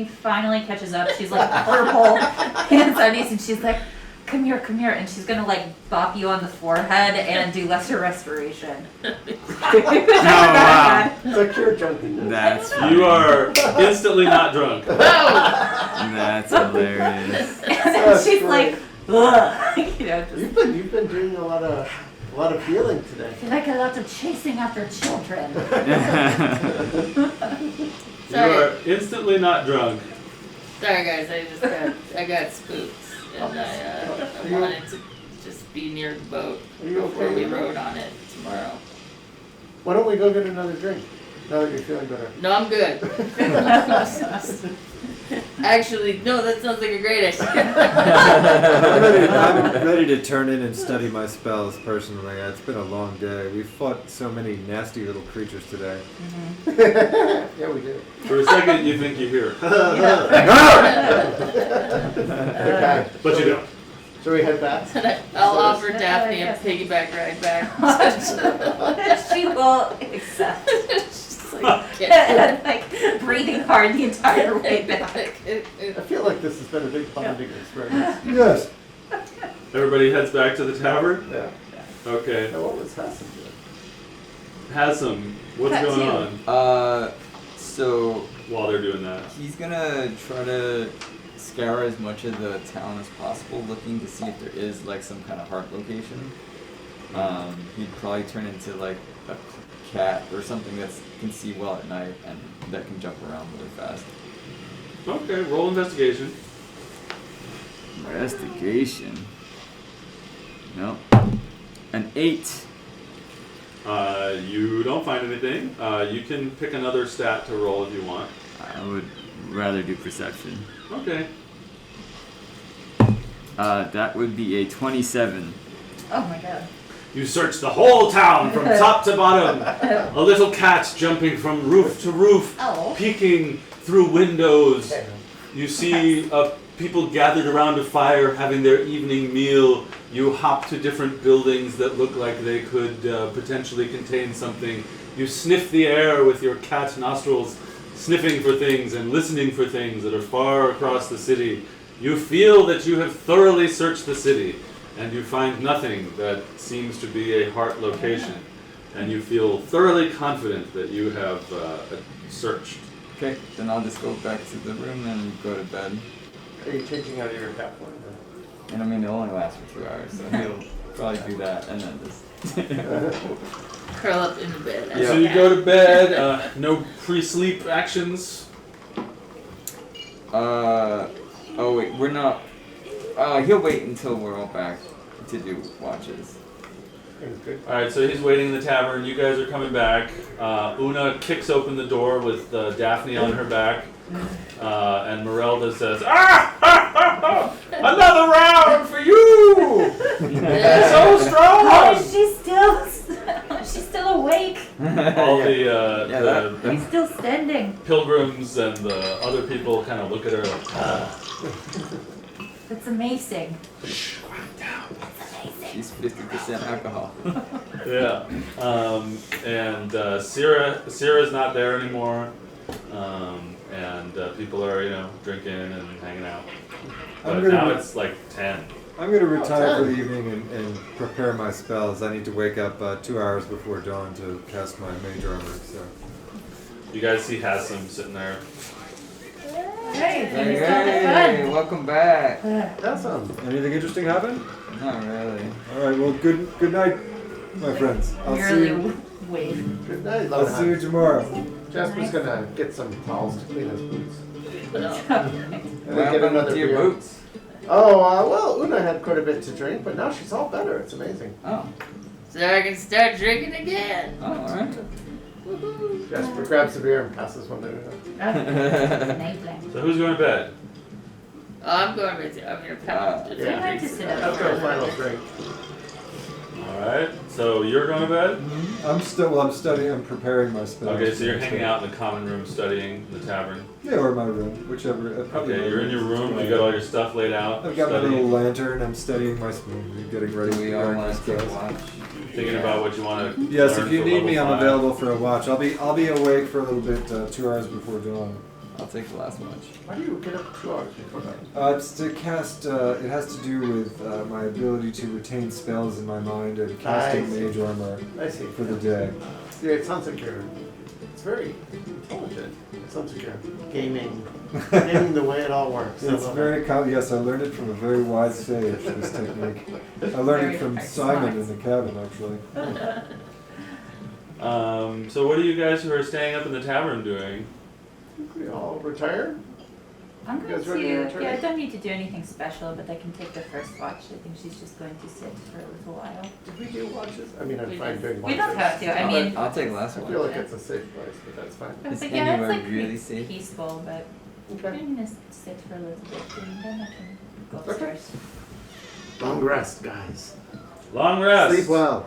finally catches up. She's like purple, hands on knees, and she's like, come here, and she's gonna like bop you on the forehead and do lesser respiration. wow. It's like you're drunken. That's You are instantly not drunk. That's hilarious. And then she's like, ugh, just You've been doing a lot of healing today. feel like a lot of chasing after children. You are instantly not drunk. Sorry guys, I got spooked, and I wanted to just be near the boat Are you before okay we with that? rode on it tomorrow. Why don't we go get another drink? Now that you're feeling better. No, I'm good. Actually, no, that sounds like a great idea. I'm ready to turn in and study my spells personally. It's been a long day. We've fought so many nasty little creatures today. Yeah, we did. For a second, you think you hear. Okay. But you don't. Shall we head back? I'll offer Daphne a piggyback ride back. She will accept. She's like, And like breathing hard the entire way back. I feel like this has been a big bonding experience. Yes. Everybody heads back to the tavern? Yeah. Okay. Now, what was Hassan doing? Hassan, what's Cut going to. on So while they're doing that? he's gonna try to scour as much of the town as possible, looking to see if there is like some kind of heart location. He'd probably turn into like a cat or something that can see well at night and that can jump around really fast. Okay, roll investigation. Investigation. Nope. An 8. You don't find anything. You can pick another stat to roll if you want. I would rather do perception. Okay. That would be a 27. Oh my god. You search the whole town from top to bottom. A little cat jumping from roof to roof, Oh. peeking through windows. You see people gathered around a fire having their evening meal. You hop to different buildings that look like they could potentially contain something. You sniff the air with your cat nostrils, sniffing for things and listening for things that are far across the city. You feel that you have thoroughly searched the city, and you find nothing that seems to be a heart location. And you feel thoroughly confident that you have searched. Okay, then I'll just go back to the room and go to bed. Are you changing out of your cat form? And I mean, it only lasts for 2 hours, so he'll probably do that and then just. curl up in the bed. Yeah. So you go to bed, no pre-sleep actions. Oh wait, we're not. He'll wait until we're all back to do watches. Things good. Alright, so he's waiting in the tavern. You guys are coming back. Una kicks open the door with Daphne on her back. And Merelda says, another round for you! So strong! How is she still? She's still awake. All the He's still standing. pilgrims and the other people kind of look at her like, That's amazing. She's 50% alcohol. yeah. And Syrah's not there anymore. And people are, drinking and hanging out. But now it's like 10. I'm going to retire for the evening and prepare my spells. I need to wake up 2 hours before dawn to cast my mage armor. So. You guys see Hassim sitting there. Hey, Hey, welcome back. Awesome. Anything interesting happen? Not really. All right. Well, good night, my friends. I'll see you. Wave. Good night, I'll see you tomorrow. Jasper's gonna get some towels to clean his boots. And What then get happened another to your beer. boots? Oh, well, Una had quite a bit to drink, but now she's all better. It's amazing. Oh. So I can start drinking again. Oh, alright. Jasper grabs a beer and passes one to Una. So who's going to bed? Oh, I'm going with you. I'm gonna pass it. Yeah. I just sit up. Let's go final drink. Alright. So you're going to bed? I'm studying. I'm preparing my spells. Okay, so you're hanging out in the common room studying the tavern. Yeah, or my room, whichever. Probably Okay, my you're in your room, you got all your stuff laid out. I've got my studying, little lantern. I'm studying my getting ready. Do we all preparing my want to take a spells. watch? thinking about what you want to Yes, learn if you for need me, level I'm 5. available for a watch. I'll be awake for a little bit, 2 hours before dawn. I'll take the last watch. Why do you get up 2 hours before that? It's to cast. It has to do with my ability to retain spells in my mind and casting I see. mage armor I see. for the day. Yeah, it sounds like it's very intelligent. It sounds like you're gaming the way it all works. I It's love very yes. I learned it from a very wise sage. This technique. I learned it from Simon in the cabin, actually. So what are you guys who are staying up in the tavern doing? We all retired? I'm You going guys ready to to. return? Yeah, I don't need to do anything special, but I can take the first watch. I think she's just going to sit for a little while. Did we do watches? I mean, I'm We fine just- doing we watches. don't have to, I mean- I'll take the last I one. feel like it's a safe place, but that's fine. I was Is like, yeah, it's anywhere like really safe? peaceful, but Okay. I'm gonna sit for a little bit and then I can go Okay. upstairs. Long rest, guys. Long rest. Sleep well.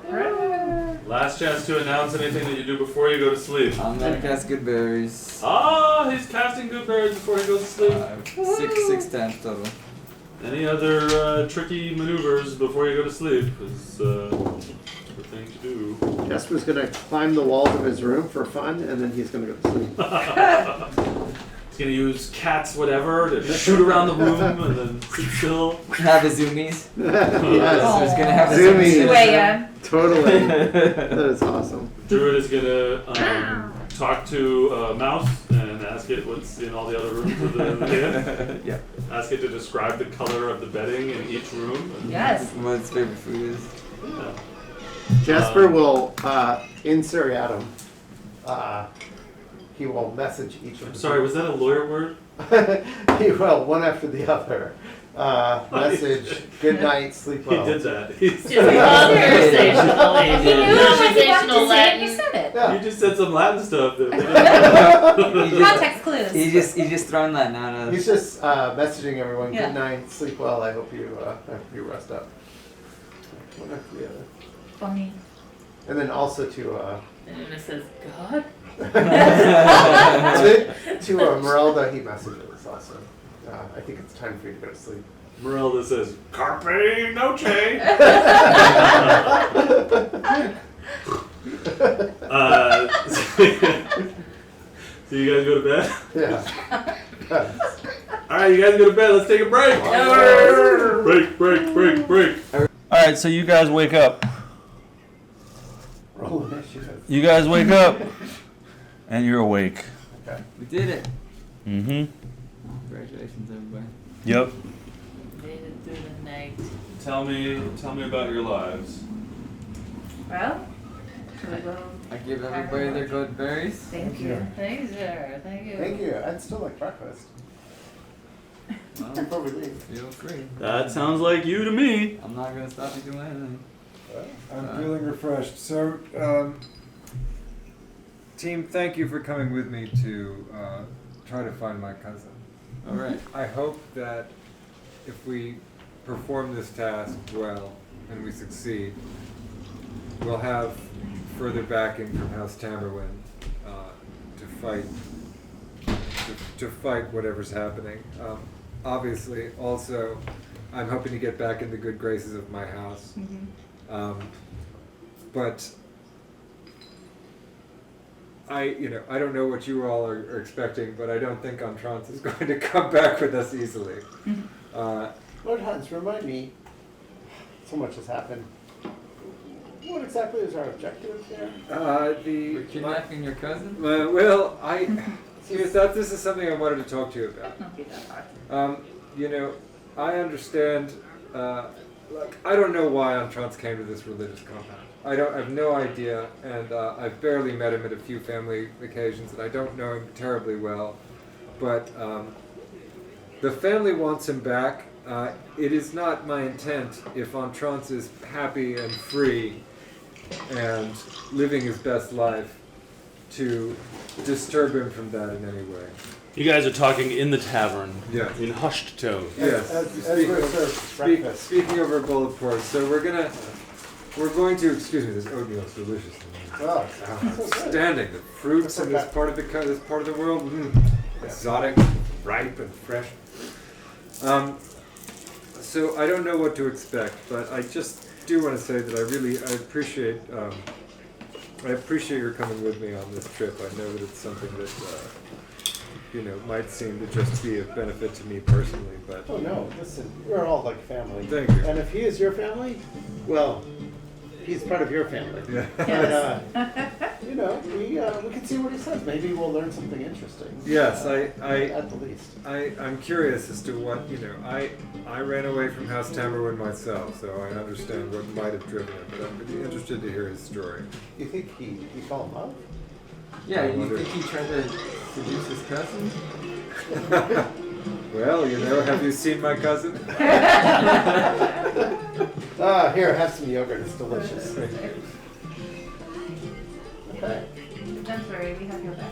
Last chance to announce anything that you do before you go to sleep. I'm gonna cast good berries. Ah, he's casting good berries before he goes to sleep. Six times total. Any other tricky maneuvers before you go to sleep is a thing to do. Jasper's gonna climb the walls of his room for fun, and then he's gonna go to sleep. He's gonna use cats, whatever, to shoot around the room and then sit still. Have the zoomies. Yes, So he's gonna have the Zoomies. 2 a.m. totally. That is awesome. Druid is gonna talk to a mouse and ask it what's in all the other rooms of the inn. Yeah. Ask it to describe the color of the bedding in each room. And, Yes. What his favorite food is. yeah. Jasper will, in Seriatim, he will message each of I'm the sorry, was that a lawyer word? he will, one after the other, message, good night, sleep well. He did that. He's Just conversational. He knew what he wanted to Conversational say and he Latin. said it. Yeah. You just said some Latin stuff. He just, Context clues. he just throwing that out He's just messaging everyone, Yeah. good night, sleep well, I hope you rest up. One after the other. Funny. And then also to And then it says, God? to Merelda, he messages also. I think it's time for you to go to sleep. Merelda says, Carpe Noche! So you guys go to bed? Yeah. Alright, you guys go to bed. Let's take a break. Break. Alright, so you guys wake up. Roll initiative. You guys wake up. And you're awake. Okay. We did it. Mm-hmm. Congratulations, everybody. Yep. Made it through the night. Tell me about your lives. Well, should we go? I give everybody their good berries. Thank you. Thanks, sir. Thank you. Thank you. I'd still like breakfast Well, before we leave. feel free. That sounds like you to me. I'm not gonna stop you doing anything. I'm feeling refreshed. So, team, thank you for coming with me to try to find my cousin. All right. I hope that if we perform this task well and we succeed, we'll have further backing from House Tamerlane to fight whatever's happening. Obviously, also, I'm hoping to get back in the good graces of my house. But I don't know what you all are expecting, but I don't think Entrance is going to come back with us easily. Lord Hans, remind me, so much has happened. What exactly is our objective here? We're kidnapping your cousin? This is something I wanted to talk to you about. Not be that hard. I understand. I don't know why Entrance came to this religious compound. I have no idea, and I've barely met him at a few family occasions, and I don't know him terribly well. But the family wants him back. It is not my intent, if Entrance is happy and free and living his best life, to disturb him from that in any way. You guys are talking in the tavern, Yes. in hushed tones. Yes. As we're served breakfast. Speaking over a bowl of pork, so we're going to, excuse me, this oatmeal is delicious. Oh, Outstanding. The fruits in this part of the world, exotic, ripe, and fresh. So I don't know what to expect, but I just do want to say that I appreciate your coming with me on this trip. I know that it's something that might seem to just be of benefit to me personally, but oh no, listen, we're all like family. Thank you. And if he is your family, well, he's part of your family. Yeah. And, we can see what he says. Maybe we'll learn something interesting. Yes, at the least. I'm curious as to what, I ran away from House Tamerlane myself, so I understand what might have driven him, but I'm really interested to hear his story. You think he fell in love? Yeah, you think he tried to seduce his cousin? Well, have you seen my cousin? Here, have some yogurt. It's delicious. Okay. Don't worry, we have your back.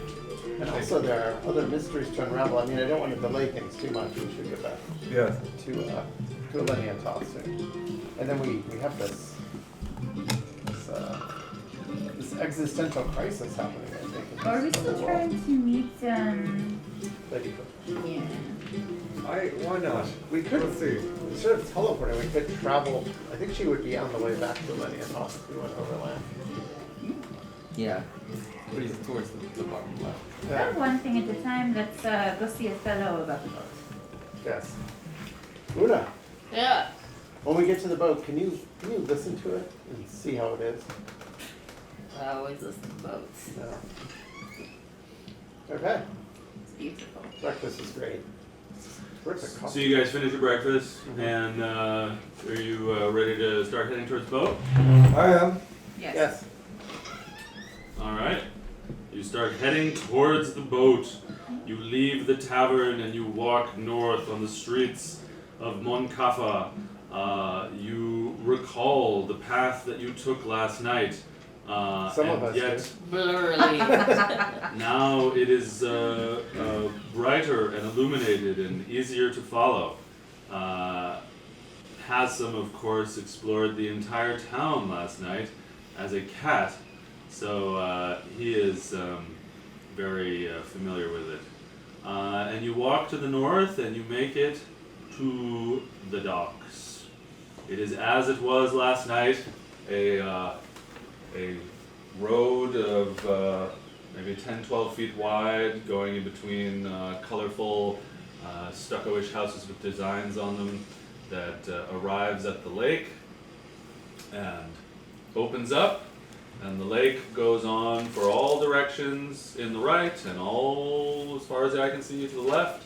And also, there are other mysteries to unravel. I mean, I don't want to delay things too much. We should get back Yes. to Elenia Toth soon. And then we have this existential crisis happening, I think. Are we still trying to meet, Lady Cook. yeah. Why not? We could Let's see. instead of teleporting, we could travel. I think she would be on the way back to Elenia Toth if we went overland. Yeah. Please, towards the bottom left. Yeah. One thing at a time, let's go see a fellow about the boat. Yes. Una, Yeah. when we get to the boat, can you listen to it and see how it is? I always listen to boats. No. Okay. It's beautiful. Breakfast is great. Terrific So coffee. you guys finish your breakfast, and are you ready to start heading towards the boat? I am. Yes. Yes. All right. You start heading towards the boat. You leave the tavern and you walk north on the streets of Moncafa. You recall the path that you took last night. Some of us yet Blurry. now it is brighter and illuminated and easier to follow. Hassan, of course, explored the entire town last night as a cat, so he is very familiar with it. And you walk to the north and you make it to the docks. It is as it was last night, a road of maybe 10-12 feet wide, going in between colorful stucco-ish houses with designs on them, that arrives at the lake and opens up, and the lake goes on for all directions in the right and all as far as the eye can see to the left,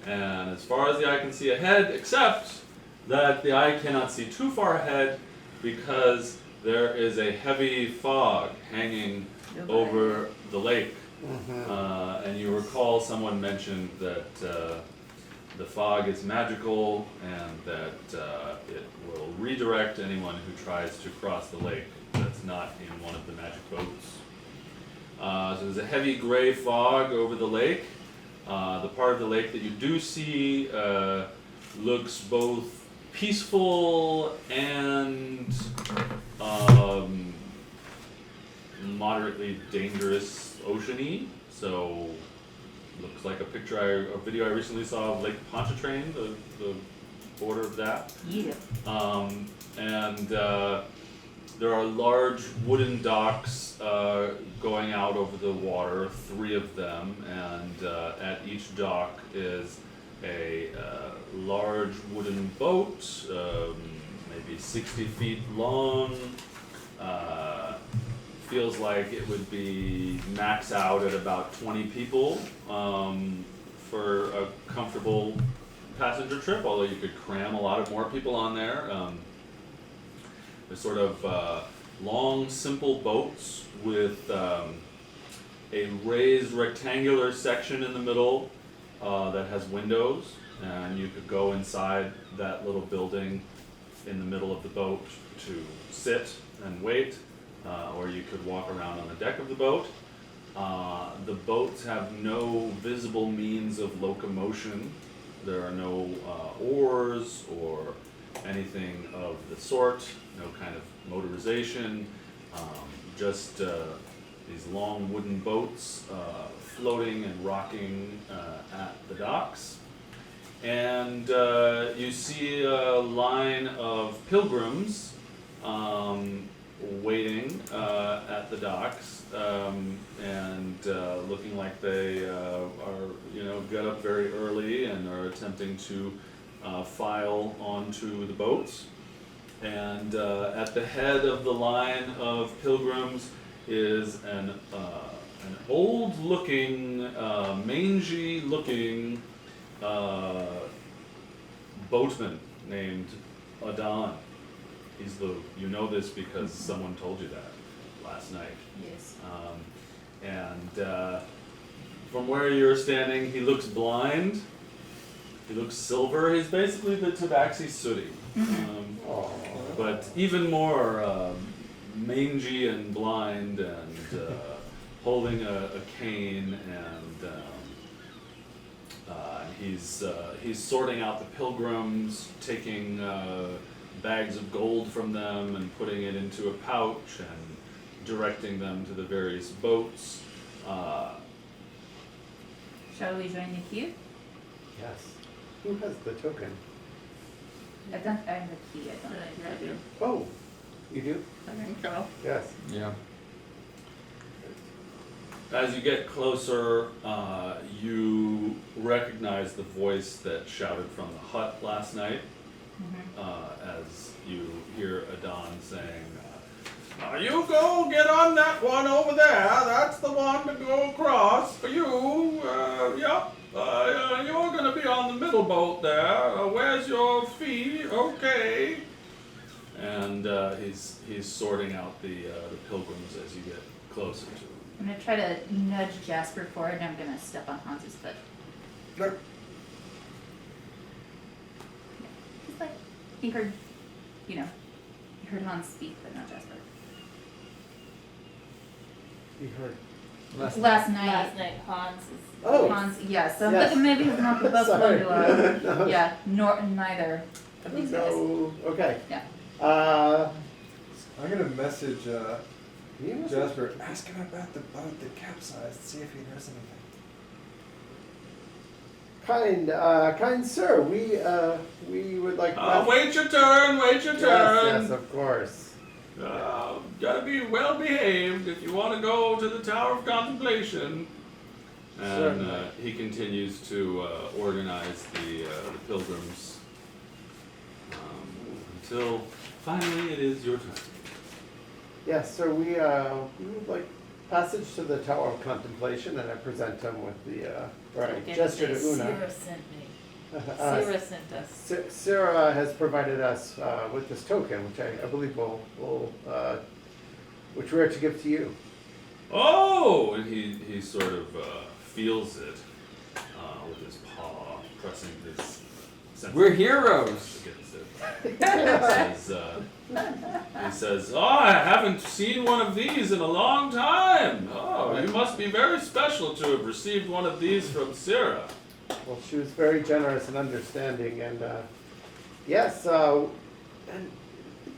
and as far as the eye can see ahead, except that the eye cannot see too far ahead because there is a heavy fog hanging over the lake. And you recall someone mentioned that the fog is magical and that it will redirect anyone who tries to cross the lake that's not in one of the magic boats. So there's a heavy gray fog over the lake, The part of the lake that you do see looks both peaceful and moderately dangerous ocean-y. So looks like a video I recently saw of Lake Pontchartrain, the border of that. Yeah. And there are large wooden docks going out over the water, 3 of them, and at each dock is a large wooden boat, maybe 60 feet long. Feels like it would be max out at about 20 people for a comfortable passenger trip, although you could cram a lot of more people on there. They're sort of long, simple boats with a raised rectangular section in the middle that has windows, and you could go inside that little building in the middle of the boat to sit and wait, or you could walk around on the deck of the boat. The boats have no visible means of locomotion. There are no oars or anything of the sort, no kind of motorization, just these long wooden boats floating and rocking at the docks. And you see a line of pilgrims waiting at the docks, and looking like they are, got up very early and are attempting to file onto the boats. And at the head of the line of pilgrims is an old-looking, mangy-looking boatman named Adon. You know this because someone told you that last night. Yes. And from where you're standing, he looks blind. He looks silver. He's basically the Tabaxi Sooty. But even more mangy and blind, and holding a cane, and he's sorting out the pilgrims, taking bags of gold from them and putting it into a pouch and directing them to the various boats. Shall we join the queue? Yes. Who has the token? I have the key. I don't. Oh, you do? I think so. Yes. Yeah. As you get closer, you recognize the voice that shouted from the hut last night. As you hear Adon saying, You go get on that one over there. That's the one to go across for you. Yep. You're going to be on the middle boat there. Where's your fee? Okay. and he's sorting out the pilgrims as you get closer to him. I'm gonna try to nudge Jasper forward, and I'm gonna step on Hans's foot. Sure. Just like he heard, he heard Hans speak, but not Jasper. You heard. Last night. Last night, Hans is. Oh. Hans, yeah. So Yes. look, maybe he's not the best one Sorry. to. No. Yeah, neither of these guys. So, okay. Yeah. I'm gonna message You must- Jasper, ask him about the boat that capsized, see if he knows anything. Kind sir, we would like. Wait your turn, wait your turn. Yes, of course. Gotta be well behaved if you want to go to the Tower of Contemplation. And Certainly. he continues to organize the pilgrims until finally it is your turn. Yes, sir. We would like passage to the Tower of Contemplation, and I present him with the gesture to Una. Sarah sent me. Sarah sent us. Sarah has provided us with this token, which I believe which we are to give to you. Oh! And he sort of feels it with his paw, pressing his We're heroes. He says, "Oh, I haven't seen one of these in a long time. Oh, you must be very special to have received one of these from Syrah." Well, she was very generous and understanding, and yes, and I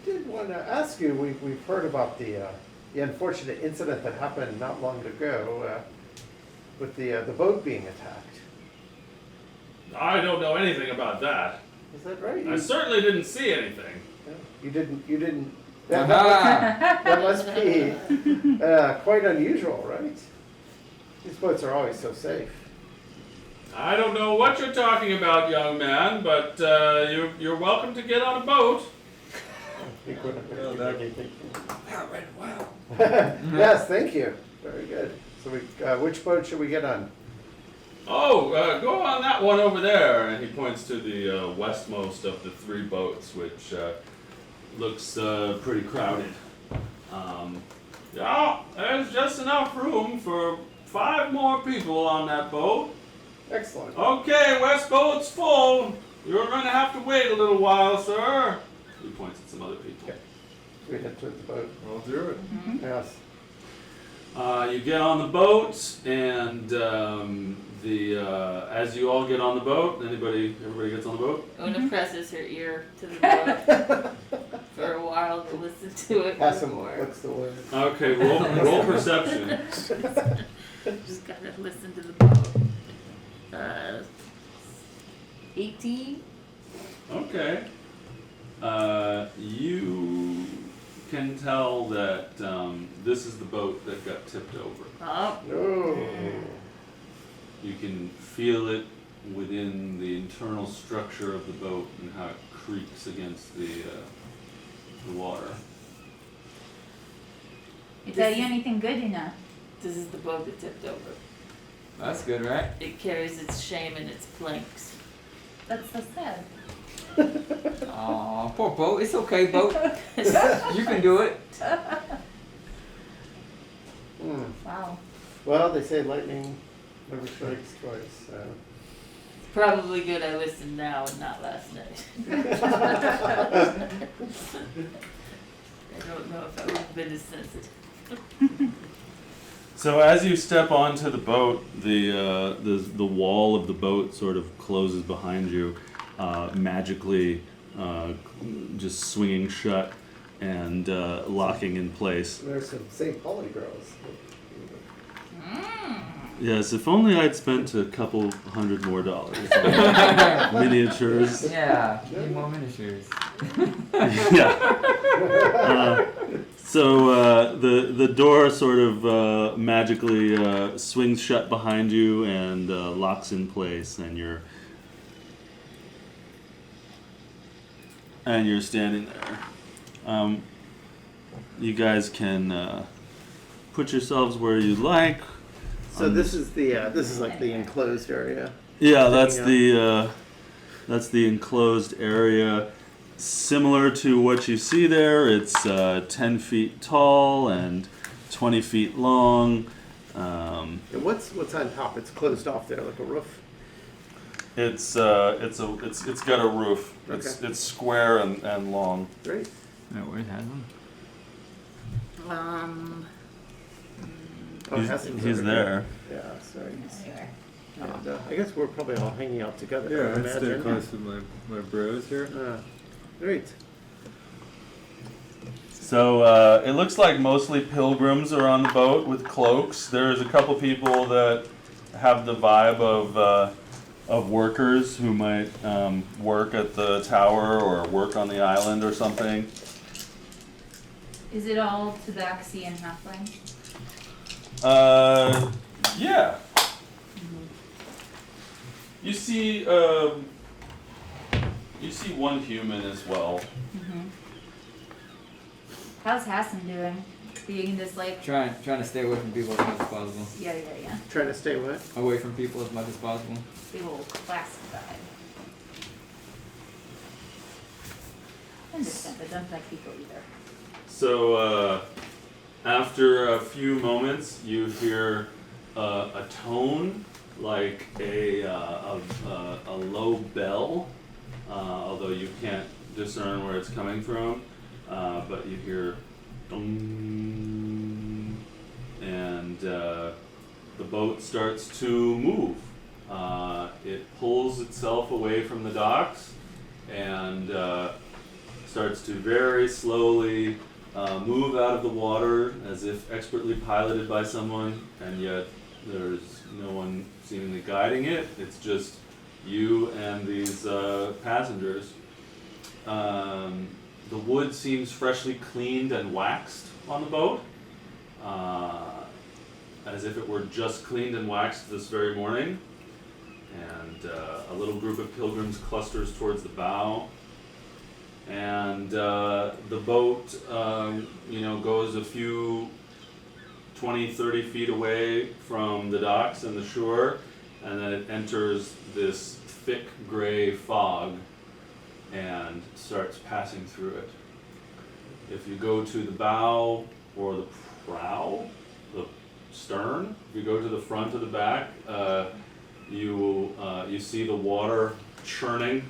did want to ask you. We've heard about the unfortunate incident that happened not long ago with the boat being attacked. I don't know anything about that. Is that right? I certainly didn't see anything. You didn't. That must be quite unusual, right? These boats are always so safe. I don't know what you're talking about, young man, but you're welcome to get on a boat. Yes, thank you. Very good. So which boat should we get on? Oh, go on that one over there. And he points to the westmost of the 3 boats, which looks pretty crowded. Yeah, there's just enough room for 5 more people on that boat. Excellent. Okay, west boat's full. You're going to have to wait a little while, sir. He points at some other people. Okay. We head towards the boat. I'll do it. Yes. You get on the boat, and as you all get on the boat, everybody gets on the boat. Una presses her ear to the boat for a while to listen to it. Pass him. more. What's the word? Okay, roll perception. Just gotta listen to the boat. 18. Okay. You can tell that this is the boat that got tipped over. Oh. No. You can feel it within the internal structure of the boat and how it creaks against the water. You tell you anything good, Ina? This is the boat that tipped over. That's good, right? It carries its shame in its planks. That's so sad. Aw, poor boat. It's okay, boat. You can do it. Wow. Well, they say lightning never strikes twice. So. It's probably good I listened now and not last night. I don't know if I would have been as sensitive. So as you step onto the boat, the wall of the boat sort of closes behind you, magically just swinging shut and locking in place. There's some St. Pauli girls. Yes, if only I'd spent a couple $100 more on miniatures. Yeah, need more miniatures. Yeah. So the door sort of magically swings shut behind you and locks in place, and you're standing there. You guys can put yourselves where you like. So this is like the enclosed area. Yeah, that's the enclosed area. Similar to what you see there, it's 10 feet tall and 20 feet long. And what's on top? It's closed off there, like a roof. It's got a roof. Okay. It's square and long. Great. Yeah, where it has one? Oh, Hassan's He's over there. here. Yeah, sorry. And, I guess we're probably all hanging out together. Yeah, I I'd stay imagine. close with my bros here. Great. So it looks like mostly pilgrims are on the boat with cloaks. There's a couple people that have the vibe of workers who might work at the tower or work on the island or something. Is it all tabaxi and halfling? Yeah. You see one human as well. How's Hassan doing? Being this like Trying to stay away from people as much as possible. yeah. Trying to stay away. Away from people as much as possible. Big old classified. I understand, I don't like people either. So after a few moments, you hear a tone like a low bell although you can't discern where it's coming from. But you hear dong, and the boat starts to move. It pulls itself away from the docks and starts to very slowly move out of the water as if expertly piloted by someone, and yet there's no one seemingly guiding it. It's just you and these passengers. The wood seems freshly cleaned and waxed on the boat, as if it were just cleaned and waxed this very morning. And a little group of pilgrims clusters towards the bow. And the boat, goes a few 20, 30 feet away from the docks and the shore, and then it enters this thick gray fog and starts passing through it. If you go to the bow or the prow, the stern, if you go to the front or the back, you see the water churning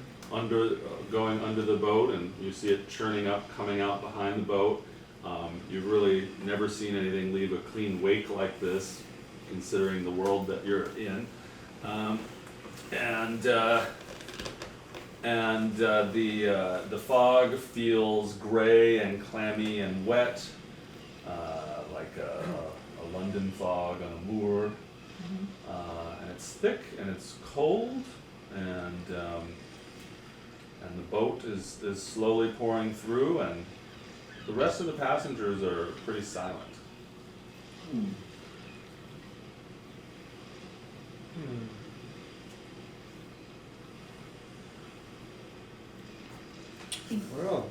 going under the boat, and you see it churning up, coming out behind the boat. You've really never seen anything leave a clean wake like this, considering the world that you're in. The fog feels gray and clammy and wet, like a London fog on a moor. And it's thick and it's cold, and the boat is slowly pouring through, and the rest of the passengers are pretty silent. Well,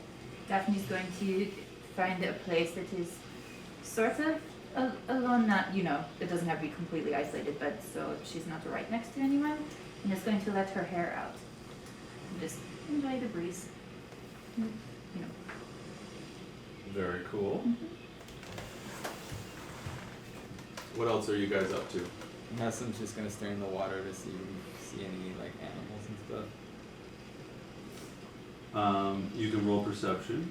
Daphne's going to find a place that is sort of alone, not, it doesn't have to be completely isolated, but so she's not right next to anyone, and is going to let her hair out and just enjoy the breeze. Very cool. What else are you guys up to? Hasson's just gonna stare in the water to see any like animals and stuff. You can roll perception.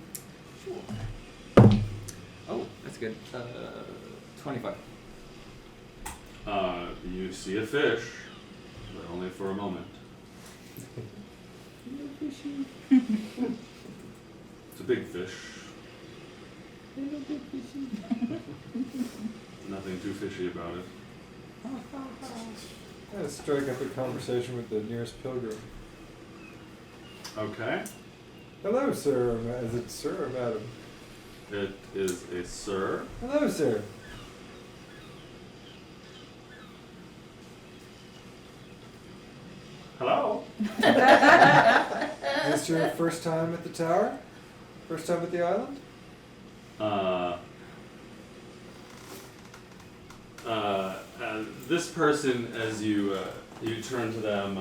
Oh, that's good. 25. You see a fish, but only for a moment. It's a big fish. Nothing too fishy about it. I'm gonna strike up a conversation with the nearest pilgrim. Okay. Hello, sir. Is it sir or madam? It is a sir. Hello, sir. Hello? Is this your first time at the tower? First time at the island? This person, as you turn to them,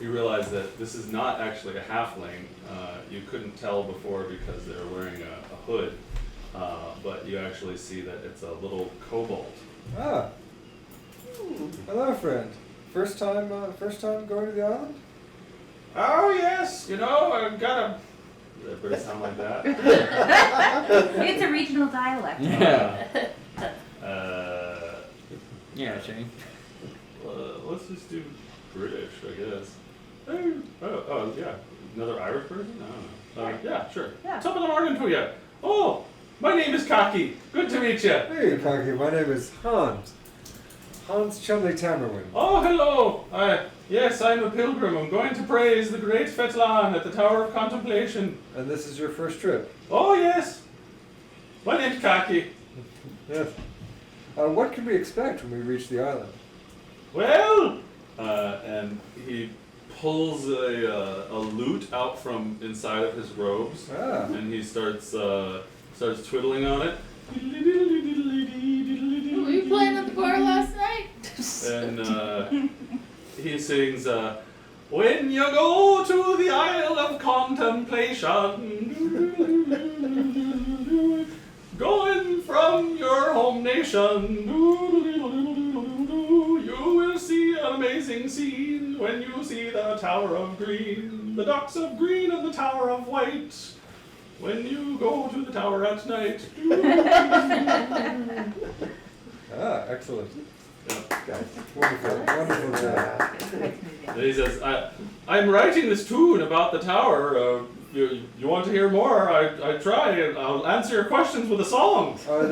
you realize that this is not actually a halfling. You couldn't tell before because they're wearing a hood, but you actually see that it's a little kobold. Ah. Hello, friend. First time going to the island? Oh, yes. I've got a... Does everybody sound like that? It's a regional dialect. Yeah. Yeah, Shane. Let's just do British, I guess. Oh, yeah. Another Irish person? I don't know. Yeah, sure. Yeah. Top of the morning to you. Oh, my name is Cocky. Good to meet you. Hey, Cocky. My name is Hans. Hans Chumley Tamerwin. Oh, hello. Yes, I'm a pilgrim. I'm going to praise the great Fetlan at the Tower of Contemplation. And this is your first trip? Oh, yes. My name's Cocky. Yes. What can we expect when we reach the island? Well, And he pulls a lute out from inside of his robes, Ah. and he starts twiddling on it. Were you playing at the bar last night? And he sings, when you go to the Isle of Contemplation, going from your home nation, you will see an amazing scene. when you see the Tower of Green, the ducks of green and the Tower of White. When you go to the tower at night. Excellent. Guys. Wonderful, wonderful job. And he says, I'm writing this tune about the tower. You want to hear more? I try, and I'll answer your questions with a song. Are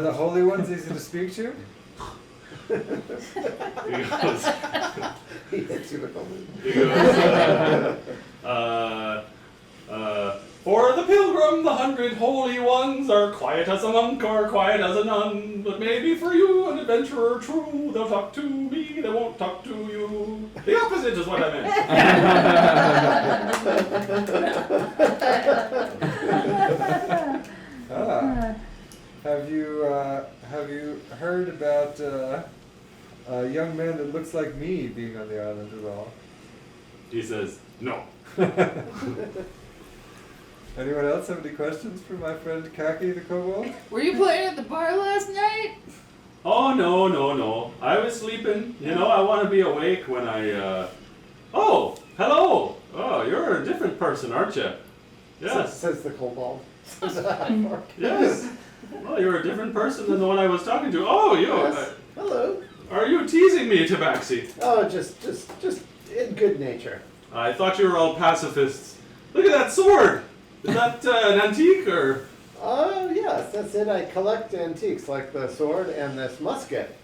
the holy ones easy to speak to? He goes, He hits you with the for the pilgrim, the 100 holy ones are quiet as a monk or quiet as a nun. But maybe for you, an adventurer true, they'll talk to me, they won't talk to you. The opposite is what I meant. Have you heard about a young man that looks like me being on the island at all? He says, no. Anyone else have any questions for my friend Kaki the kobold? Were you playing at the bar last night? Oh, no. I was sleeping. You know, I want to be awake when I, Oh, hello. Oh, you're a different person, aren't you? Yes. Says the kobold. Yes. Well, you're a different person than the one I was talking to. Oh, you. Yes. Hello. Are you teasing me, Tabaxi? Oh, just in good nature. I thought you were all pacifists. Look at that sword. Is that an antique or? Oh, yes, that's it. I collect antiques like the sword and this musket.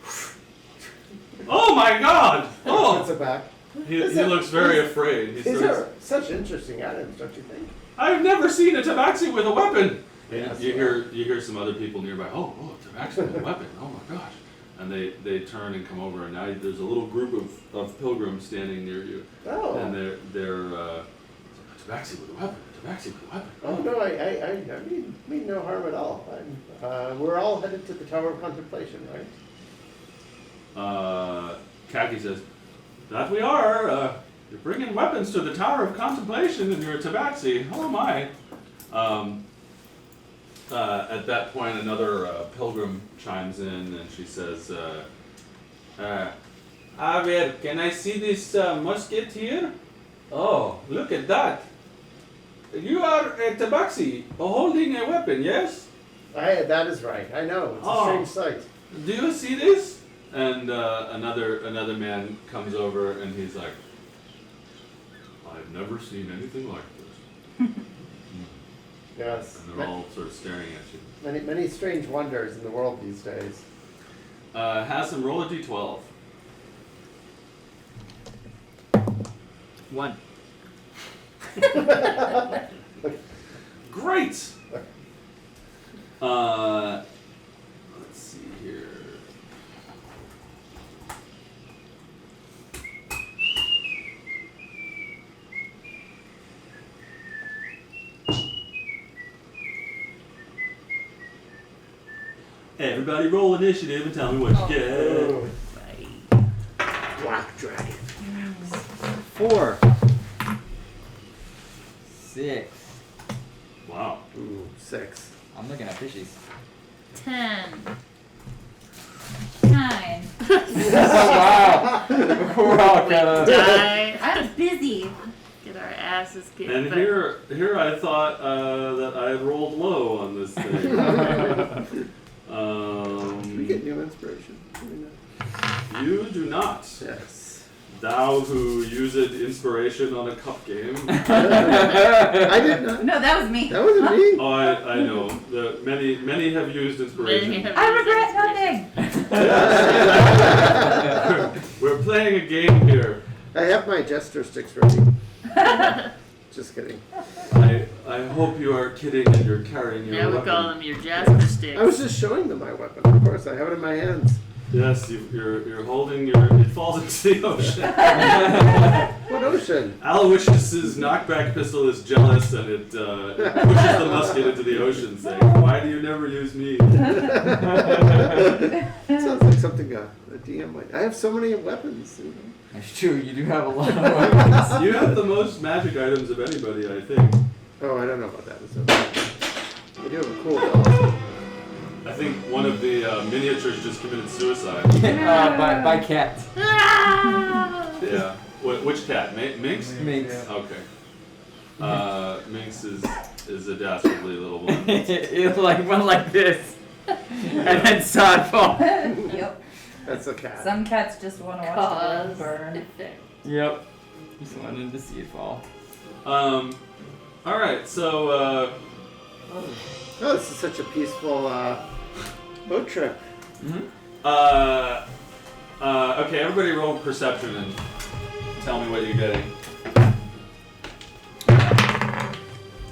Oh my God! Oh, Puts it back. he looks very afraid. He These says, are such interesting items, don't you think? I've never seen a Tabaxi with a weapon. Yes. You hear some other people nearby. Oh, Tabaxi with a weapon. Oh my gosh! And they turn and come over, and now there's a little group of pilgrims standing near you, Oh. and they're Tabaxi with a weapon. Tabaxi with a weapon. Oh no, I mean no harm at all. We're all headed to the Tower of Contemplation, right? Kaki says, that we are. You're bringing weapons to the Tower of Contemplation and you're a Tabaxi. Oh my. At that point, another pilgrim chimes in and she says, Javier, can I see this musket here? Oh, look at that. You are a Tabaxi holding a weapon, yes? That is right. I know. It's a strange sight. Do you see this? And another man comes over and he's like, I've never seen anything like this. Yes. And they're all sort of staring at you. Many strange wonders in the world these days. Hassan, roll a d12. 1. Great! Let's see here. Everybody roll initiative and tell me what you get. Oh. Black dragon. 4. 6. Wow. Ooh, 6. I'm looking at fishies. 10. 9. Wow. We're all kind of. Die. I'm busy. Get our asses kicked. And but- here I thought that I had rolled low on this thing. We get new inspiration. You do not. Yes. Thou who used inspiration on a cup game. I did not. No, that was me. That wasn't me. Oh, I know. Many have used inspiration. Many have I used regret nothing. We're playing a game here. I have my jester sticks ready. Just kidding. I hope you are kidding and you're carrying your Now we weapon. call them your Jasper sticks. I was just showing them my weapon. Of course, I have it in my hands. Yes, you're holding your. It falls into the ocean. What ocean? Aloysius's knockback pistol is jealous and it pushes the musket into the ocean, saying, "Why do you never use me?" Sounds like something a DM might. I have so many weapons. That's true, you do have a lot of weapons. You have the most magic items of anybody, I think. Oh, I don't know about that. I do have a cool dog. I think one of the miniatures just committed suicide. by cat. Ah! Yeah. Which cat? Minx? Minx. Yeah. Okay. Minx is a dastardly little one. It like went like this, and then saw it fall. Yep. That's a cat. Some cats just want to watch the Cause world burn. effect. Yep. Just wanted to see it fall. All right. So Oh, this is such a peaceful boat trip. okay. Everybody roll perception and tell me what you're getting.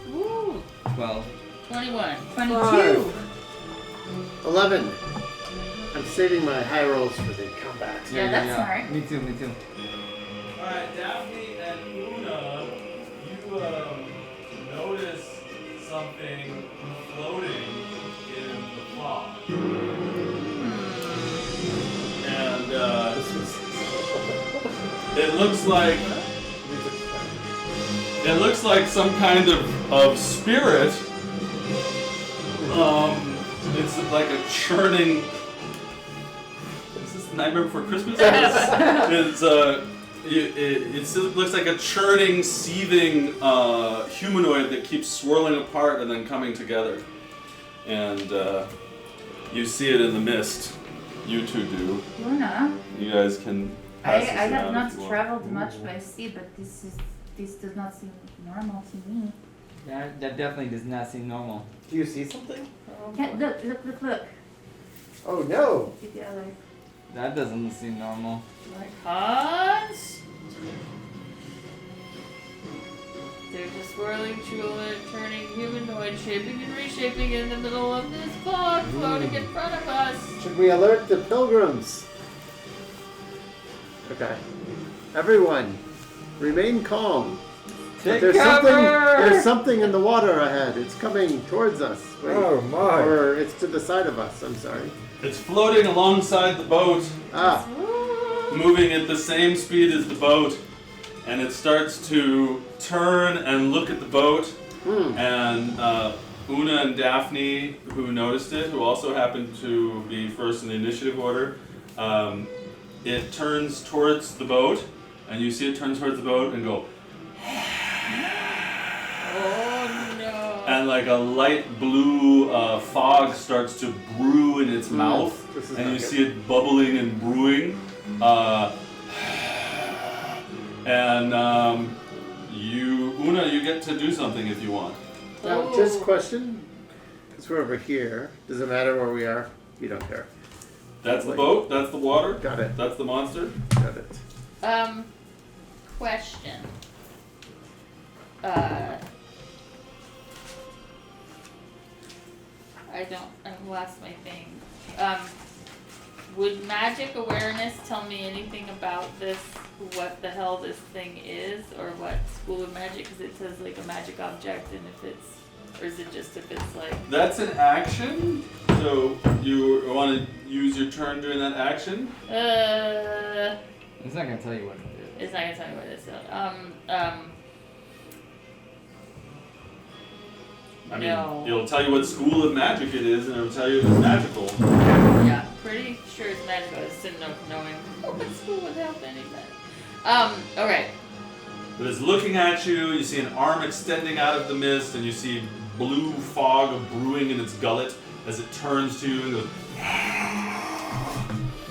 Woo! 12. 21. 22. 11. I'm saving my high rolls for the combat. Yeah, that's smart. Me too. All right, Daphne and Una, you notice something floating in the fog, and it looks like some kind of spirit. It's like a churning. Is this Nightmare Before Christmas? It still looks like a churning, seething humanoid that keeps swirling apart and then coming together. And you see it in the mist. You two do. Luna, You guys can I pass this have around not if you want. traveled much by sea, but this does not seem normal to me. That definitely does not seem normal. Do you see something? Yeah, look. Oh no! See the other. That doesn't seem normal. Like Hans? There's a swirling, turning humanoid, shaping and reshaping in the middle of this fog, floating in front of us. Should we alert the pilgrims? Okay. Everyone, remain calm. Take There's cover! something in the water ahead. It's coming towards us. Wait. Oh my! Or it's to the side of us. I'm sorry. It's floating alongside the boat, Ah. moving at the same speed as the boat, and it starts to turn and look at the boat. And Una and Daphne, who noticed it, who also happened to be first in the initiative order, it turns towards the boat, and you see it turn towards the boat and go, Oh no. and like a light blue fog starts to brew in its mouth, This is and not you good. see it bubbling and brewing. Una, you get to do something if you want. Now, just question, because we're over here. Does it matter where we are? You don't care. That's the boat. That's the water. Got it. That's the monster. Got it. Question. I've lost my thing. Would magic awareness tell me anything about this, what the hell this thing is, or what school of magic, because it says like a magic object, and if it's, or is it just if it's like... That's an action. So you want to use your turn during that action? It's not gonna tell you what it is. It's not gonna tell me what it is. I mean, No. it'll tell you what school of magic it is, and it'll tell you if it's magical. Yeah, pretty sure it's magical. I just didn't know knowing what school would help anything. Okay. But it's looking at you. You see an arm extending out of the mist, and you see blue fog brewing in its gullet as it turns to you and goes.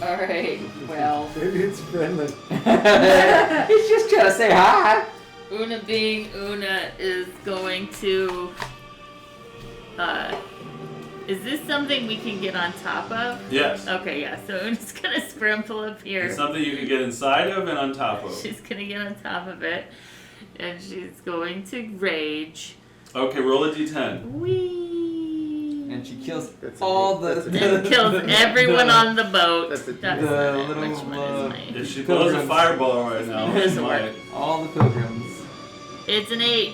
Alright, well. Maybe it's friendly. He's just trying to say hi. Una being Una is going to, is this something we can get on top of? Yes. Okay, yeah, so Una's gonna scramble up here. It's something you can get inside of and on top of. She's gonna get on top of it, and she's going to rage. Okay, roll a d10. Whee! And she kills That's all the. And kills everyone on the boat. That's a- That's the not it. little, Which one is mine? If she blows a fireball right now, It she doesn't work. might. all the pilgrims. It's an 8.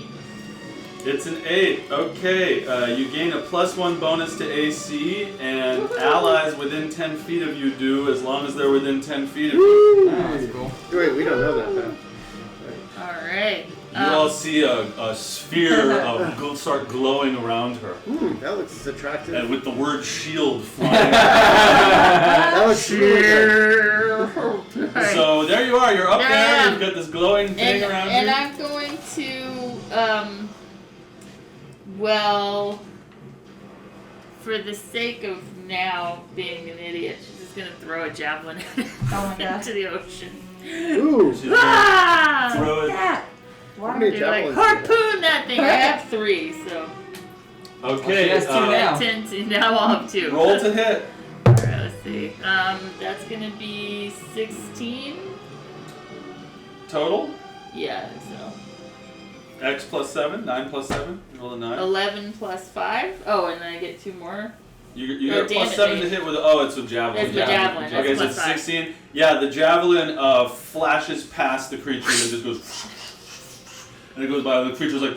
It's an 8. Okay, you gain a +1 bonus to AC, and allies within 10 feet of you do, as long as they're within 10 feet of you. Oh, that's cool. Wait, we don't know that though. Alright. You all see a sphere start glowing around her. That looks attractive. And with the word shield flying out. That looks really good. So there you are, you're up there, you've got this glowing thing around you. And I'm going to, well, for the sake of now being an idiot, she's just going to throw a javelin into the ocean. Ooh. She's gonna throw it. That. How many Like, javelins? harpoon that thing. I have 3, so. Okay, She has 2 now. 10 to, now I'll have 2. roll to hit. Alright, let's see. That's gonna be 16. Total? Yeah, so. X plus 7, 9 plus 7. Roll a 9. 11 plus 5. Oh, and then I get 2 more. You Oh, get plus 7 to hit with. It's a javelin. It's the javelin. That's Okay, so plus it's 5. 16. Yeah, the javelin flashes past the creature and it just goes. And it goes by. The creature's like.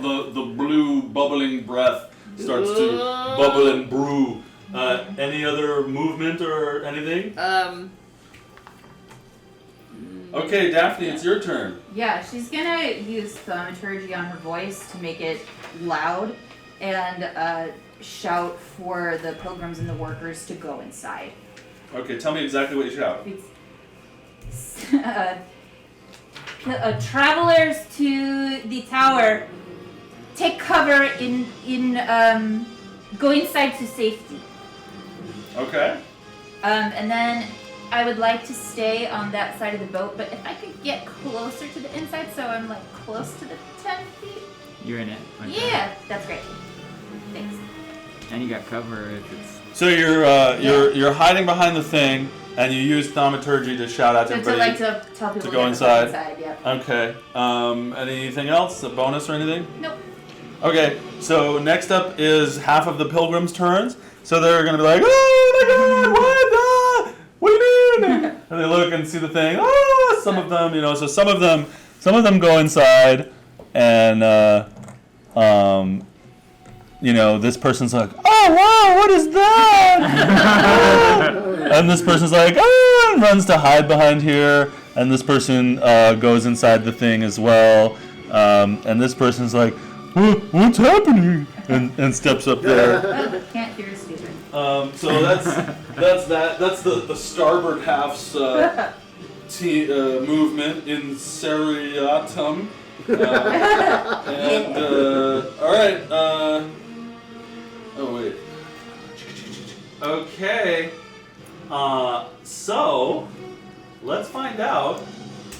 The blue bubbling breath starts to bubble and brew. Any other movement or anything? Okay, Daphne, it's your turn. Yeah, she's gonna use thaumaturgy on her voice to make it loud and shout for the pilgrims and the workers to go inside. Okay, tell me exactly what you shout. Travelers to the tower, take cover in go inside to safety. Okay. And then I would like to stay on that side of the boat, but if I could get closer to the inside, so I'm like close to the 10 feet. You're in it. Okay. Yeah, that's great. Thanks. And you got cover if it's. So you're hiding behind the thing, and you use thaumaturgy to shout out to everybody. To tell people to go inside. Yeah. Okay. Anything else? A bonus or anything? Nope. Okay. So next up is half of the pilgrims' turns. So they're gonna be like, "Oh my God! What do you mean?" And they look and see the thing. Oh, some of them, So some of them go inside, and this person's like, "Oh wow, what is that?" And this person's like, "Oh," and runs to hide behind here. And this person goes inside the thing as well. And this person's like, "What's happening?" And steps up there. Can't hear stupid. So that's that. That's the starboard half's movement in seriatim. And all right. Oh wait. Okay. So let's find out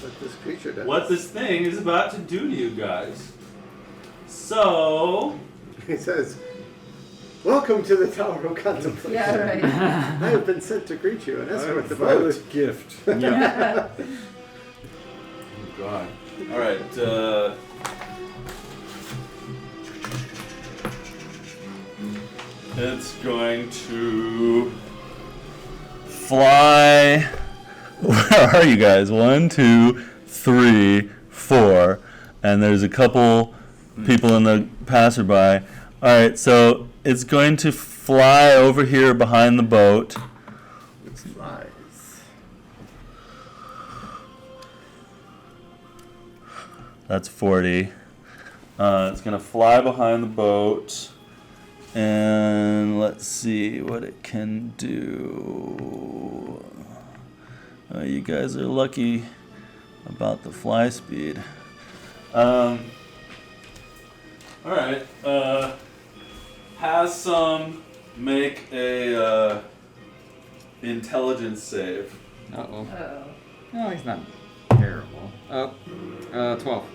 What this creature does. what this thing is about to do to you guys. So. He says, "Welcome to the Tower of Contemplation. Yeah, right. I have been sent to greet you and escort the Violet boat." gift. Yeah. Oh God. All right. It's going to fly. Where are you guys? 1, 2, 3, 4, and there's a couple people in the passerby. All right, so it's going to fly over here behind the boat. It flies. That's 40. It's going to fly behind the boat. And let's see what it can do. You guys are lucky about the fly speed. All right. Has some make a intelligence save. Uh-oh. Oh. No, he's not terrible. 12.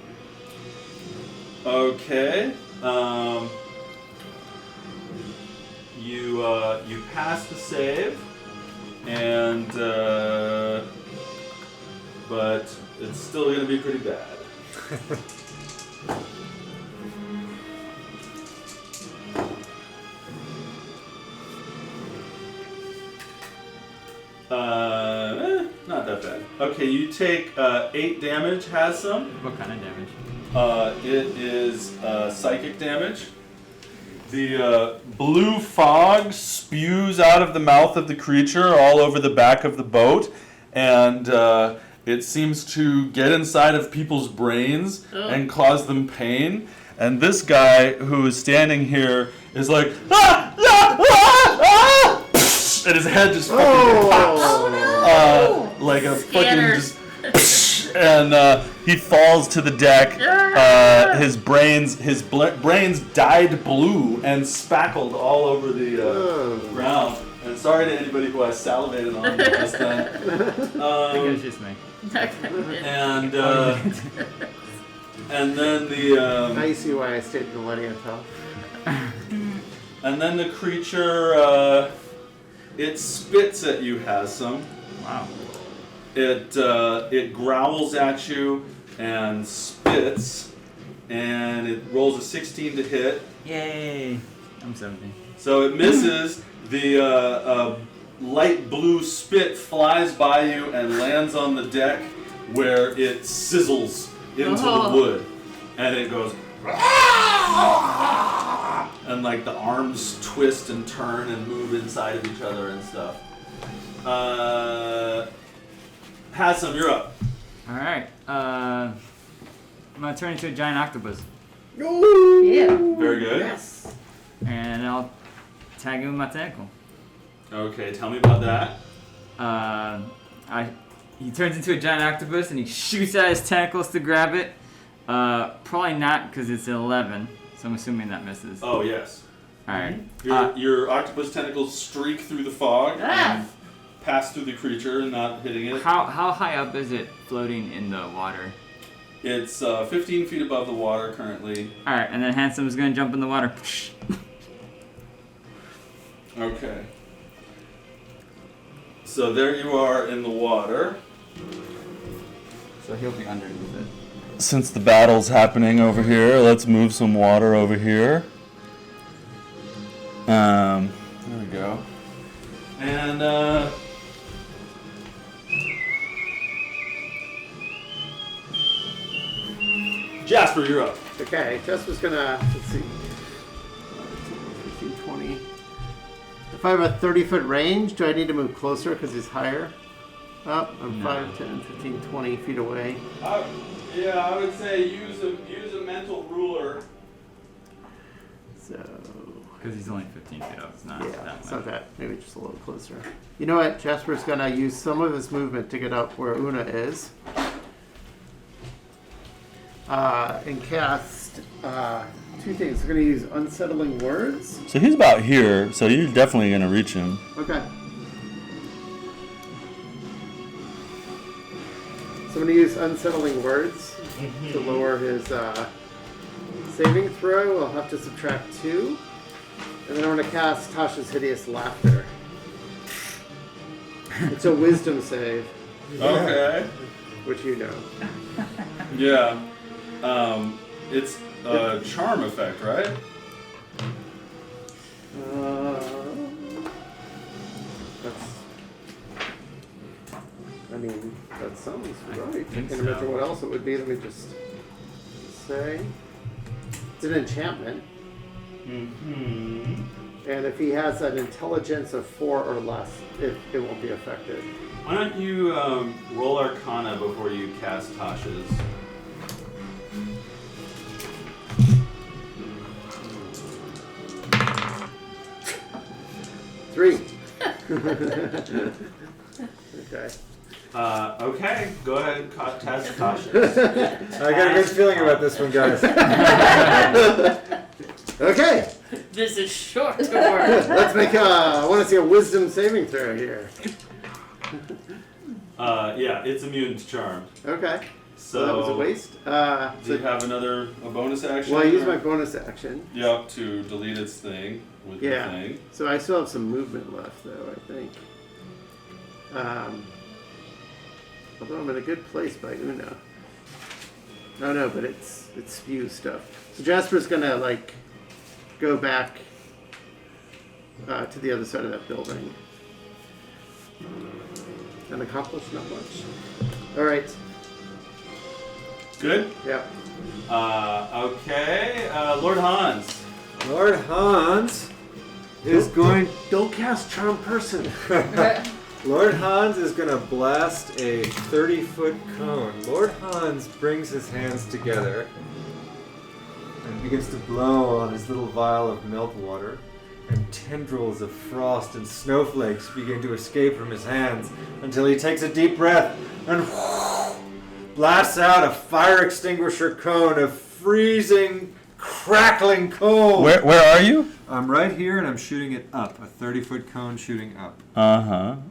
Okay. You pass the save, and but it's still going to be pretty bad. Not that bad. Okay, you take 8 damage. Has some. What kind of damage? It is psychic damage. The blue fog spews out of the mouth of the creature all over the back of the boat, and it seems to get inside of people's brains and cause them pain. And this guy who is standing here is like, ah, ah, ah, ah! And his head just fucking pops. Like a fucking just, and he falls to the deck. His brains dyed blue and spackled all over the ground. And sorry to anybody who I salivated on last time. I think it was just me. And then the Now you see why I stayed in Elenia Toth. and then the creature it spits at you, Hassan. Wow. It growls at you and spits, and it rolls a 16 to hit. Yay! I'm 17. So it misses. The light blue spit flies by you and lands on the deck, where it sizzles into the wood, and it goes, and like the arms twist and turn and move inside of each other and stuff. Hassan, you're up. Alright, I'm gonna turn into a giant octopus. Yeah. Very good. Yes. And I'll tag him with my tentacle. Okay, tell me about that. He turns into a giant octopus and he shoots out his tentacles to grab it. Probably not because it's an 11, so I'm assuming that misses. Oh, yes. Alright. Your octopus tentacles streak through the fog and pass through the creature, not hitting it. How high up is it floating in the water? It's 15 feet above the water currently. Alright, and then Handsome's gonna jump in the water. Okay. So there you are in the water. So he'll be underneath it. Since the battle's happening over here, let's move some water over here. There we go. And Jasper, you're up. Okay, Jasper's gonna, let's see, 15, 20. If I have a 30-foot range, do I need to move closer because he's higher? Up, I'm 5, 10, 15, 20 feet away. Yeah, I would say use a mental ruler. So, Because he's only 15 feet up. It's not that yeah, much. it's not that. Maybe just a little closer. You know what? Jasper's gonna use some of his movement to get up where Una is. And cast two things. We're gonna use unsettling words. So he's about here, so you're definitely going to reach him. Okay. So I'm gonna use unsettling words to lower his saving throw. I'll have to subtract 2. And then I'm gonna cast Tasha's Hideous Laughter. It's a wisdom save, Okay. which you know. Yeah. It's a charm effect, right? That sounds right. I think can't so. imagine what else it would be. Let me just say. It's an enchantment. Mm-hmm. And if he has an intelligence of 4 or less, it won't be affected. Why don't you roll Arcana before you cast Tasha's? Three. Okay. Okay, go ahead and cast Tasha's. I got a good feeling about this one, guys. Okay. This is short to work. Let's make I want to see a wisdom saving throw here. Yeah, it's immune to charm. Okay. So So that was a waste. Do you have a bonus action? Well, I use or- my bonus action. Yep, to delete its thing with the Yeah. thing. So I still have some movement left, though, I think. Although I'm in a good place by Una. Oh no, but it spews stuff. So Jasper's gonna like go back to the other side of that building and accomplish not much. All right. Good. Yep. Okay. Lord Hans. Lord Hans is going. Don't cast Charm Person. Lord Hans is going to blast a 30-foot cone. Lord Hans brings his hands together and begins to blow on his little vial of meltwater, and tendrils of frost and snowflakes begin to escape from his hands until he takes a deep breath and blasts out a fire extinguisher cone of freezing, crackling cold. Where are you? I'm right here and I'm shooting it up. A 30-foot cone shooting up.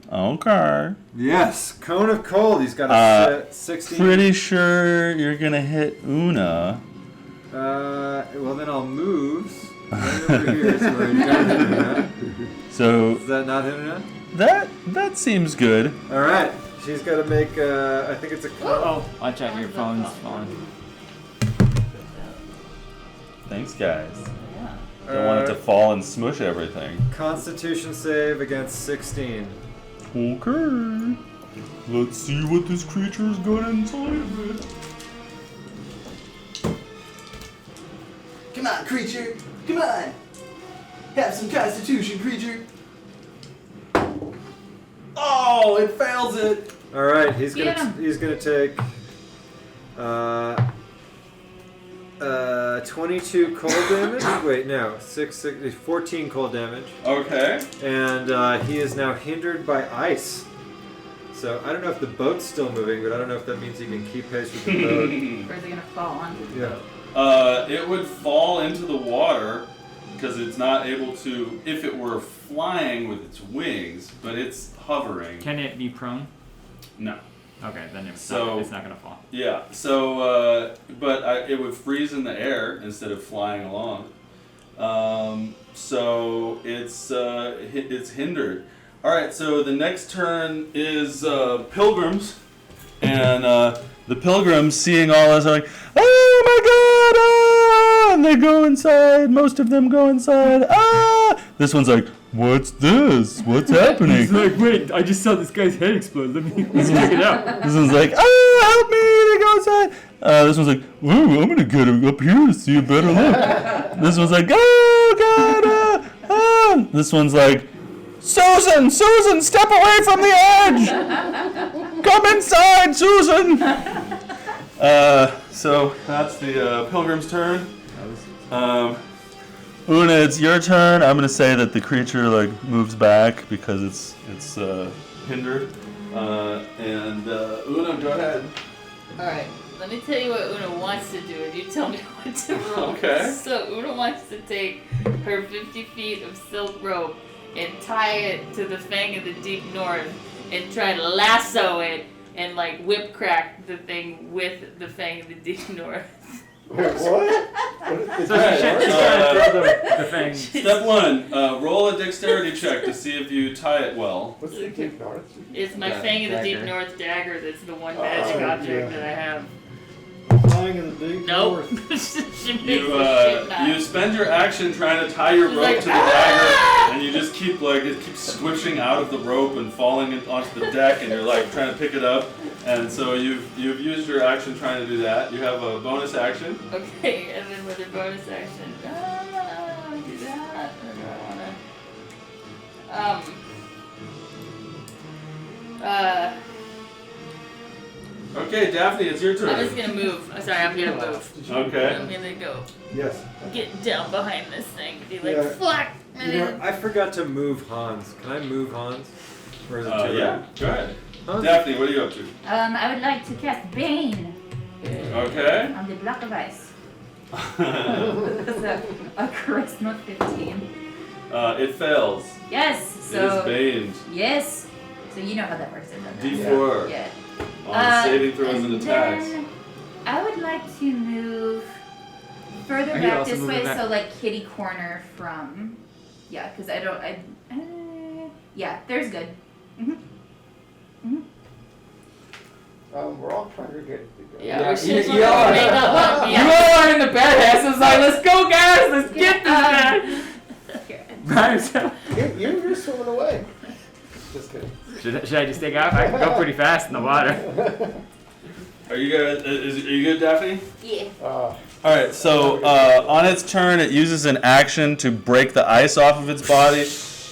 Okay. Yes, cone of cold. He's got a 16. Pretty sure you're gonna hit Una. Well then I'll move right over here so I don't hit Una. So Is that not hit Una? that seems good. All right. She's got to make. I think it's a. Oh, watch out! Your phone's falling. Thanks, guys. Yeah. Don't want it to fall and smush everything. Constitution save against 16. Okay. Let's see what this creature's got inside of it. Come on, creature. Come on. Have some constitution, creature. Oh, it fails it. All right, he's Get gonna him. take 22 cold damage. Wait, no, 14 cold damage, Okay. and he is now hindered by ice. So I don't know if the boat's still moving, but I don't know if that means he can keep pace with the boat. Or is it gonna fall onto the Yeah. It would fall into the water because it's not able to, if it were flying with its wings, but it's hovering. Can it be prone? No. Okay, then it's So- not gonna fall. Yeah. So, it would freeze in the air instead of flying along. So it's hindered. All right. So the next turn is pilgrims, and the pilgrims, seeing all this, are like, "Oh my God!" Ah! And they go inside. Most of them go inside. Ah! This one's like, "What's this? What's happening?" He's like, wait, I just saw this guy's head explode. Let's check it out. This one's like, "Ah, help me!" They go inside. This one's like, "Ooh, I'm gonna get up here to see a better look." This one's like, "Oh God!" This one's like, Susan, step away from the edge! Come inside, Susan! So that's the pilgrim's turn. Una, it's your turn. I'm gonna say that the creature moves back because it's hindered. And Una, go ahead. Alright, let me tell you what Una wants to do, and you tell me what to roll. Okay. So Una wants to take her 50 feet of silk rope and tie it to the Fang of the Deep North and try to lasso it and whip crack the thing with the Fang of the Deep North. Wait, what? So she's trying to throw the thing. Step one, roll a dexterity check to see if you tie it well. What's the deep north? It's my Yeah, Fang of the Deep dagger. North dagger that's the one magic Oh, object yeah. that I have. Flying in the deep Nope. north. She makes You a shit knot. you spend your action trying to tie your She's rope like, to the dagger, and you just keep it keeps squishing out of the rope and falling onto the deck, and you're trying to pick it up. And so you've used your action trying to do that. You have a bonus action. Okay, and then with a bonus action, do that. Or do I wanna? Okay, Daphne, it's your turn. I'm just gonna move. I'm sorry, I'm gonna move. Okay. I'm gonna go Yes. get down behind this thing and be like, Yeah. fuck! And You know, then, I forgot to move Hans. Can I move Hans? Or is it too late? Yeah, go ahead. Hans? Daphne, what are you up to? I would like to cast Bane Okay. on the block of ice. That's a charisma 15. It fails. Yes, It is so. baned. Yes. So you know how that works, isn't it? D4 Yeah. on saving throws and attacks. Then I would like to move further Are you back also this moving way, back? so kitty corner from. Yeah, because yeah, there's good. We're all trying to get. yeah, Yeah, we're shit you are. make up one. You all are in the badasses. Let's go, guys. Let's get this guy. By himself. You're swimming away. Just kidding. Should I just take off? I can go pretty fast in the water. Are you good? Are you good, Daphne? Yeah. All right. So on its turn, it uses an action to break the ice off of its body,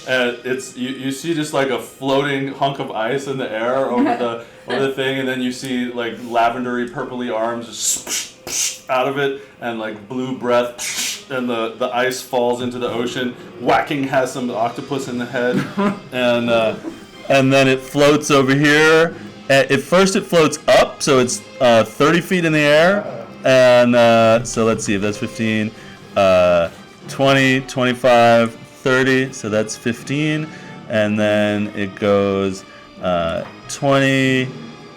and it's you see just like a floating hunk of ice in the air over the thing, and then you see like lavendery purpley arms just out of it, and like blue breath, and the ice falls into the ocean. Whacking has some octopus in the head, and then it floats over here. At first it floats up, so it's 30 feet in the air, and so let's see if that's 15, 20, 25, 30, so that's 15, and then it goes 20,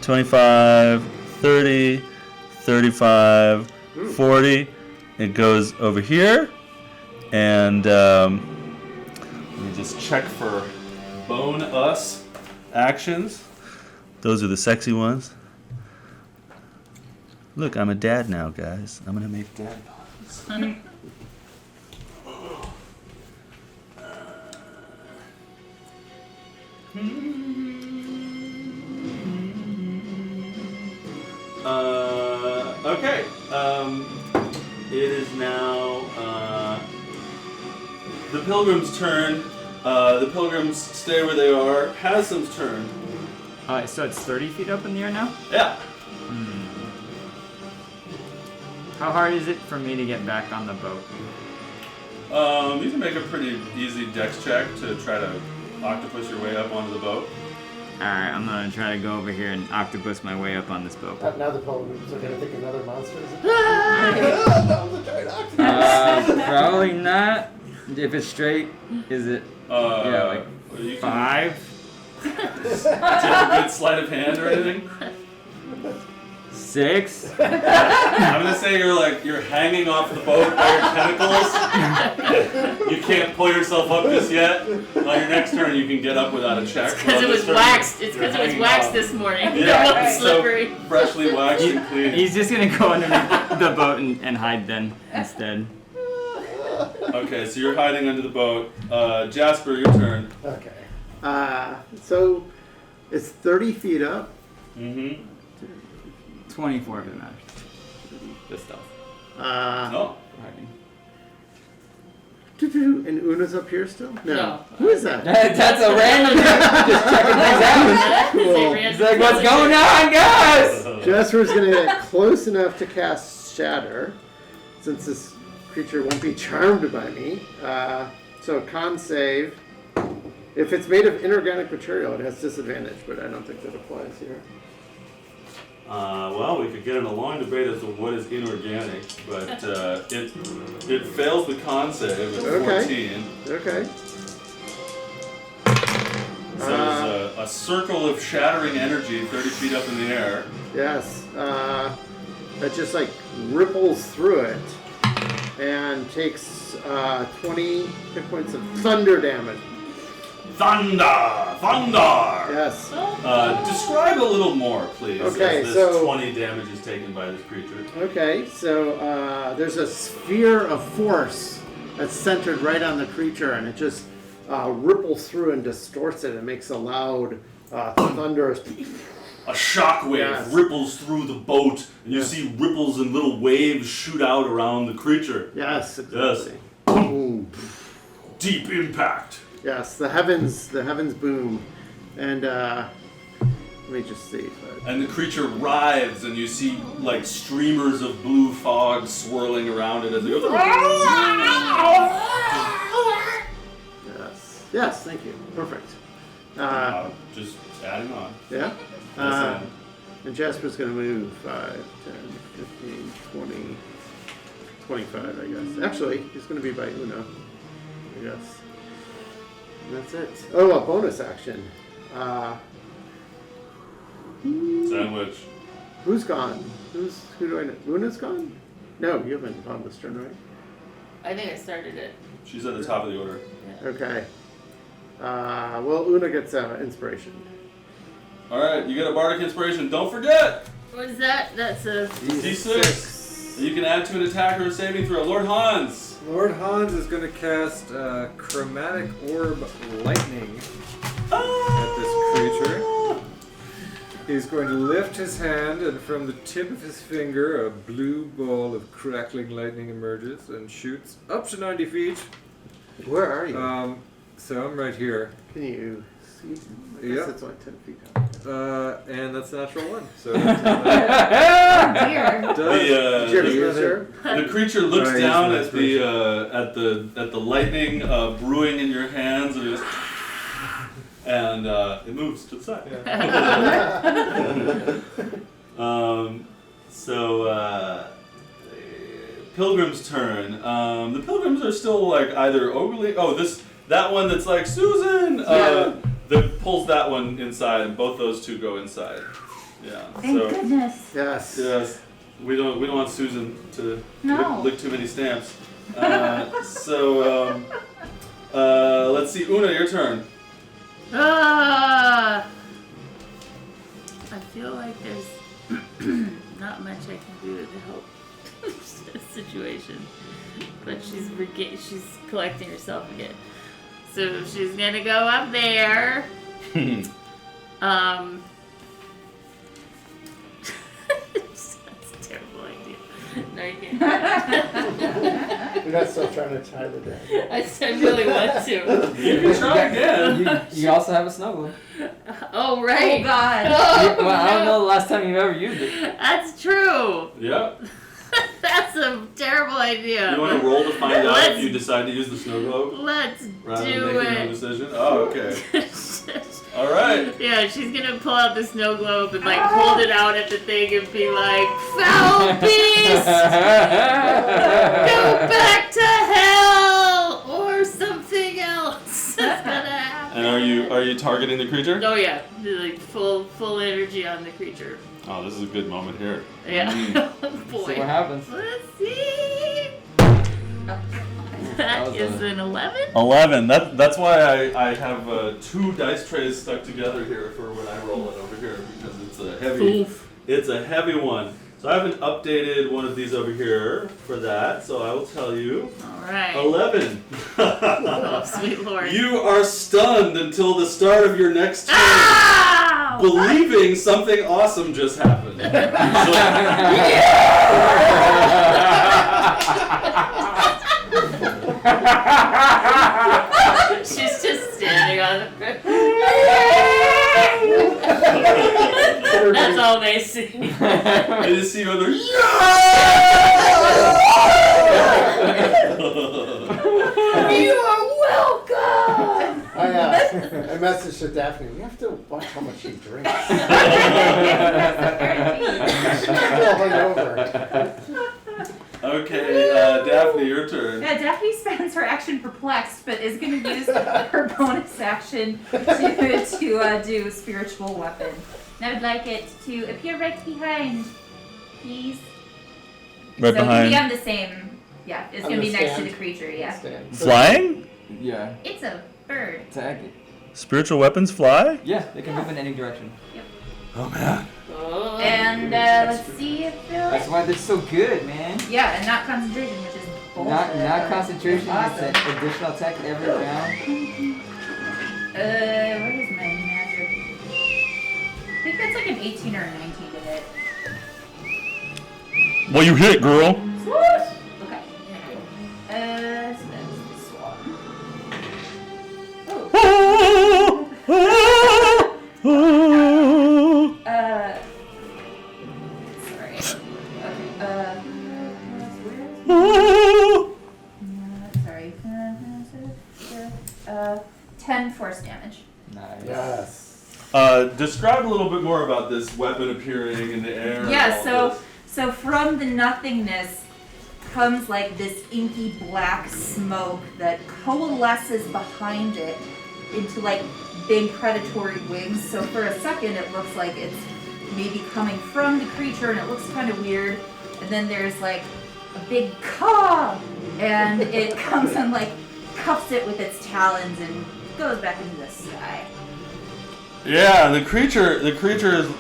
25, 30, 35, 40. It goes over here, and let me just check for bonus actions. Those are the sexy ones. Look, I'm a dad now, guys. I'm gonna make dad puns. Okay. It is now the pilgrim's turn. The pilgrims stay where they are. Hassam's turn. So it's 30 feet up in the air now? Yeah. How hard is it for me to get back on the boat? You can make a pretty easy dex check to try to octopus your way up onto the boat. Alright, I'm gonna try to go over here and octopus my way up on this boat. Now the pilgrims are gonna think another monster is that was a giant octopus. Probably not. If it's straight, is it? Yeah, like you can 5? do you have a good sleight of hand or anything? 6? I'm gonna say you're hanging off the boat by your tentacles. You can't pull yourself up just yet. On your next turn, you can get up without a check. It's because it was waxed. It's because it was waxed this morning. Yeah, It's slippery. so freshly waxed and clean. He's just gonna go underneath the boat and hide then instead. Okay, so you're hiding under the boat. Jasper, your turn. Okay. So it's 30 feet up. Mm-hmm. 24 if it matters. Good stuff. Oh. Hiding. And Una's up here still? No. Who is that? That's a random just checking things out. Cool. He's like, what's going on, guys? Jasper's gonna get close enough to cast Shatter, since this creature won't be charmed by me. So con save. If it's made of inorganic material, it has disadvantage, but I don't think that applies here. Well, we could get in a long debate as to what is inorganic, but it fails the con save at 14. Okay. So there's a circle of shattering energy 30 feet up in the air. Yes. That just like ripples through it and takes 20 hit points of thunder damage. Thunder! Yes. Describe a little more, please. Okay, as this so 20 damage is taken by this creature. Okay, so there's a sphere of force that's centered right on the creature, and it just ripples through and distorts it and makes a loud thunderous. A shockwave ripples through the boat, and you see ripples and little waves shoot out around the creature. Yes, exactly. Yes. Deep impact. Yes, the heavens boom, and let me just see. And the creature writhes, and you see like streamers of blue fog swirling around it as it goes. Yes, thank you. Perfect. Just adding on. Yeah. And Jasper's going to move 5, 10, 15, 20, 25, I guess. Actually, he's going to be by Una, I guess. And that's it. Oh, a bonus action. Sandwich. Who's gone? Who do I know? Una's gone? No, you haven't gone this turn, right? I think I started it. She's at the top of the order. Yeah. Okay. Well, Una gets inspiration. Alright, you get a bardic inspiration. Don't forget! What is that? That's a D6. You can add to an attack or a saving throw. Lord Hans. Lord Hans is going to cast Chromatic Orb Lightning at this creature. He's going to lift his hand, and from the tip of his finger, a blue ball of crackling lightning emerges and shoots up to 90 feet. Where are you? So I'm right here. Can you see? I Yeah. guess it's only 10 feet down. And that's a natural one. So Oh dear. Did you ever use her? The creature looks Right, down it's at the lightning brewing in your hands and it moves to the side. Pilgrim's turn. The pilgrims are still like either overly. That one that's like Susan. That pulls that one inside, and both those two go inside. Yeah. Thank goodness. Yes. Yes. We don't want Susan to lick too many stamps. Let's see, Una, your turn. I feel like there's not much I can do to help the situation, but she's collecting herself again. So she's gonna go up there. That's a terrible idea. No, you can't. You're not still trying to tie the day. I really want to. You can try again. You also have a snow globe. Oh, right. Oh God. Oh, Well, I don't know the last time you've ever used it. That's true. Yep. That's a terrible idea. You want to roll to find out Let's- if you decide to use the snow globe Let's rather do than making your own it. decision? Oh, okay. All right. Yeah, she's gonna pull out the snow globe and like hold it out at the thing and be like, "Foul beast, go back to hell," or something else is gonna happen. And are you targeting the creature? Oh yeah, like full energy on the creature. Oh, this is a good moment here. Yeah. Oh, boy. See what happens. Let's see. That was is an 11. 11. That's why I have 2 dice trays stuck together here for when I roll it over here because it's a heavy. Oof. It's a heavy one. So I haven't updated one of these over here for that. So I will tell you. All right. 11. Oh, sweet Lord. You are stunned until the start of your next turn, Ow! believing something awesome just happened. She's just standing on the bed. That's all they see. I just see you other. You are welcome. I messaged to Daphne. We have to watch how much she drinks. Okay, Daphne, your turn. Yeah, Daphne spends her action perplexed, but is going to use her bonus action to do spiritual weapon. And I would like it to appear right behind, please. Right so behind. It'll be on the same. Yeah, it's On going to the be next to stand? the creature. Yeah, Flying? Yeah. it's a bird. Tag it. Spiritual weapons fly? Yeah, they can move in any direction. Oh man. Oh. And let's see if That's why they're so good, man. yeah, and not concentration, which is bullshit. Not concentration, Awesome. it's an additional attack every round. What is my magic? I think that's like an 18 or a 19 to hit. Well, you hit, girl. Okay. So that's this one. Sorry. Okay. Sorry. 10 force damage. Nice. Yes. Describe a little bit more about this weapon appearing in the air. and Yeah, all this. so from the nothingness comes like this inky black smoke that coalesces behind it into like big predatory wings. So for a second it looks like it's maybe coming from the creature and it looks kind of weird. And then there's like a big caw and it comes and like cuffs it with its talons and goes back into the sky. Yeah, the creature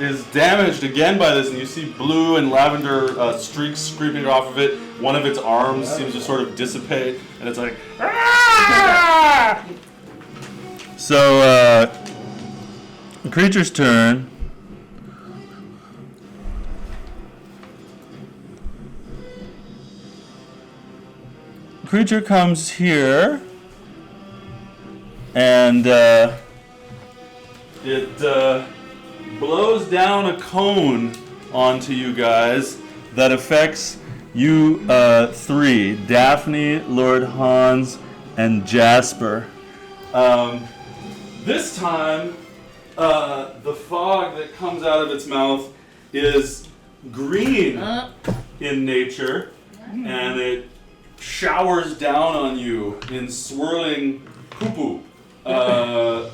is damaged again by this, and you see blue and lavender streaks creeping off of it. One of its arms seems to sort of dissipate, and it's like. "Ah!" So, the creature's turn. Creature comes here and it blows down a cone onto you guys that affects you three, Daphne, Lord Hans, and Jasper. This time, the fog that comes out of its mouth is green in nature, and it showers down on you in swirling poo-poo.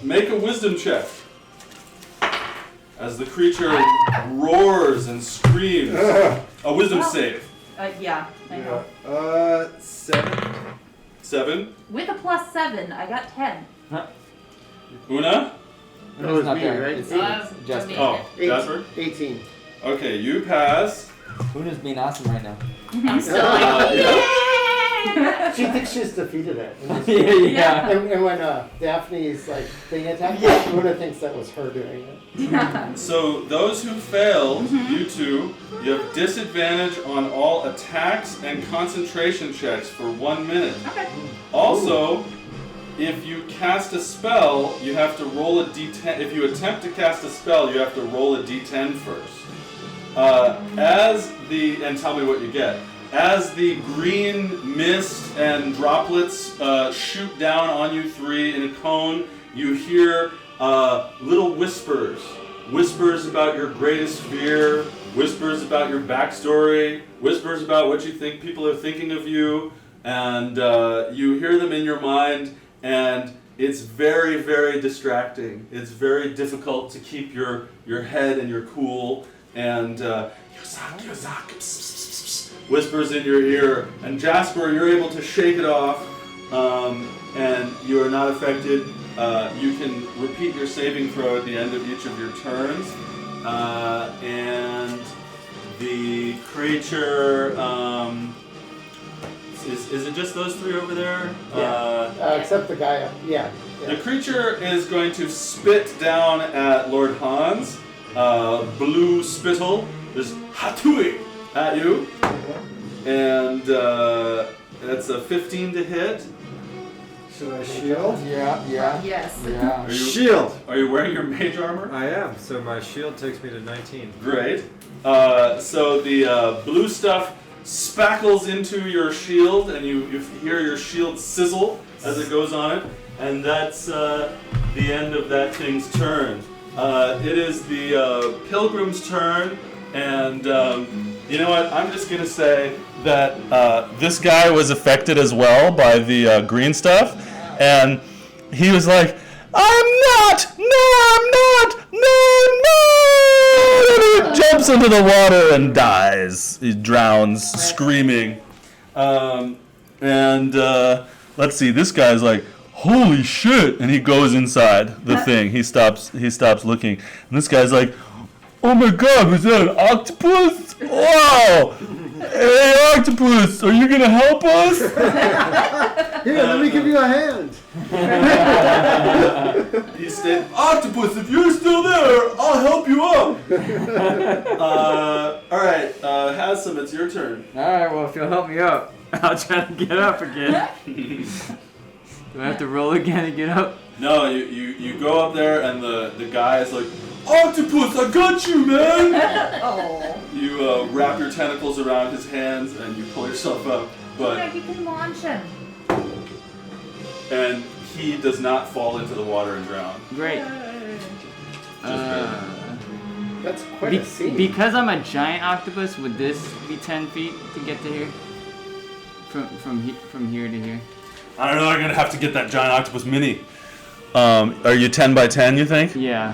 Make a wisdom check as the creature roars and screams. A wisdom save. Yeah, I know. 7. 7. With a +7, I got 10. Una? That was not me, there. right? It's Jasper. Oh, Jasper? 18. Okay, you pass. Una's being awesome right now. I'm still like, She thinks she's defeated it. Yeah. And when Daphne's like being attacked, Una thinks that was her doing it. So those who failed, you two, you have disadvantage on all attacks and concentration checks for 1 minute. Okay. Also, if you cast a spell, you have to roll a d10. If you attempt to cast a spell, you have to roll a d10 first. And tell me what you get. As the green mist and droplets shoot down on you three in a cone, you hear little whispers. Whispers about your greatest fear, whispers about your backstory, whispers about what you think people are thinking of you, and you hear them in your mind, and it's very, very distracting. It's very difficult to keep your head and your cool, and Yozak, whispers in your ear, and Jasper, you're able to shake it off, and you are not affected. You can repeat your saving throw at the end of each of your turns, and the creature, is it just those three over there? Except the guy up. Yeah. The creature is going to spit down at Lord Hans. Blue spittle is hatui at you, and that's a 15 to hit. Should I shield? Yeah. Yes. Yeah. Shield! Are you wearing your mage armor? I am, so my shield takes me to 19. Great. So the blue stuff spackles into your shield, and you hear your shield sizzle as it goes on it, and that's the end of that thing's turn. It is the pilgrim's turn, and you know what? I'm just gonna say that this guy was affected as well by the green stuff, and he was like, "I'm not! No, I'm not! No, no!" And he jumps into the water and dies. He drowns, screaming. Let's see. This guy's like, "Holy shit!" And he goes inside the thing. He stops looking, and this guy's like, "Oh my god, was that an octopus? Wow! Hey, octopus, are you gonna help us?" Here, let me give you a hand. He said, "Octopus, if you're still there, I'll help you up." All right, Hassan, it's your turn. Alright, well, if you'll help me up, I'll try to get up again. Do I have to roll again to get up? No, you go up there, and the guy is like, "Octopus, I got you, man!" Oh. You wrap your tentacles around his hands, and you pull yourself up, Yeah, you can launch him. and he does not fall into the water and drown. Great. That's quite a scene. Because I'm a giant octopus, would this be 10 feet to get to here? From here to here? I don't know. I'm gonna have to get that giant octopus mini. Are you 10 by 10? You think? Yeah.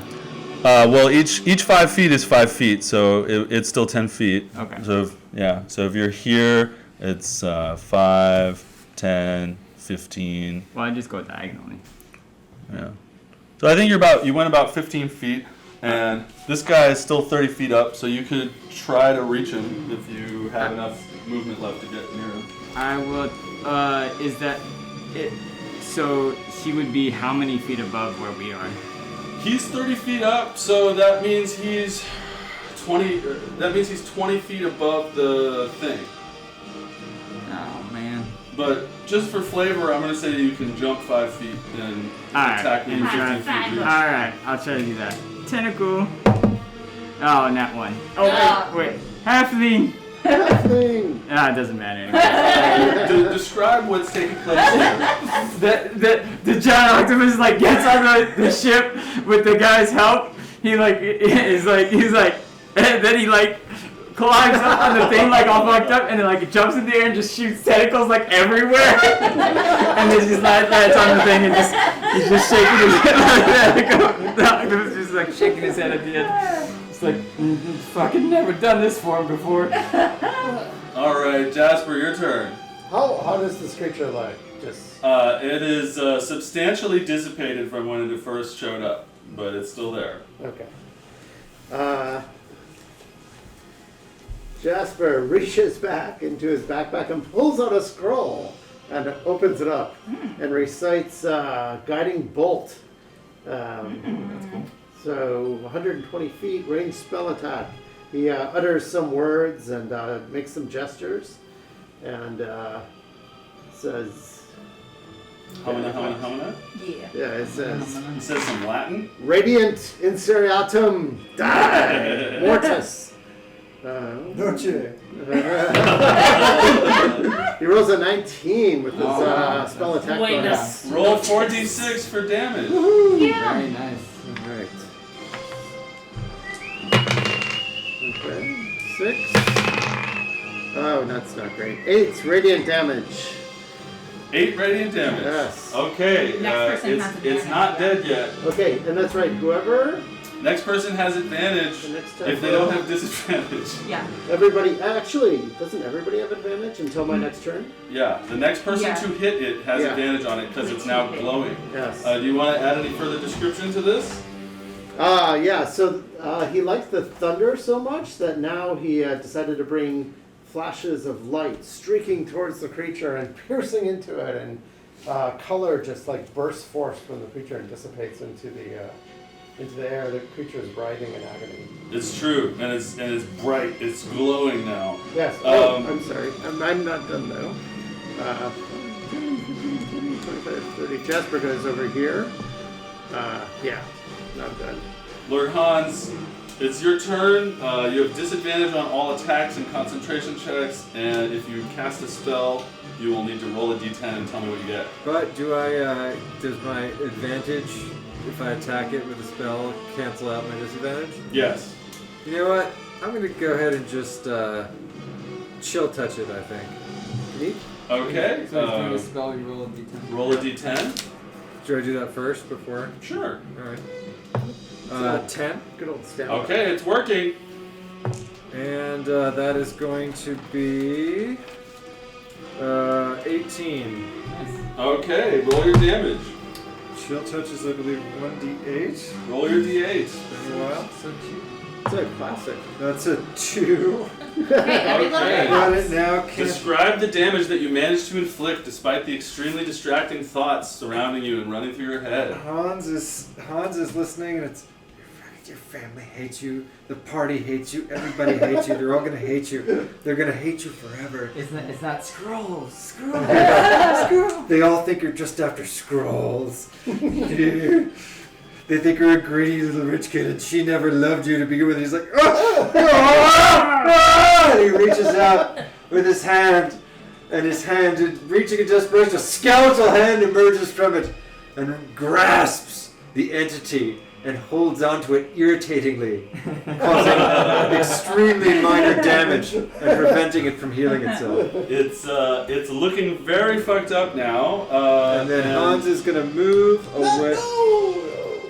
Well, each 5 feet is 5 feet, so it's still 10 feet. Okay. So if you're here, it's 5, 10, 15. Well, I just go diagonally. Yeah. So I think you went about 15 feet, and this guy is still 30 feet up, so you could try to reach him if you have enough movement left to get near him. I will. Is that it? So he would be how many feet above where we are? He's 30 feet up, so that means he's 20. That means he's 20 feet above the thing. Oh man. but just for flavor, I'm gonna say you can jump 5 feet and attack me 15 feet. Alright, I'll try to do that. Tentacle. Oh, and that one. Oh, wait. Halfling. Nothing. Ah, it doesn't matter anymore. Describe what's taking place here. The giant octopus like gets on the ship with the guy's help. He's like, and then he like climbs up on the thing like all fucked up, and then like jumps in the air and just shoots tentacles like everywhere. And then just lands on the thing and he's just shaking his head like that. The octopus just like shaking his head at the end. It's like, fucking never done this for him before. Alright, Jasper, your turn. How does this creature look? Just. It is substantially dissipated from when it first showed up, but it's still there. Okay. Jasper reaches back into his backpack and pulls out a scroll and opens it up and recites Guiding Bolt. That's cool. So 120 feet, ranged spell attack. He utters some words and makes some gestures and says... Hamana? Yeah, it says... He says some Latin? Radiant inseriatum die mortis. Noche. He rolls a 19 with his spell attack bonus. Roll 4d6 for damage. Yeah. Very nice. Alright. Okay. 6. Oh, that's not great. 8 radiant damage. 8 radiant damage. Yes. Okay, Next person has it's not dead yet. Okay, and that's right. Whoever. Next person has advantage The next time if they don't have disadvantage. Yeah. Everybody. Actually, doesn't everybody have advantage until my next turn? Yeah, the next person Yeah. to hit it has Yeah. advantage on it because it's now glowing. Yes. Do you want to add any further description to this? Yeah. So he likes the thunder so much that now he decided to bring flashes of light streaking towards the creature and piercing into it, and color just like bursts forth from the creature and dissipates into the air. The creature is writhing in agony. It's true, and it's bright. It's glowing now. Yes. I'm sorry. I'm not done though. 25, 30. Jasper goes over here. Yeah, not done. Lord Hans, it's your turn. You have disadvantage on all attacks and concentration checks, and if you cast a spell, you will need to roll a d10 and tell me what you get. But does my advantage, if I attack it with a spell, cancel out my disadvantage? Yes. You know what? I'm going to go ahead and just chill touch it, I think. Neat. Okay. So he's doing a spell, you roll a d10. Roll a d10. Should I do that first before? Sure. Alright. 10. Good old stamina. Okay, it's working. And that is going to be 18. Okay, roll your damage. Chill touch is, I believe, 1d8. Roll your d8. Been a while. So cute. It's a classic. That's a 2. Every little Okay. Got helps. it now. Describe the damage that you managed to inflict despite the extremely distracting thoughts surrounding you and running through your head. Hans is listening, and it's your family hates you, the party hates you, everybody hates you. They're all gonna hate you. They're gonna hate you forever. It's not scrolls. Scrolls. They all think you're just after scrolls. They think you're a greedy little rich kid, and she never loved you to begin with. He's like, and he reaches out with his hand, and reaching in desperation, a skeletal hand emerges from it and grasps the entity and holds onto it irritatingly, causing extremely minor damage and preventing it from healing itself. It's looking very fucked up now. And then Hans is gonna move away.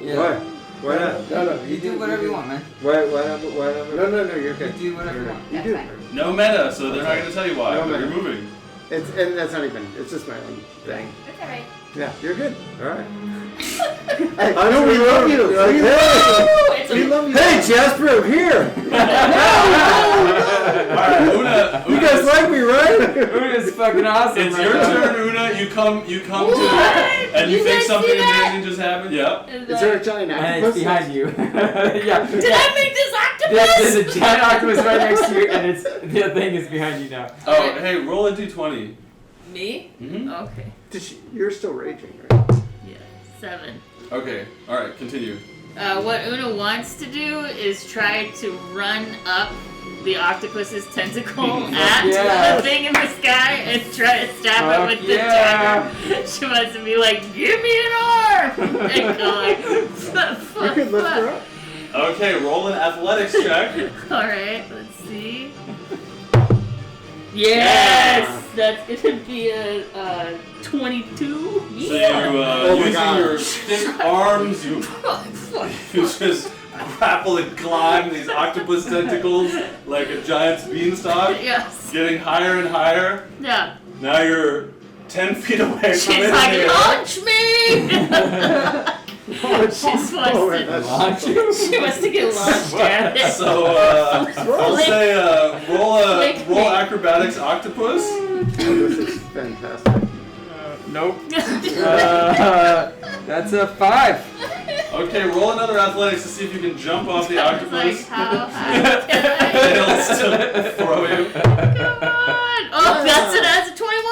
Yeah. Why? Why not? No, You do whatever you want, man. Why not? No, you're okay. You do whatever you want. You That's do. fine. No meta, so they're not going to tell you why. No but meta. you're moving. And that's not even. It's just my own thing. That's alright. Yeah, you're good. All right. I know we love you. You're like, We hey, we love you. hey, Jasper, I'm here. Alright, Una, You guys like me, right? It's fucking awesome. it's right your now. turn, Una. You come to it, and you You think guys something see that? amazing just happened. Yep. Is there a giant And octopus? it's behind you. Yeah. Did I make this octopus? There's a giant octopus right next to you, and the thing is behind you now. Oh, hey, roll a d20. Me? Mm-hmm. Okay. You're still raging, right? Yeah. 7. Okay. All right. Continue. What Una wants to do is try to run up the octopus's tentacle at the thing in the sky and try to stab it with the dagger. She wants to be like, give me an arm! And go like, You could lift her up. Okay. Roll an athletics check. Alright, let's see. Yes! That's gonna be a 22. So you, my using God. your thick arms, you just grapple and climb these octopus tentacles like a giant's beanstalk, Yes. getting higher and higher. Yeah. Now you're 10 feet away from She's it. like, in the air. launch me! She wants to get launched at it. So, I'll say roll acrobatics octopus. Oh, this is fantastic. Nope. That's a 5. Okay, roll another athletics to see if you can jump off the Like, octopus. how high can Fails to throw you. I? Come on! Oh, that's a 21!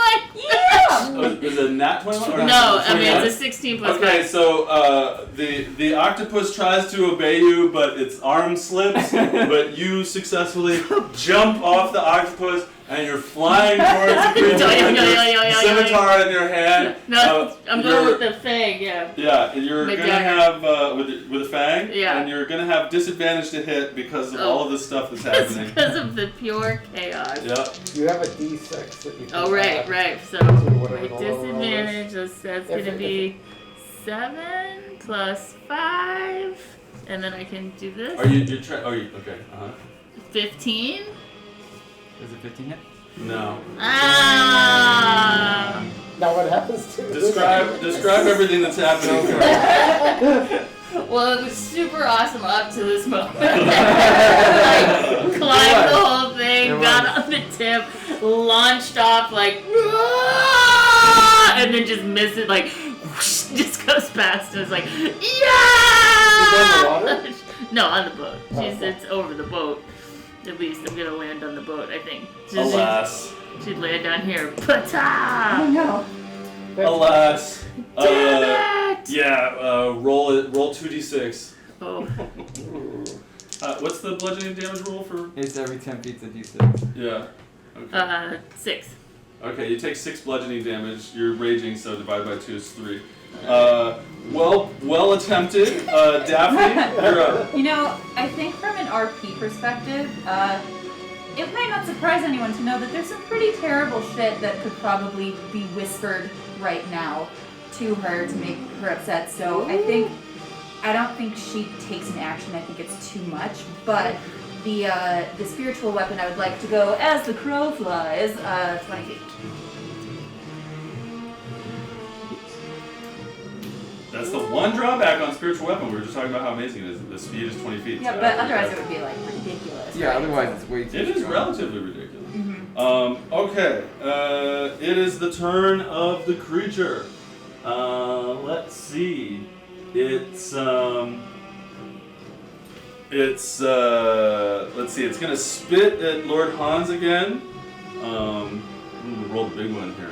Oh, is it a nat 21? Or No, I mean, 21? it's a 16 plus Okay, 5. so the octopus tries to obey you, but its arm slips. But you successfully jump off the octopus, and you're flying towards the creature with your scimitar in your hand. No, I'm going with the fang, yeah. Yeah, and you're With gonna dagger. have with a fang. Yeah. And you're gonna have disadvantage to hit because of all of the stuff that's happening. Because of the pure chaos. Yep. You have a D6 that you can Oh, right, add. right. So, whatever my the lower roll disadvantage, that's going to be 7 plus 5. And then I can do this. Okay? 15? Is it 15 hit? No. Ah! Now what happens to Describe everything that's happening. Well, it was super awesome up to this moment. Like, climbed the whole thing, got on the tip, launched off like, and then just missed it, like, whoosh, just goes past. And it's like, yeah! Is that in the water? No, on the boat. Oh, It's over the boat. At least I'm gonna land on the boat, I think. Alas. She'd land down here. Pata! Oh no. Alas. Damn it! Yeah, roll 2d6. Oh. What's the bludgeoning damage roll for? It's every 10 feet to D6. Yeah. Okay. 6. Okay, you take 6 bludgeoning damage. You're raging, so divided by 2 is 3. Well attempted. Daphne, you're up. You know, I think from an RP perspective, it might not surprise anyone to know that there's some pretty terrible shit that could probably be whispered right now to her to make her upset. So I don't think she takes an action. I think it's too much. But the spiritual weapon, I would like to go as the crow flies, 20 feet. That's the one drawback on spiritual weapon. We were just talking about how amazing it is. The speed is 20 feet. Yeah, so but otherwise it would be like ridiculous. Yeah, right? otherwise it's way too It is strong. relatively ridiculous. Mm-hmm. Okay. It is the turn of the creature. Let's see. It's let's see. It's gonna spit at Lord Hans again. We'll roll the big one here.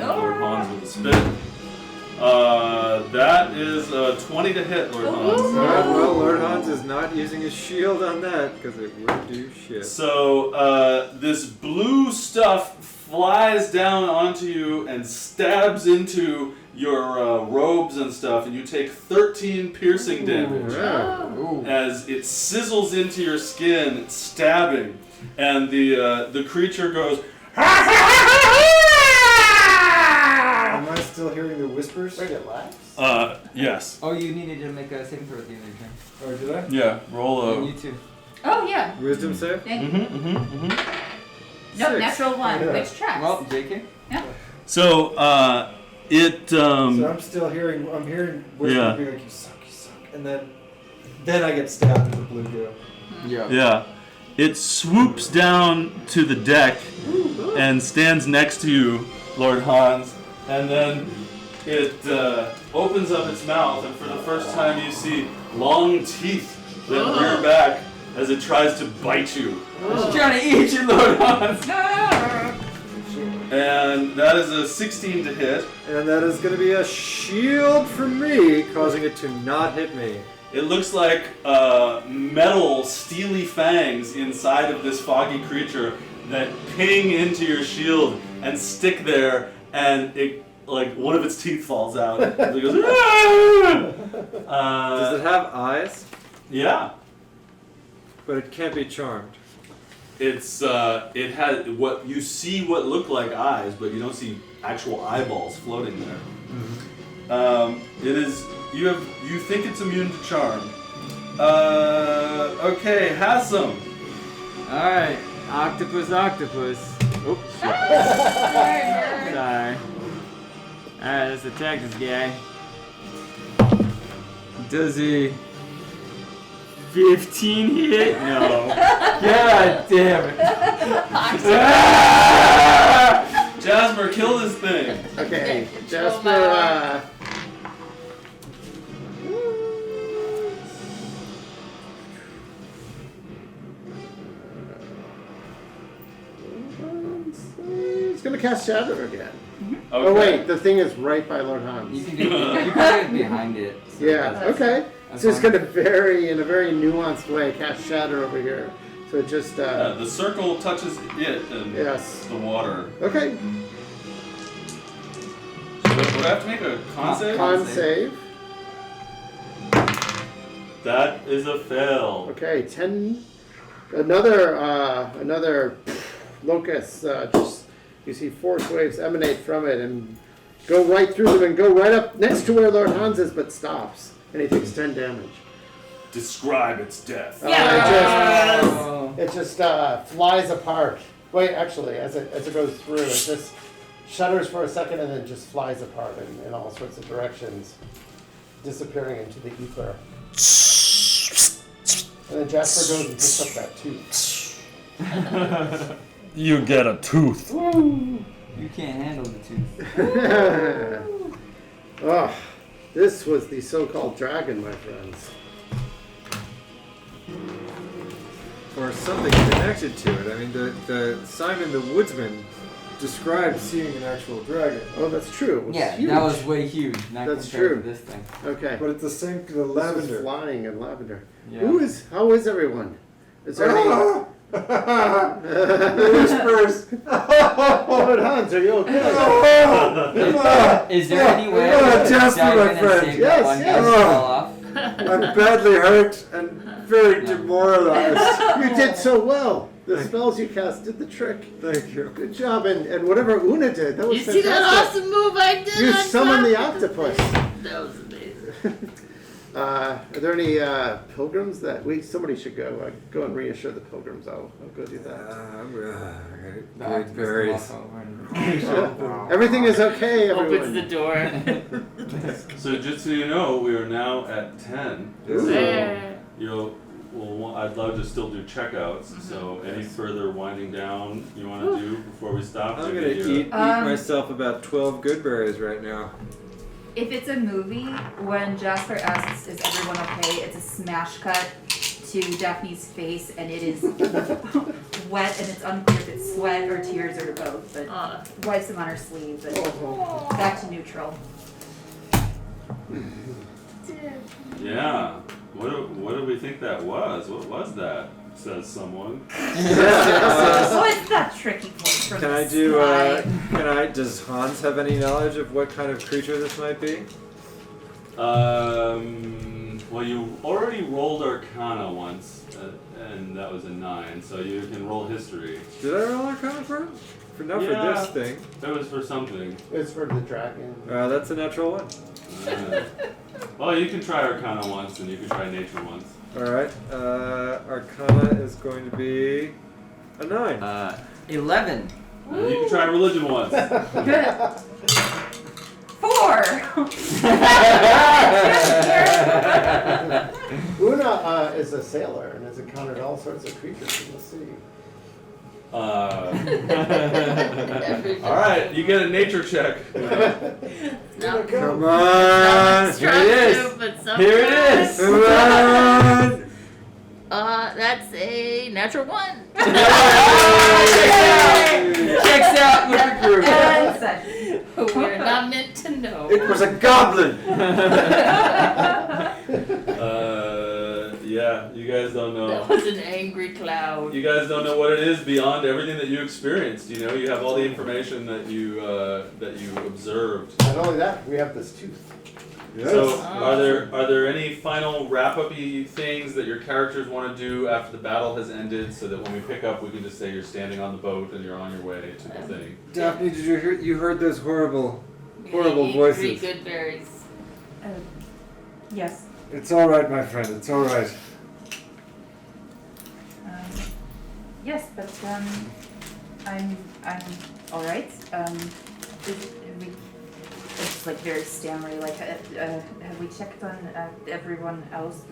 Lord Hans with a spit. That is 20 to hit, Lord Hans. Well, Lord Hans is not using his shield on that because it would do shit. So this blue stuff flies down onto you and stabs into your robes and stuff, and you take 13 piercing damage as it sizzles into your skin, stabbing, and the creature goes. Am I still hearing the whispers? Wait, it laughs? Yes. Oh, you needed to make a saving throw at the end of your turn. Or did I? Yeah. Roll And a. you too. Oh yeah. Wisdom save? Thank you. Nope, 6. natural 1, Yeah. which tracks. Well, JK? So it. So I'm still hearing. I'm hearing whispers Yeah. being like, "You suck, and then I get stabbed with the blue goo. Yeah. Yeah. It swoops down to the deck and stands next to you, Lord Hans, and then it opens up its mouth, and for the first time you see long teeth that rear back as it tries to bite you. It's trying to eat you, Lord Hans. Shit. And that is a 16 to hit. And that is going to be a shield for me, causing it to not hit me. It looks like metal, steely fangs inside of this foggy creature that ping into your shield and stick there, and it like one of its teeth falls out. It goes, Does it have eyes? Yeah. But it can't be charmed. It's it has what you see what look like eyes, but you don't see actual eyeballs floating there. It is you think it's immune to charm. Okay, Hassan. Alright, octopus. Oops. Sorry. Alright, let's attack this guy. Does he 15 hit? No. God damn it. Jasper, kill this thing. Okay, Jasper. He's gonna cast Shatter again. Okay. Oh wait, the thing is right by Lord Hans. You can do it behind it. So Yeah. that's- Okay. that's So it's fine. gonna in a very nuanced way, cast Shatter over here. So it just. The circle touches it and Yes. the water. Okay. So would I have to make a con save? Con save. That is a fail. Okay, 10. Another locust. Just you see force waves emanate from it and go right through them and go right up next to where Lord Hans is, but stops, and he takes 10 damage. Describe its death. It just flies apart. Wait, actually, as it goes through, it just shudders for a second and then just flies apart in all sorts of directions, disappearing into the ether. And then Jasper goes and picks up that tooth. You get a tooth. You can't handle the tooth. Oh, this was the so-called dragon, my friends. Or something connected to it. I mean, the Simon the Woodsman described seeing an actual dragon. Oh, that's true. It was Yeah, huge. that was way huge. Not That's compared true. to this thing. Okay. But it's the same, the This was lavender. flying in lavender. Yeah. How is everyone? Is there any... Whispers. Lord Hans, are you okay? Is there any way Oh, that Jasper, dive my in and friend. save Yes, that one yes. guy who fell off? I'm badly hurt and very demoralized. You did so well. The spells you cast did the trick. Thank you. Good job, and whatever Una did, that was You see that fantastic. awesome move I did? You on summoned the top? octopus. That was amazing. Are there any pilgrims that somebody should go and reassure the pilgrims? I'll go do that. The Great octopus berries. walk over and- Everything is okay, Opens the everyone. door. So just so you know, we are now at 10. Yeah. I'd love to still do checkouts. So any further winding down you want to do before we stop? I'm gonna eat myself about 12 good berries right now. If it's a movie, when Jasper asks, "Is everyone okay?" it's a smash cut to Daphne's face, and it is wet, and it's unclear if it's sweat or tears or both. But wipes them on her sleeve, but back to neutral. Yeah. What do we think that was? What was that? Says someone. So it's that tricky point from Can the I do, slide. does Hans have any knowledge of what kind of creature this might be? Well, you already rolled Arcana once, and that was a 9, so you can roll History. Did I roll Arcana for it? Not for this thing. That was for something. It's for the dragon. That's a natural one. Well, you can try Arcana once, and you can try Nature once. Alright, Arcana is going to be a 9. 11. You can try Religion once. 4. Una is a sailor and has encountered all sorts of creatures in the sea. All right, you get a Nature check. Not Come on! Here it is. Here it is. Come on! That's a natural 1. Checks out with It was a goblin! Yeah, you guys don't know. That was an angry cloud. You guys don't know what it is beyond everything that you experienced. You know, you have all the information that you observed. Not only that, we have this tooth. Yes. So, are there any final wrap-up-y things that your characters want to do after the battle has ended, so that when we pick up, we can just say you're standing on the boat and you're on your way to the thing? Daphne, did you heard those horrible Eat 3 voices? good berries. Yes. It's all right, my friend. It's all right. Yes, but I'm all right. It's like very stammery. Like, have we checked on everyone else?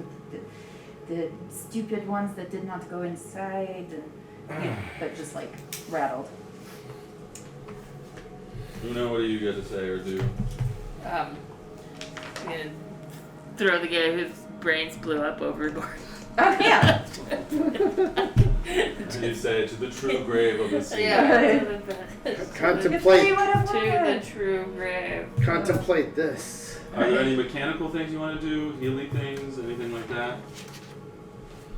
The stupid ones that did not go inside, and but just like rattled. Una, what do you get to say or do? I'm gonna throw the guy whose brains blew up overboard. Oh yeah. And you say to the true grave of the sea. Yeah. Contemplate. To the true grave. Contemplate this. Are there any mechanical things you want to do? Healing things? Anything like that?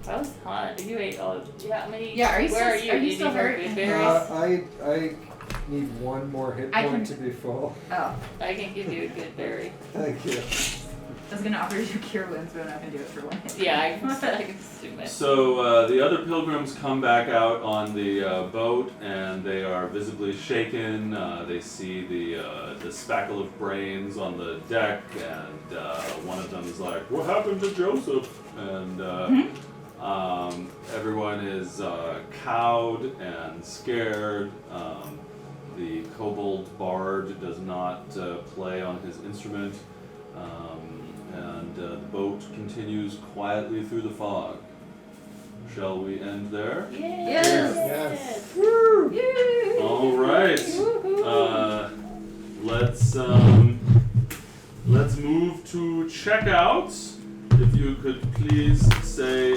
That was hot. You ate all of how many? Yeah, are you where still- are are you Do still need more hurt? good berries? I need one more hit I point can- to be full. Oh, I can give you a good berry. Thank you. I was gonna offer you cure wounds, but I'm not gonna do it for one hit. Yeah, I can just do it. So the other pilgrims come back out on the boat, and they are visibly shaken. They see the spackle of brains on the deck, and one of them is like, "What happened to Joseph?" And everyone is cowed and scared. The kobold bard does not play on his instrument. And the boat continues quietly through the fog. Shall we end there? Yes. Yes. Yay. All right. Let's move to checkouts. If you could please say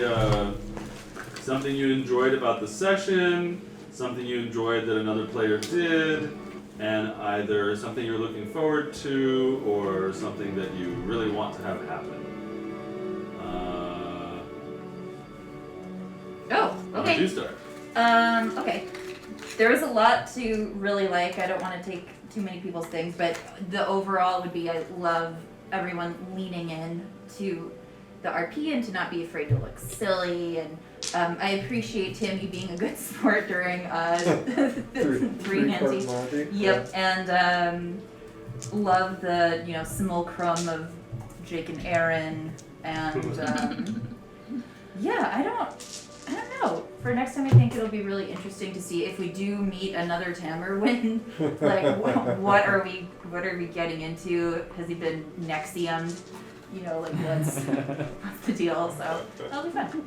something you enjoyed about the session, something you enjoyed that another player did, and either something you're looking forward to or something that you really want to have happen. Oh, Why don't you okay. start? Okay. There was a lot to really like. I don't want to take too many people's things, but the overall would be I love everyone leaning in to the RP and to not be afraid to look silly. And I appreciate Tim, you being a good sport during three handy. Monty. Yep, and love the simulacrum of Jake and Aaron, and yeah, I don't know. For next time, I think it'll be really interesting to see if we do meet another Tamerwin. Like, what are we getting into? Has he been Nexiumed? Like what's the deal? So that'll be fun.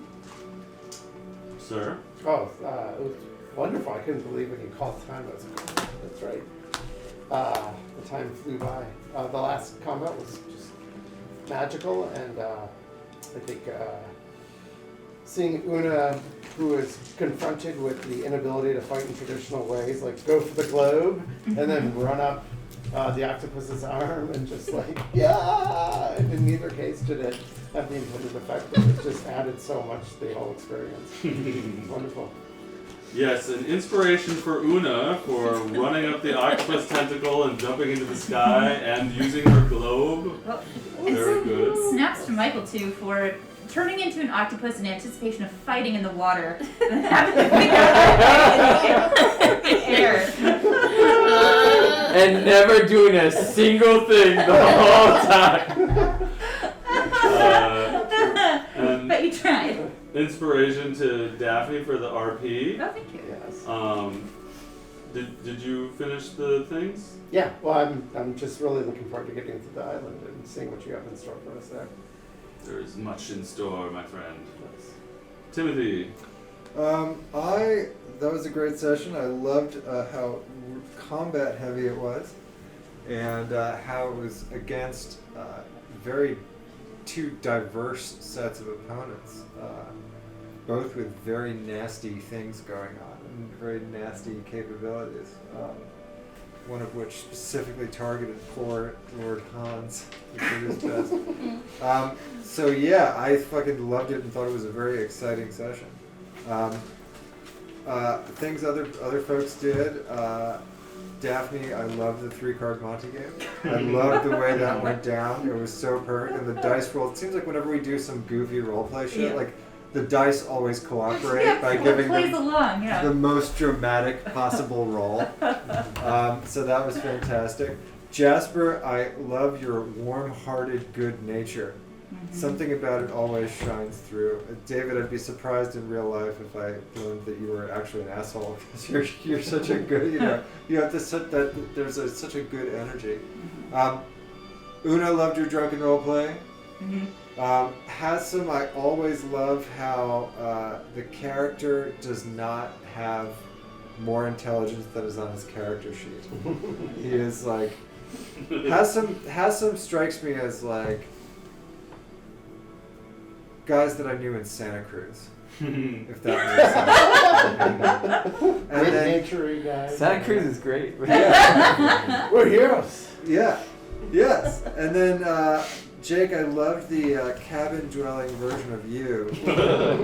Sir? Oh, it was wonderful. I couldn't believe when you called time. That's right. The time flew by. The last combat was just magical, and I think seeing Una, who was confronted with the inability to fight in traditional ways, like go for the globe and then run up the octopus's arm and just like, yeah! And in neither case did it have the intended effect, but it just added so much to the whole experience. It's wonderful. Yes, an inspiration for Una for running up the octopus tentacle and jumping into the sky and using her globe. Well, Very good. Snaps to Michael too for turning into an octopus in anticipation of fighting in the water and having to figure out in the air. And never doing a single thing the whole time. And But you tried. inspiration to Daphne for the RP. Oh, thank you. Yes. Did you finish the things? Yeah, well, I'm just really looking forward to getting to the island and seeing what you have in store for us there. There is much in store, my friend. Yes. Timothy. That was a great session. I loved how combat heavy it was, and how it was against very two diverse sets of opponents, both with very nasty things going on and very nasty capabilities. one of which specifically targeted poor Lord Hans to do his best. So yeah, I fucking loved it and thought it was a very exciting session. Things other folks did. Daphne, I loved the 3-card Monte game. I loved the way that went down. It was so perfect. And the dice roll, it seems like whenever we do some goofy roleplay shit, like the dice always cooperate by giving them the most dramatic possible roll. So that was fantastic. Jasper, I love your warm-hearted good nature. Something about it always shines through. David, I'd be surprised in real life if I learned that you were actually an asshole, because you're such a good, you have this there's such a good energy. Una loved your drunken role play. Hassim, I always love how the character does not have more intelligence than is on his character sheet. He is like Hassim strikes me as like guys that I knew in Santa Cruz, if that makes sense. And then guys. Santa Cruz is great. Yeah. We're heroes. Yeah. Yes. And then Jake, I loved the cabin dwelling version of you,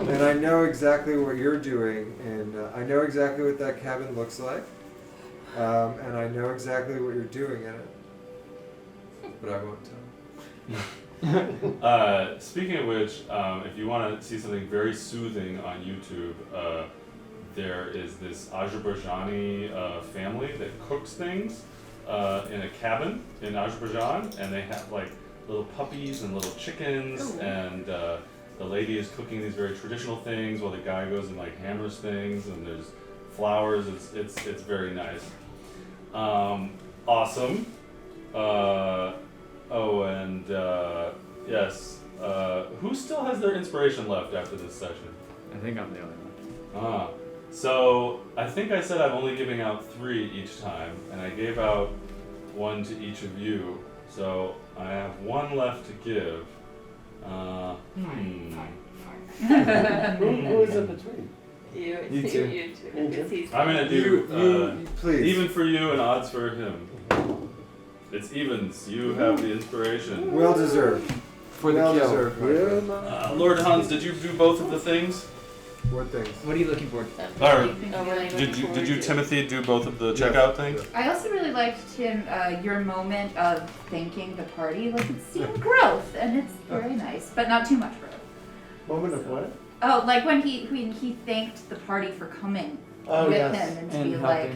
and I know exactly what you're doing, and I know exactly what that cabin looks like, and I know exactly what you're doing in it, but I won't tell. Speaking of which, if you want to see something very soothing on YouTube, there is this Azerbaijani family that cooks things in a cabin in Azerbaijan, and they have like little puppies and little chickens, and the lady is cooking these very traditional things while the guy goes and like hammers things, and there's flowers. It's very nice. Awesome. Yes. Who still has their inspiration left after this session? I think I'm the only one. So I think I said I'm only giving out 3 each time, and I gave out 1 to each of you. So I have 1 left to give. Who is in between? You two. I'm gonna do please. even for you and odds for him. It's evens. You have the inspiration. Well deserved. For the Well kill. deserved. my friend. Lord Hans, did you do both of the things? What things? What are you looking for? Did you Timothy do both of the checkout things? I also really liked, Tim, your moment of thanking the party. Like, it's seeing growth, and it's very nice, but not too much growth. Moment of what? Oh, like when he thanked the party for coming with him, and to be like,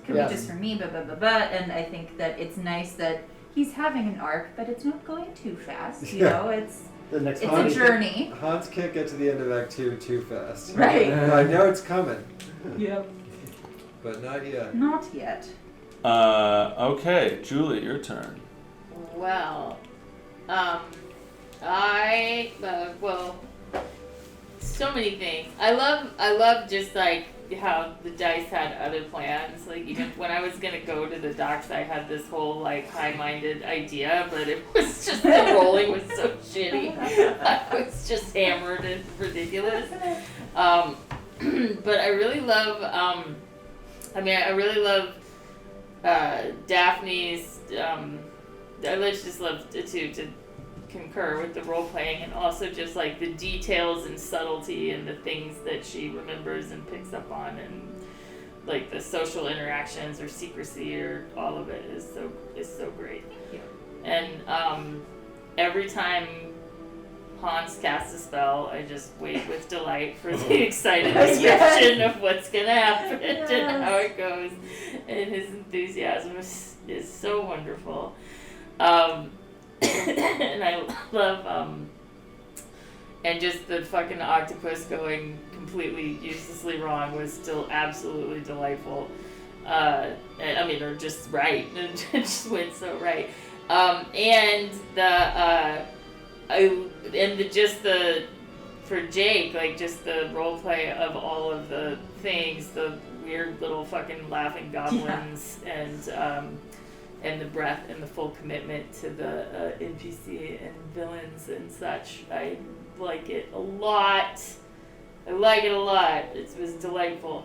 could be just for me, blah, blah, blah, blah. And I think that it's nice that he's having an arc, but it's not going too fast, you know? It's a journey. Hans can't get to the end of Act 2 too fast. Right. I know it's coming, Yep. but not yet. Not yet. Okay, Julie, your turn. Well, so many things. I love just like how the dice had other plans. Like even when I was gonna go to the docks, I had this whole like high-minded idea, but it was just the rolling was so shitty. I was just hammered and ridiculous. But I really love. I really love Daphne's. I just love to concur with the role playing, and also just like the details and subtlety and the things that she remembers and picks up on, and like the social interactions or secrecy or all of it is so great. Yeah. And every time Hans casts a spell, I just wait with delight for the excited description of what's gonna happen and how it goes, and his enthusiasm is so wonderful. And I love, and just the fucking octopus going completely uselessly wrong was still absolutely delightful. Or just right, and it just went so right. For Jake, like just the role play of all of the things, the weird little fucking laughing goblins, and the breath and the full commitment to the NPC and villains and such. I like it a lot. It was delightful.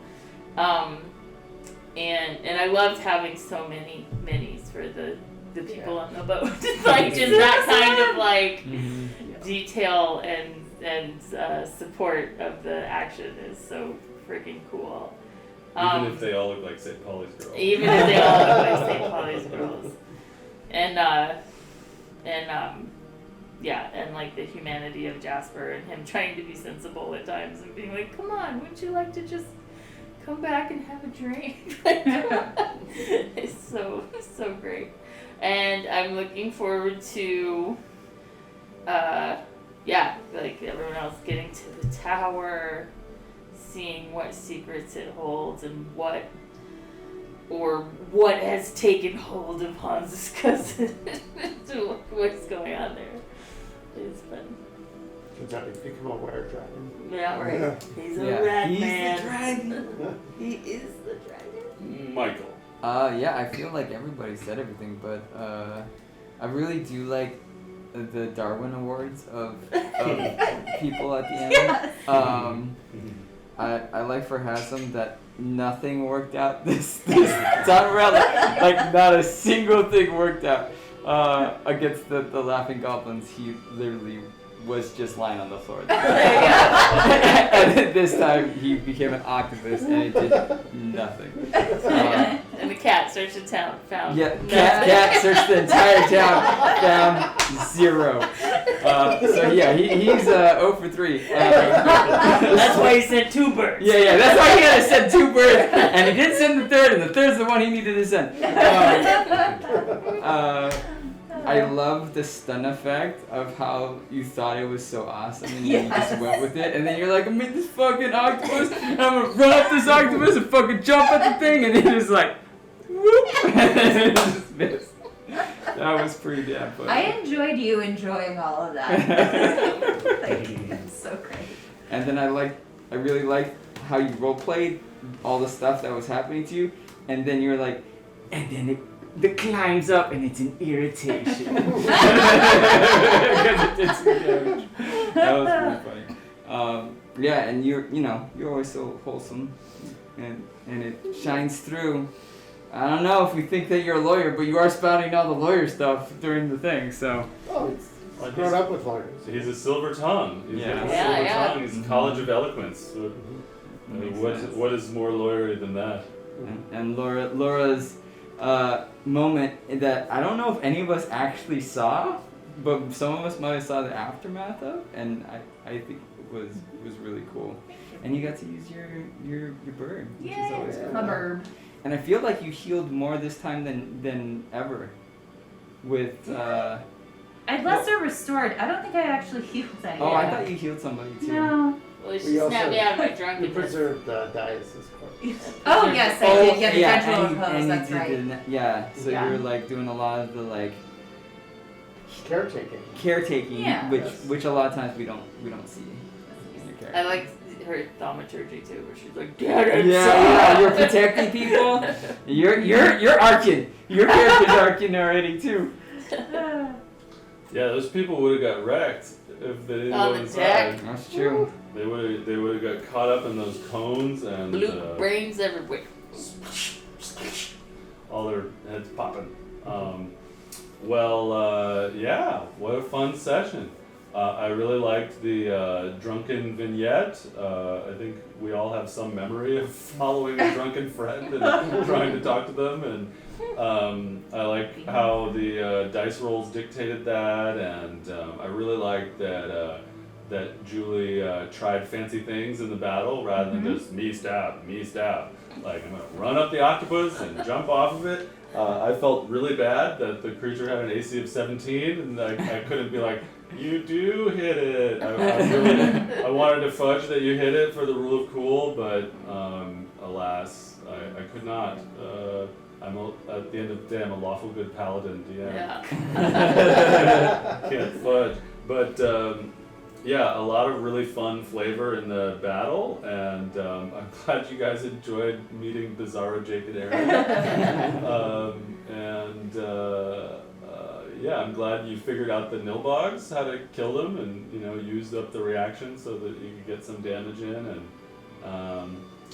and I loved having so many minis for the people on the boat. Like just that kind of like detail and support of the action is so freaking cool. Even if they all look like St. Pauli's girls. Even if they all look like St. Pauli's girls. And like the humanity of Jasper and him trying to be sensible at times and being like, come on, wouldn't you like to just come back and have a drink? Like, come on. It's so great. And I'm looking forward to, like everyone else getting to the tower, seeing what secrets it holds and what has taken hold of Hans's cousin. What's going on there? It's fun. Turns out he's become a were-dragon. Yeah, right. Yeah. He's a rat He's man. the dragon. He is the dragon. Michael. Yeah, I feel like everybody said everything, but I really do like the Darwin Awards of people at the end. Yes. I like for Hassan that nothing worked out this time around. Like not a single thing worked out against the Laughing Goblins. He literally was just lying on the floor. And this time he became an octopus and it did nothing. And the cat searched the town, found nothing. Cat searched the entire town, found 0. So yeah, he's 0 for 3. That's why he sent 2 birds. Yeah, that's why he had to send 2 birds, and he didn't send the third, and the third's the one he needed to send. I love the stun effect of how you thought it was so awesome and then you just went with it, and then you're like, I made this fucking octopus, and I'm gonna run up this octopus and fucking jump at the thing, and then it's like, whoop, and then it just missed. That was pretty damn funny. I enjoyed you enjoying all of that. It's so great. And then I really liked how you role played all the stuff that was happening to you, and then you're like, and then it climbs up and it's an irritation. Because it did some damage. That was pretty funny. Yeah, and you're always so wholesome, and it shines through. I don't know if we think that you're a lawyer, but you are spouting all the lawyer stuff during the thing, so. Oh, it's grown up with lawyers. He's a silver tongue. He's Yeah. got a Yeah, silver yeah. tongue. He's a college of eloquence. What is more lawyery than that? And Laura's moment that I don't know if any of us actually saw, but some of us might have saw the aftermath of, and I think it was really cool. And you got to use your bird, which is always cool. My bird. And I feel like you healed more this time than ever. With I'd lesser restored. I don't think I actually healed that oh, yet. I thought you healed somebody too. No. Well, she snapped me out of my drunkenness. preserved Dias's corpse. Oh yes, I did. Yeah, the gradual repose. That's you right. did so Yeah. you were like doing a lot of the like Caretaking. Yeah. which a lot of times we don't see. in your character. I like her thaumaturgy too, where she's like, get it. Yeah, you're protecting people. You're arcing. Your character's arcing already too. Yeah, those people would have got wrecked if they didn't On go the inside. deck. That's true. They would have got caught up in those cones and Blue brains everywhere. all their heads popping. Yeah, what a fun session. I really liked the drunken vignette. I think we all have some memory of following a drunken friend and trying to talk to them. And I like how the dice rolls dictated that. And I really liked that Julie tried fancy things in the battle rather than just me stab. Like, I'm going to run up the octopus and jump off of it. I felt really bad that the creature had an AC of 17, and I couldn't be like, you do hit it. I wanted to fudge that you hit it for the rule of cool, but alas, I could not. At the end of the day, I'm a lawful good paladin, Yeah. Can't fudge. But yeah, a lot of really fun flavor in the battle, and I'm glad you guys enjoyed meeting Bizarro Jake and Aaron. Yeah, I'm glad you figured out the nilbogs, how to kill them, and used up the reaction so that you could get some damage in. And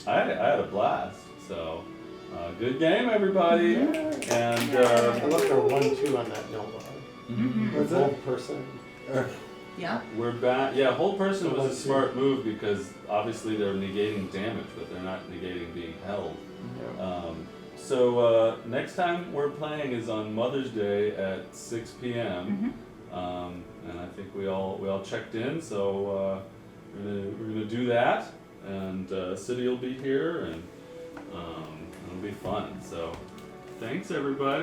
I had a blast. So good game, everybody. And I love our 1-2 on that no bar. What's Whole that? person. Yeah. we're back. Yeah, hold person So was a let's see. smart move because obviously they're negating damage, but they're not negating being held. So next time we're playing is on Mother's Day at 6 p.m. And I think we all checked in, so we're gonna do that, and City will be here, and it'll be fun. So thanks everybody.